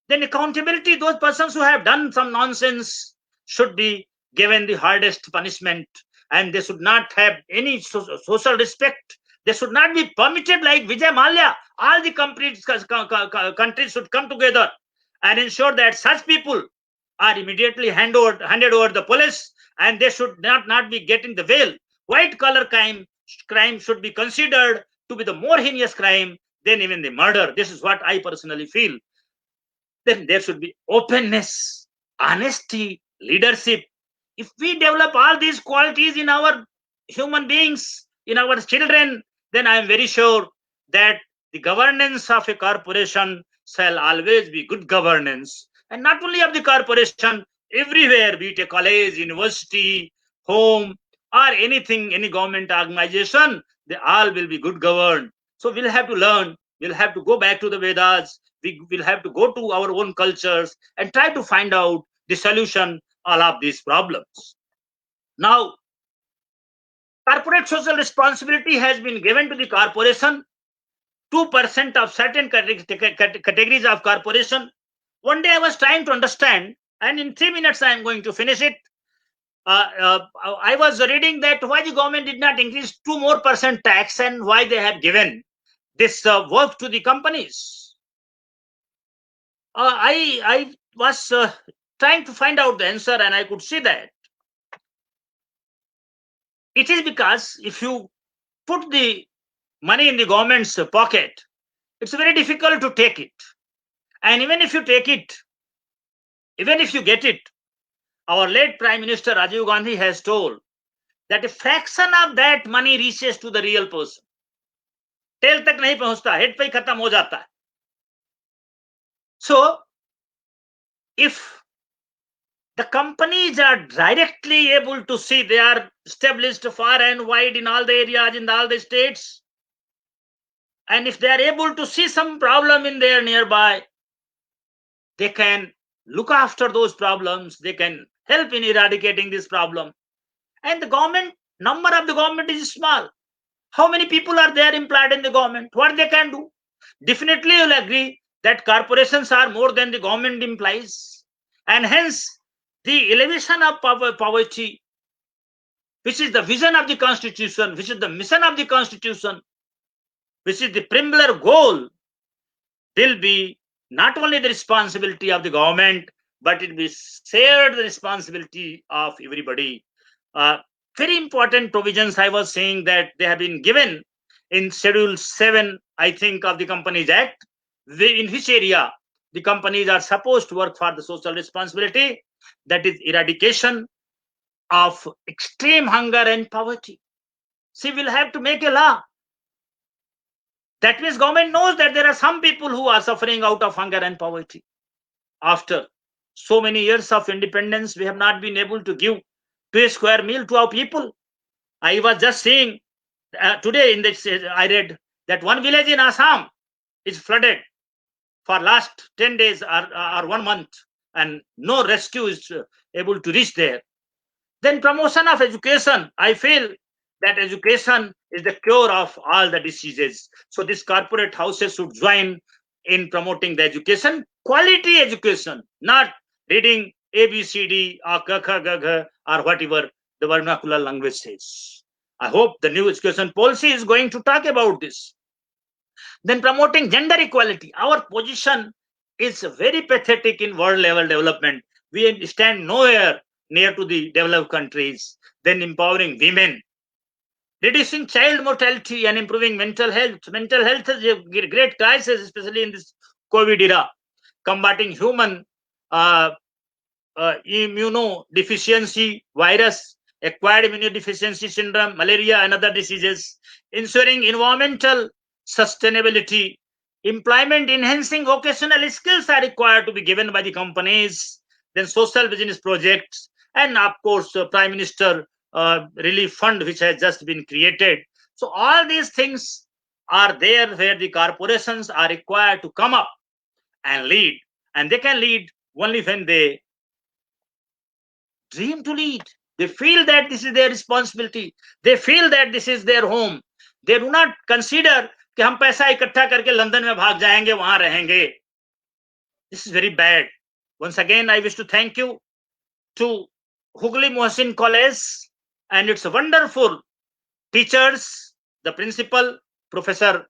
Then accountability, those persons who have done some nonsense should be given the hardest punishment, and they should not have any social respect. They should not be permitted like Vijay Mallya. All the countries should come together and ensure that such people are immediately handed over the police, and they should not be getting the bail. White collar crime should be considered to be the more heinous crime than even the murder. This is what I personally feel. Then there should be openness, honesty, leadership. If we develop all these qualities in our human beings, in our children, then I am very sure that the governance of a corporation shall always be good governance. And not only of the corporation, everywhere, be it a college, university, home, or anything, any government organization, they all will be good governed. So we'll have to learn, we'll have to go back to the Vedas, we will have to go to our own cultures and try to find out the solution all of these problems. Now, corporate social responsibility has been given to the corporation 2% of certain categories of corporation. One day I was trying to understand, and in 3 minutes I am going to finish it. I was reading that why the government did not increase 2% more tax and why they have given this work to the companies. I was trying to find out the answer, and I could see that it is because if you put the money in the government's pocket, it's very difficult to take it. And even if you take it, even if you get it, our late Prime Minister Rajiv Gandhi has told that a fraction of that money reaches to the real person. Tail tak nahi pahunchta, head pe hi khatam ho jata hai. So, if the companies are directly able to see, they are established far and wide in all the areas, in all the states, and if they are able to see some problem in their nearby, they can look after those problems, they can help in eradicating this problem. And the government, number of the government is small. How many people are there employed in the government? What they can do? Definitely you'll agree that corporations are more than the government employees. And hence, the elevation of poverty, which is the vision of the Constitution, which is the mission of the Constitution, which is the premier goal, will be not only the responsibility of the government, but it will be shared the responsibility of everybody. Very important provisions I was saying that they have been given in Schedule 7, I think, of the Companies Act, in which area the companies are supposed to work for the social responsibility, that is eradication of extreme hunger and poverty. See, we'll have to make a law. That means government knows that there are some people who are suffering out of hunger and poverty. After so many years of independence, we have not been able to give 2 square meal to our people. I was just saying today in this, I read that one village in Assam is flooded for last 10 days or 1 month, and no rescue is able to reach there. Then promotion of education. I feel that education is the cure of all the diseases. So these corporate houses should join in promoting the education, quality education, not reading ABCD or Kakha or whatever the vernacular language says. I hope the new education policy is going to talk about this. Then promoting gender equality. Our position is very pathetic in world level development. We stand nowhere near to the developed countries. Then empowering women, reducing child mortality and improving mental health. Mental health is a great crisis, especially in this COVID era. Combating human immunodeficiency virus, acquired immunodeficiency syndrome, malaria, and other diseases. Ensuring environmental sustainability. Employment enhancing vocational skills are required to be given by the companies. Then social business projects, and of course Prime Minister Relief Fund, which has just been created. So all these things are there where the corporations are required to come up and lead, and they can lead only when they dream to lead. They feel that this is their responsibility. They feel that this is their home. They do not consider कि हम पैसा इकट्ठा करके London में भाग जाएंगे, वहां रहेंगे. This is very bad. Once again, I wish to thank you to Hugli Mohsin College and its wonderful teachers, the principal, Professor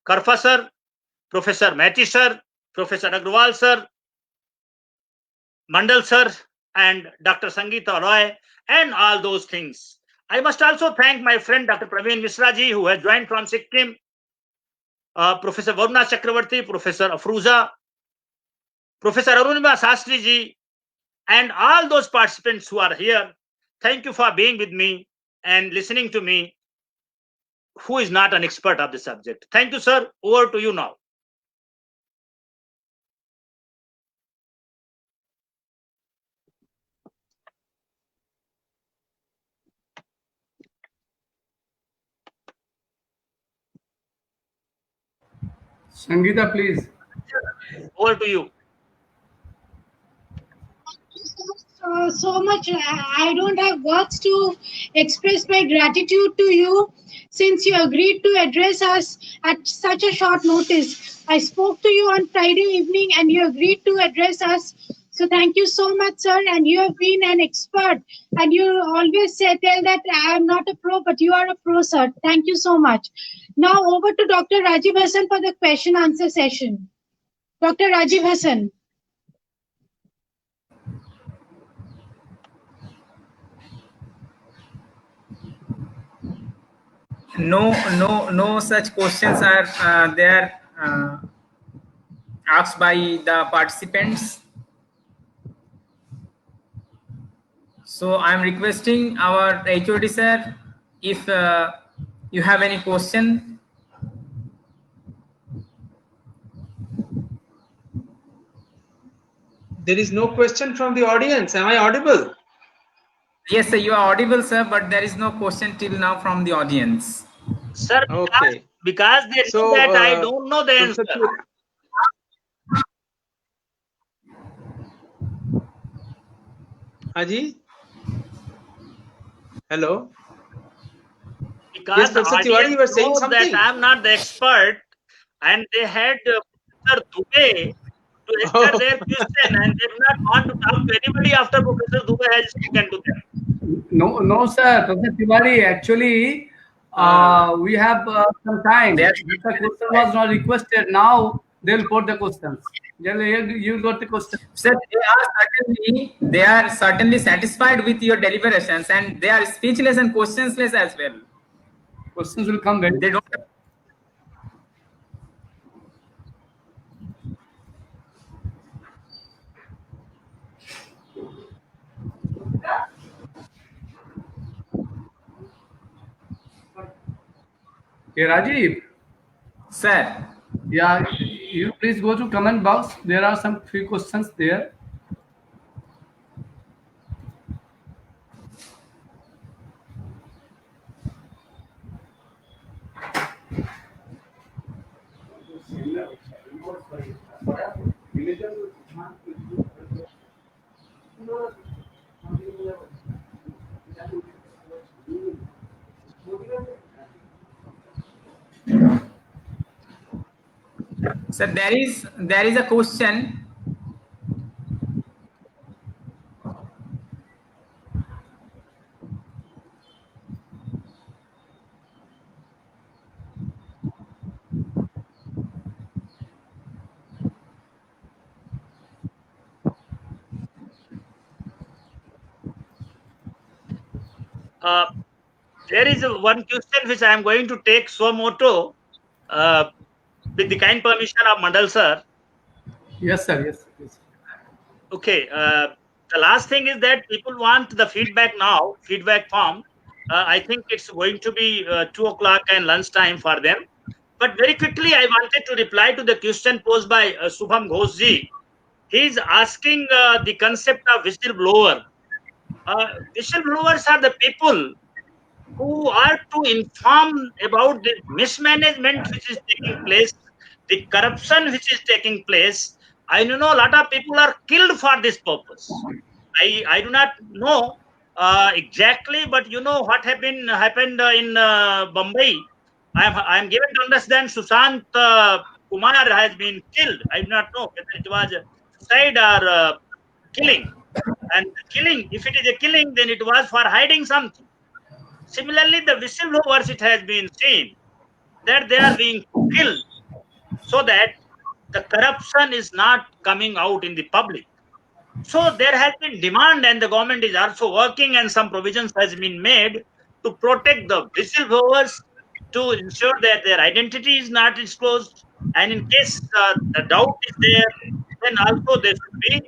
Karfa sir, Professor Mathi sir, Professor Agrawal sir, Mandal sir, and Dr. Sangeeta Roy, and all those things. I must also thank my friend Dr. Praveen Misra ji, who has joined from Sikkim, Professor Varuna Chakravarti, Professor Afruza, Professor Arunima Sastri ji, and all those participants who are here. Thank you for being with me and listening to me, who is not an expert of the subject. Thank you, sir. Over to you now. Sangeeta, please. Over to you. so much. I don't have words to express my gratitude to you since you agreed to address us at such a short notice. I spoke to you on Friday evening and you agreed to address us. So thank you so much, sir. And you have been an expert. And you always tell that I am not a pro, but you are a pro, sir. Thank you so much. Now over to Dr. Rajiv Hassan for the question answer session. Dr. Rajiv Hassan. No such questions are there asked by the participants. So I'm requesting our HOD sir, if you have any question. There is no question from the audience. Am I audible? Yes, sir, you are audible, sir, but there is no question till now from the audience. Sir, Okay. because they know that I don't know the answer. Haji? Hello? Because Yes, the Professor Tiwari, you were audience saying knows something. that I'm not the expert, and they had Professor Dubey to answer their question, and they do not want to talk to anybody after Professor Dubey has spoken to them. No, sir. Professor Tiwari, actually, we have some time. Yes. If the question was not requested, now they'll put the questions. You got the question. Sir, they are certainly satisfied with your deliberations, and they are speechless and questionless as well. Questions will come very. They don't. Okay, Rajiv. Sir. Yeah, you please go to comment box. There are some few questions there. Sir, there is a question. There is one question which I am going to take suo moto with the kind permission of Mandal sir. Yes, sir. Yes. Okay. The last thing is that people want the feedback now, feedback form. I think it's going to be 2 o'clock and lunchtime for them. But very quickly, I wanted to reply to the question posed by Subham Ghoshji. He's asking the concept of whistleblower. Whistleblowers are the people who are to inform about the mismanagement which is taking place, the corruption which is taking place. I know a lot of people are killed for this purpose. I do not know exactly, but you know what happened in Bombay. I am given to understand Sushant Kumar has been killed. I do not know whether it was suicide or killing. And killing, if it is a killing, then it was for hiding something. Similarly, the whistleblowers, it has been seen that they are being killed so that the corruption is not coming out in the public. So there has been demand, and the government is also working, and some provisions has been made to protect the whistleblowers, to ensure that their identity is not disclosed, and in case the doubt is there, then also they should be,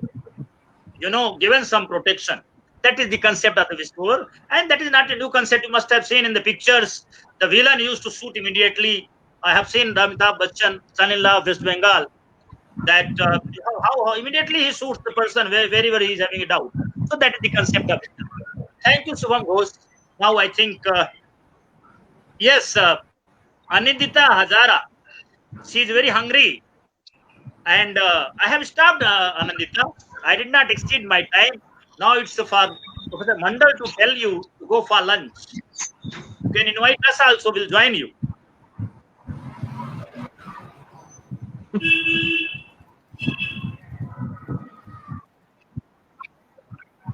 given some protection. That is the concept of the whistleblower, and that is not a new concept. You must have seen in the pictures, the villain used to shoot immediately. I have seen Amitabh Bachchan, son-in-law of West Bengal, that how immediately he shoots the person wherever he is having a doubt. So that is the concept of it. Thank you, Subham Ghosh. Now I think, yes, Anindita Hazara, she is very hungry. And I have stopped Anindita. I did not exceed my time. Now it's for Professor Mandal to tell you to go for lunch. You can invite us also, we'll join you.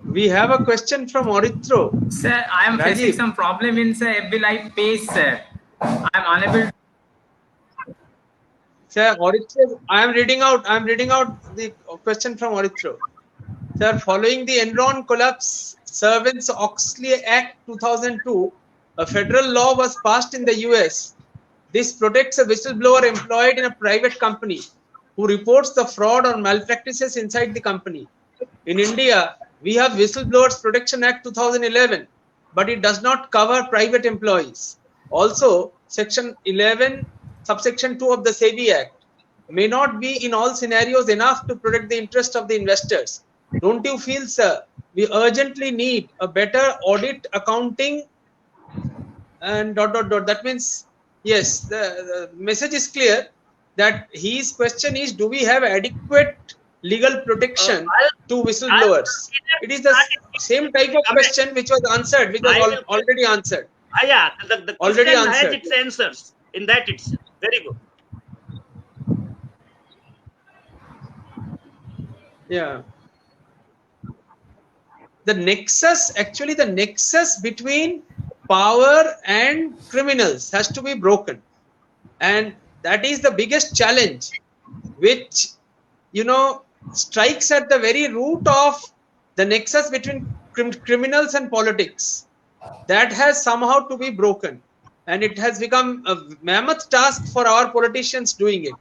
We have a question from Orithro. Sir, I am facing Rajiv. some problem in sir FB Live page, sir. I am unable. Sir, Orithro, I am reading out the question from Orithro. Sir, following the Enron collapse, Sarbanes-Oxley Act 2002, a federal law was passed in the US. This protects a whistleblower employed in a private company who reports the fraud or malpractices inside the company. In India, we have Whistleblowers Protection Act 2011, but it does not cover private employees. Also, Section 11, Subsection 2 of the SEBI Act may not be in all scenarios enough to protect the interest of the investors. Don't you feel, sir, we urgently need a better audit, accounting, and ... That means, yes, the message is clear that his question is, do we have adequate legal protection to whistleblowers? It is the same type of question which was answered, which was already answered. Yeah, the Already question has answered. its answers in that itself. Very good. Yeah. The nexus between power and criminals has to be broken. And that is the biggest challenge, which, strikes at the very root of the nexus between criminals and politics. That has somehow to be broken. And it has become a mammoth task for our politicians doing it.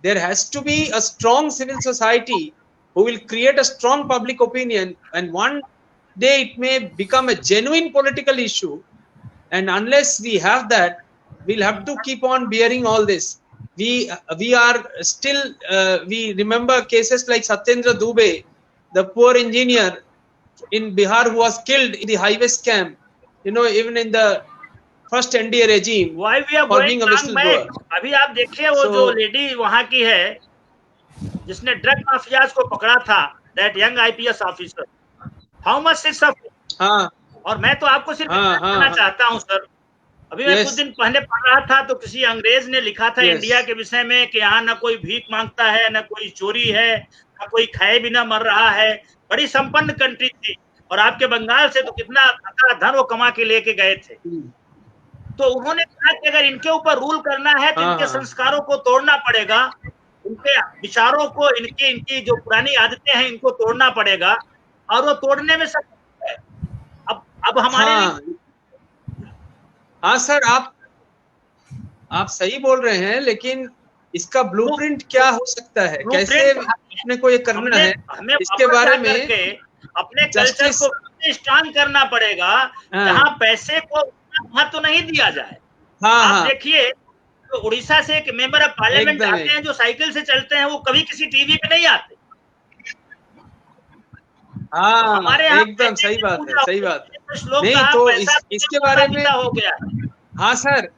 There has to be a strong civil society who will create a strong public opinion, and one day it may become a genuine political issue. And unless we have that, we'll have to keep on bearing all this. We are still, we remember cases like Satyendra Dubey, the poor engineer in Bihar who was killed in the highway scam, even in the first NDA regime. Why we are for going being a back? whistleblower. अभी आप देखिए वो जो lady वहां की है जिसने drug mafias को पकड़ा था, that young IPS officer, how much she suffered? हाँ. और मैं तो आपको सिर्फ कहना चाहता हूं सर, अभी मैं कुछ दिन पहले पढ़ रहा था तो किसी अंग्रेज ने लिखा था इंडिया के विषय में कि यहाँ ना कोई भीख मांगता है, ना कोई चोरी है, ना कोई खाए बिना मर रहा है, बड़ी संपन्न कंट्री थी। और आपके बंगाल से तो कितना धन वो कमा के लेके गए थे। तो उन्होंने कहा कि अगर इनके ऊपर रूल करना है तो इनके संस्कारों को तोड़ना पड़ेगा, इनके विचारों को, इनकी जो पुरानी आदतें हैं इनको तोड़ना पड़ेगा, और वो तोड़ने में सक्षम है। अब हमारे हाँ सर, आप सही बोल रहे हैं, लेकिन इसका ब्लूप्रिंट क्या हो सकता है, कैसे अपने को ये करना है, इसके बारे में अपने कल्चर को स्ट्रांग करना पड़ेगा, जहाँ पैसे को महत्व नहीं दिया जाए। आप देखिए तो उड़ीसा से एक मेंबर ऑफ पार्लियामेंट आते हैं जो साइकिल से चलते हैं, वो कभी किसी टीवी पे नहीं आते। हमारे एकदम सही बात है, सही बात है। नहीं तो इसके बारे में हो गया। हाँ सर,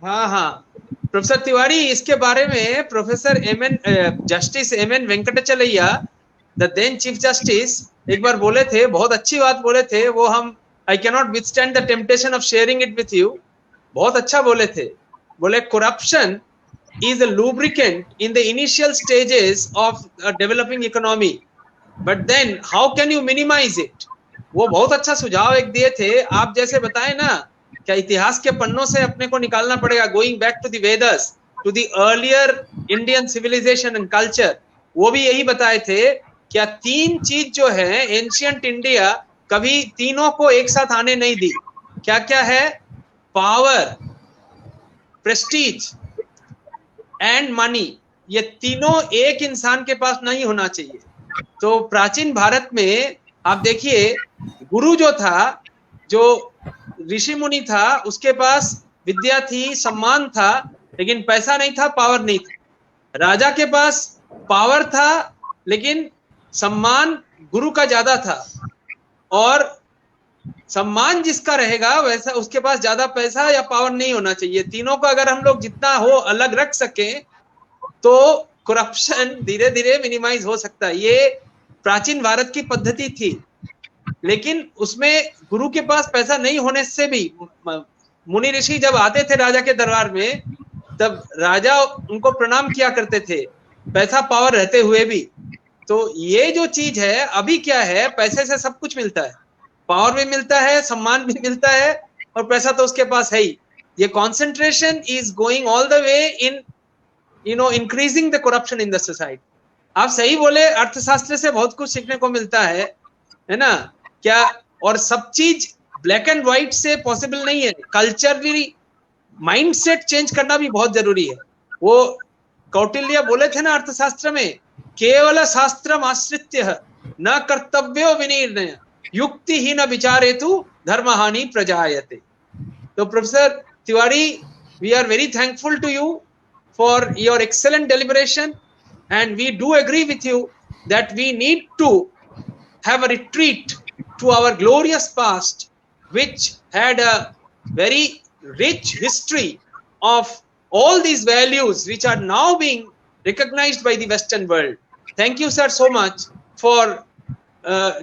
हाँ प्रोफेसर तिवारी, इसके बारे में professor justice MN Venkatachaliah, the then chief justice, एक बार बोले थे, बहुत अच्छी बात बोले थे, वो हम I cannot withstand the temptation of sharing it with you. बहुत अच्छा बोले थे, बोले corruption is a lubricant in the initial stages of a developing economy, but then how can you minimize it? वो बहुत अच्छा सुझाव एक दिए थे। आप जैसे बताए ना, क्या इतिहास के पन्नों से अपने को निकालना पड़ेगा, going back to the Vedas, to the earlier Indian civilization and culture, वो भी यही बताए थे, क्या तीन चीज जो है एंशियंट इंडिया कभी तीनों को एक साथ आने नहीं दी। क्या क्या है? पावर, प्रेस्टीज एंड मनी, ये तीनों एक इंसान के पास नहीं होना चाहिए। तो प्राचीन भारत में आप देखिए, गुरु जो था, जो ऋषि मुनि था, उसके पास विद्या थी, सम्मान था, लेकिन पैसा नहीं था, पावर नहीं था। राजा के पास पावर था, लेकिन सम्मान गुरु का ज्यादा था, और सम्मान जिसका रहेगा वैसा उसके पास ज्यादा पैसा या पावर नहीं होना चाहिए। तीनों को अगर हम लोग जितना हो अलग रख सकें तो करप्शन धीरे धीरे मिनिमाइज हो सकता है। ये प्राचीन भारत की पद्धति थी, लेकिन उसमें गुरु के पास पैसा नहीं होने से भी मुनि ऋषि जब आते थे राजा के दरबार में, तब राजा उनको प्रणाम किया करते थे, पैसा पावर रहते हुए भी। तो ये जो चीज है अभी क्या है, पैसे से सब कुछ मिलता है, पावर भी मिलता है, सम्मान भी मिलता है, और पैसा तो उसके पास है ही। ये concentration is going all the way in increasing the corruption in the society. आप सही बोले, अर्थशास्त्र से बहुत कुछ सीखने को मिलता है ना क्या? और सब चीज ब्लैक एंड व्हाइट से पॉसिबल नहीं है, कल्चरली माइंडसेट चेंज करना भी बहुत जरूरी है। वो कौटिल्य बोले थे ना अर्थशास्त्र में, केवल शास्त्रम आश्रित्य न कर्तव्यो विनिर्णय युक्ति ही न विचारेतु धर्महानि प्रजायते। तो professor Tiwari, we are very thankful to you for your excellent deliberation, and we do agree with you that we need to have a retreat to our glorious past, which had a very rich history of all these values which are now being recognized by the Western world. Thank you, sir, so much for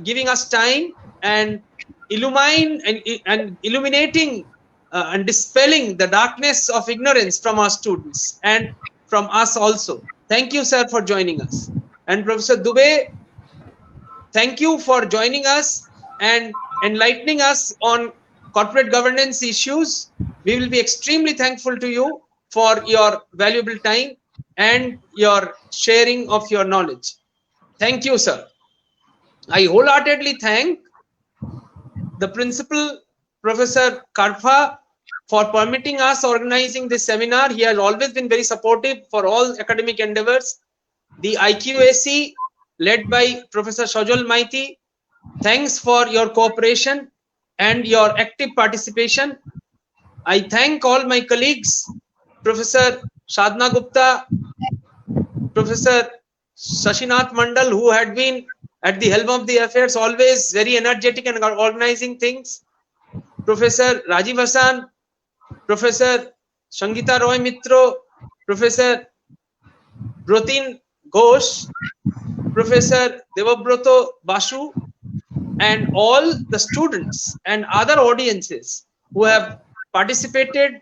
giving us time and illuminating and dispelling the darkness of ignorance from our students and from us also. Thank you, sir, for joining us. And Professor Dubey, thank you for joining us and enlightening us on corporate governance issues. We will be extremely thankful to you for your valuable time and your sharing of your knowledge. Thank you, sir. I wholeheartedly thank the principal, Professor Karfa, for permitting us organizing this seminar. He has always been very supportive for all academic endeavors. The IQAC, led by Professor Sajol Maiti, thanks for your cooperation and your active participation. I thank all my colleagues, Professor Sadhna Gupta, Professor Sashinath Mandal, who had been at the helm of the affairs, always very energetic and organizing things, Professor Rajiv Hassan, Professor Shangita Roy Mitro, Professor Brotin Ghosh, Professor Devabroto Basu, and all the students and other audiences who have participated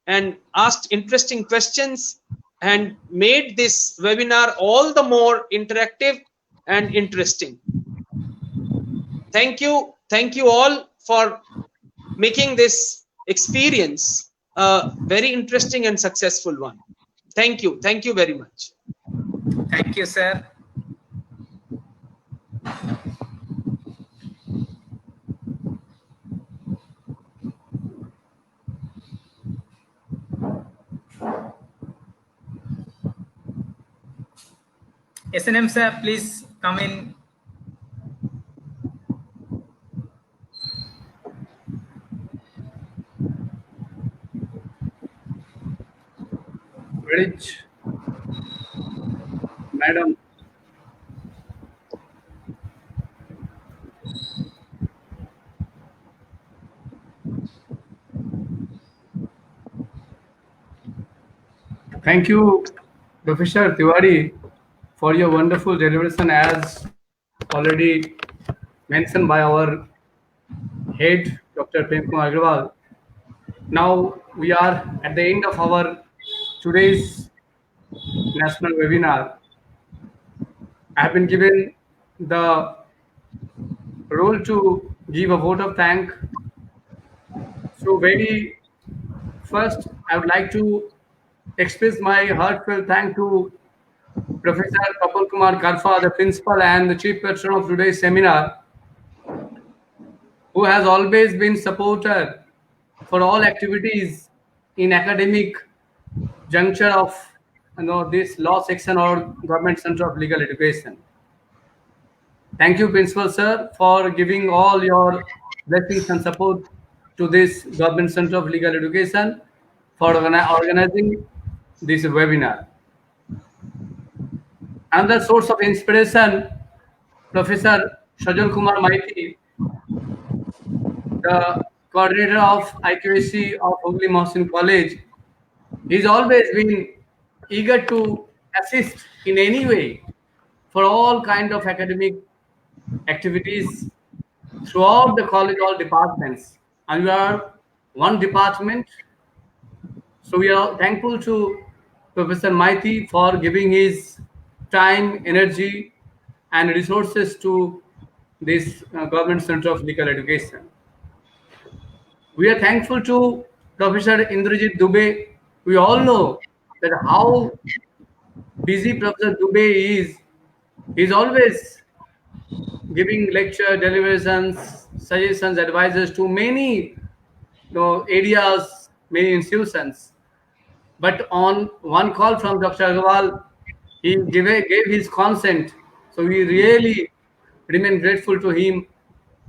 and asked interesting questions and made this webinar all the more interactive and interesting. Thank you all for making this experience a very interesting and successful one. Thank you very much. Thank you, sir. SNM sir, please come in. Rich, madam. Thank you, Professor Tiwari, for your wonderful deliberation, as already mentioned by our head, Dr. Prem Kumar Agrawal. Now we are at the end of our today's national webinar. I have been given the role to give a vote of thanks. So very first, I would like to express my heartfelt thanks to Professor Kapil Kumar Karfa, the principal and the chief patron of today's seminar, who has always been supporter for all activities in academic juncture of this law section or Government Center of Legal Education. Thank you, Principal Sir, for giving all your blessings and support to this Government Center of Legal Education for organizing this webinar. Another source of inspiration, Professor Sajal Kumar Maiti, the coordinator of IQAC of Hooghly Mohsin College. He's always been eager to assist in any way for all kind of academic activities throughout the college, all departments, and we are one department. So we are thankful to Professor Maiti for giving his time, energy, and resources to this Government Center of Legal Education. We are thankful to Professor Indrajit Dubey. We all know that how busy Professor Dubey is. He's always giving lecture, deliberations, suggestions, advices to many areas, many institutions. But on one call from Dr. Agarwal, he gave his consent. So we really remain grateful to him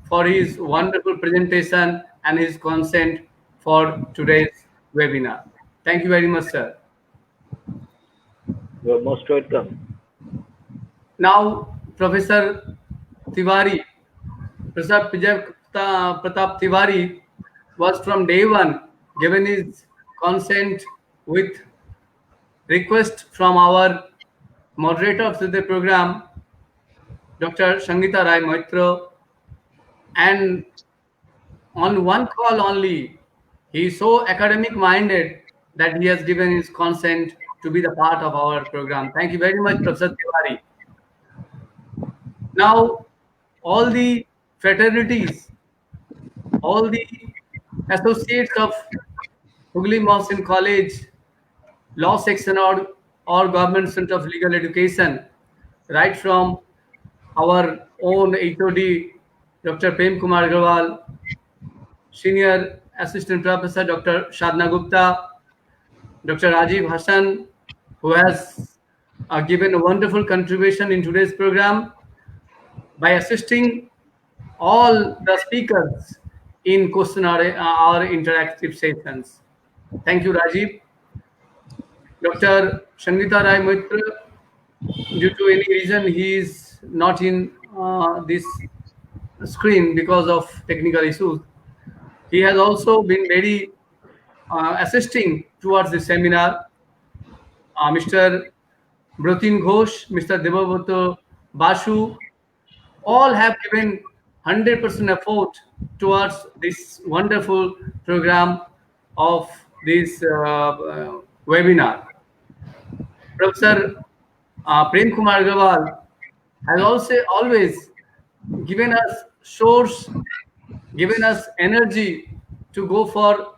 for his wonderful presentation and his consent for today's webinar. Thank you very much, sir. You are most welcome. Now, Professor Tiwari, Professor Vijay Pratap Tiwari was from day one given his consent with request from our moderator of the program, Dr. Sangeeta Rai Maitra, and on one call only, he is so academic minded that he has given his consent to be the part of our program. Thank you very much, Professor Tiwari. Now, all the fraternities, all the associates of Hooghly Mohsin College, Law Section or Government Center of Legal Education, right from our own HOD, Dr. Prem Kumar Agarwal, Senior Assistant Professor Dr. Shadna Gupta, Dr. Rajiv Hassan, who has given a wonderful contribution in today's program by assisting all the speakers in question or interactive sessions. Thank you, Rajiv. Dr. Sangeeta Rai Maitra, due to any reason, he is not in this screen because of technical issues. He has also been very assisting towards the seminar. Mr. Brotin Ghosh, Mr. Debabrat Basu, all have given 100% effort towards this wonderful program of this webinar. Professor Prem Kumar Agarwal has also always given us source, given us energy to go for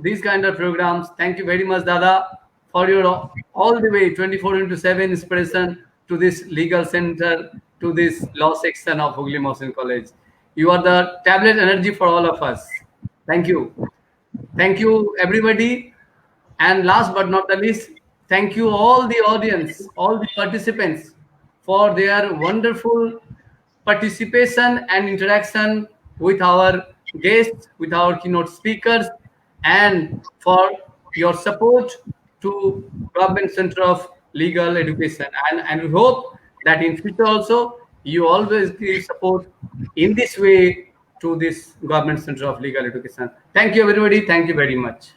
these kind of programs. Thank you very much, Dada, for your all the way 24/7 inspiration to this legal center, to this law section of Hooghly Mohsin College. You are the tablet energy for all of us. Thank you. Thank you, everybody. And last but not the least, thank you all the audience, all the participants for their wonderful participation and interaction with our guests, with our keynote speakers, and for your support to Government Center of Legal Education. And we hope that in future also, you always give support in this way to this Government Center of Legal Education. Thank you, everybody. Thank you very much.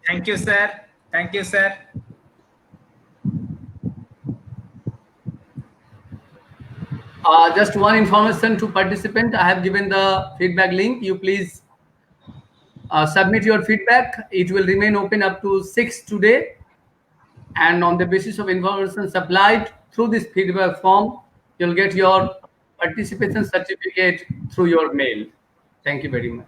Thank you, sir. Thank you, sir. Just one information to participant. I have given the feedback link. You please submit your feedback. It will remain open up to 6 today. And on the basis of information supplied through this feedback form, you'll get your participation certificate through your mail. Thank you very much.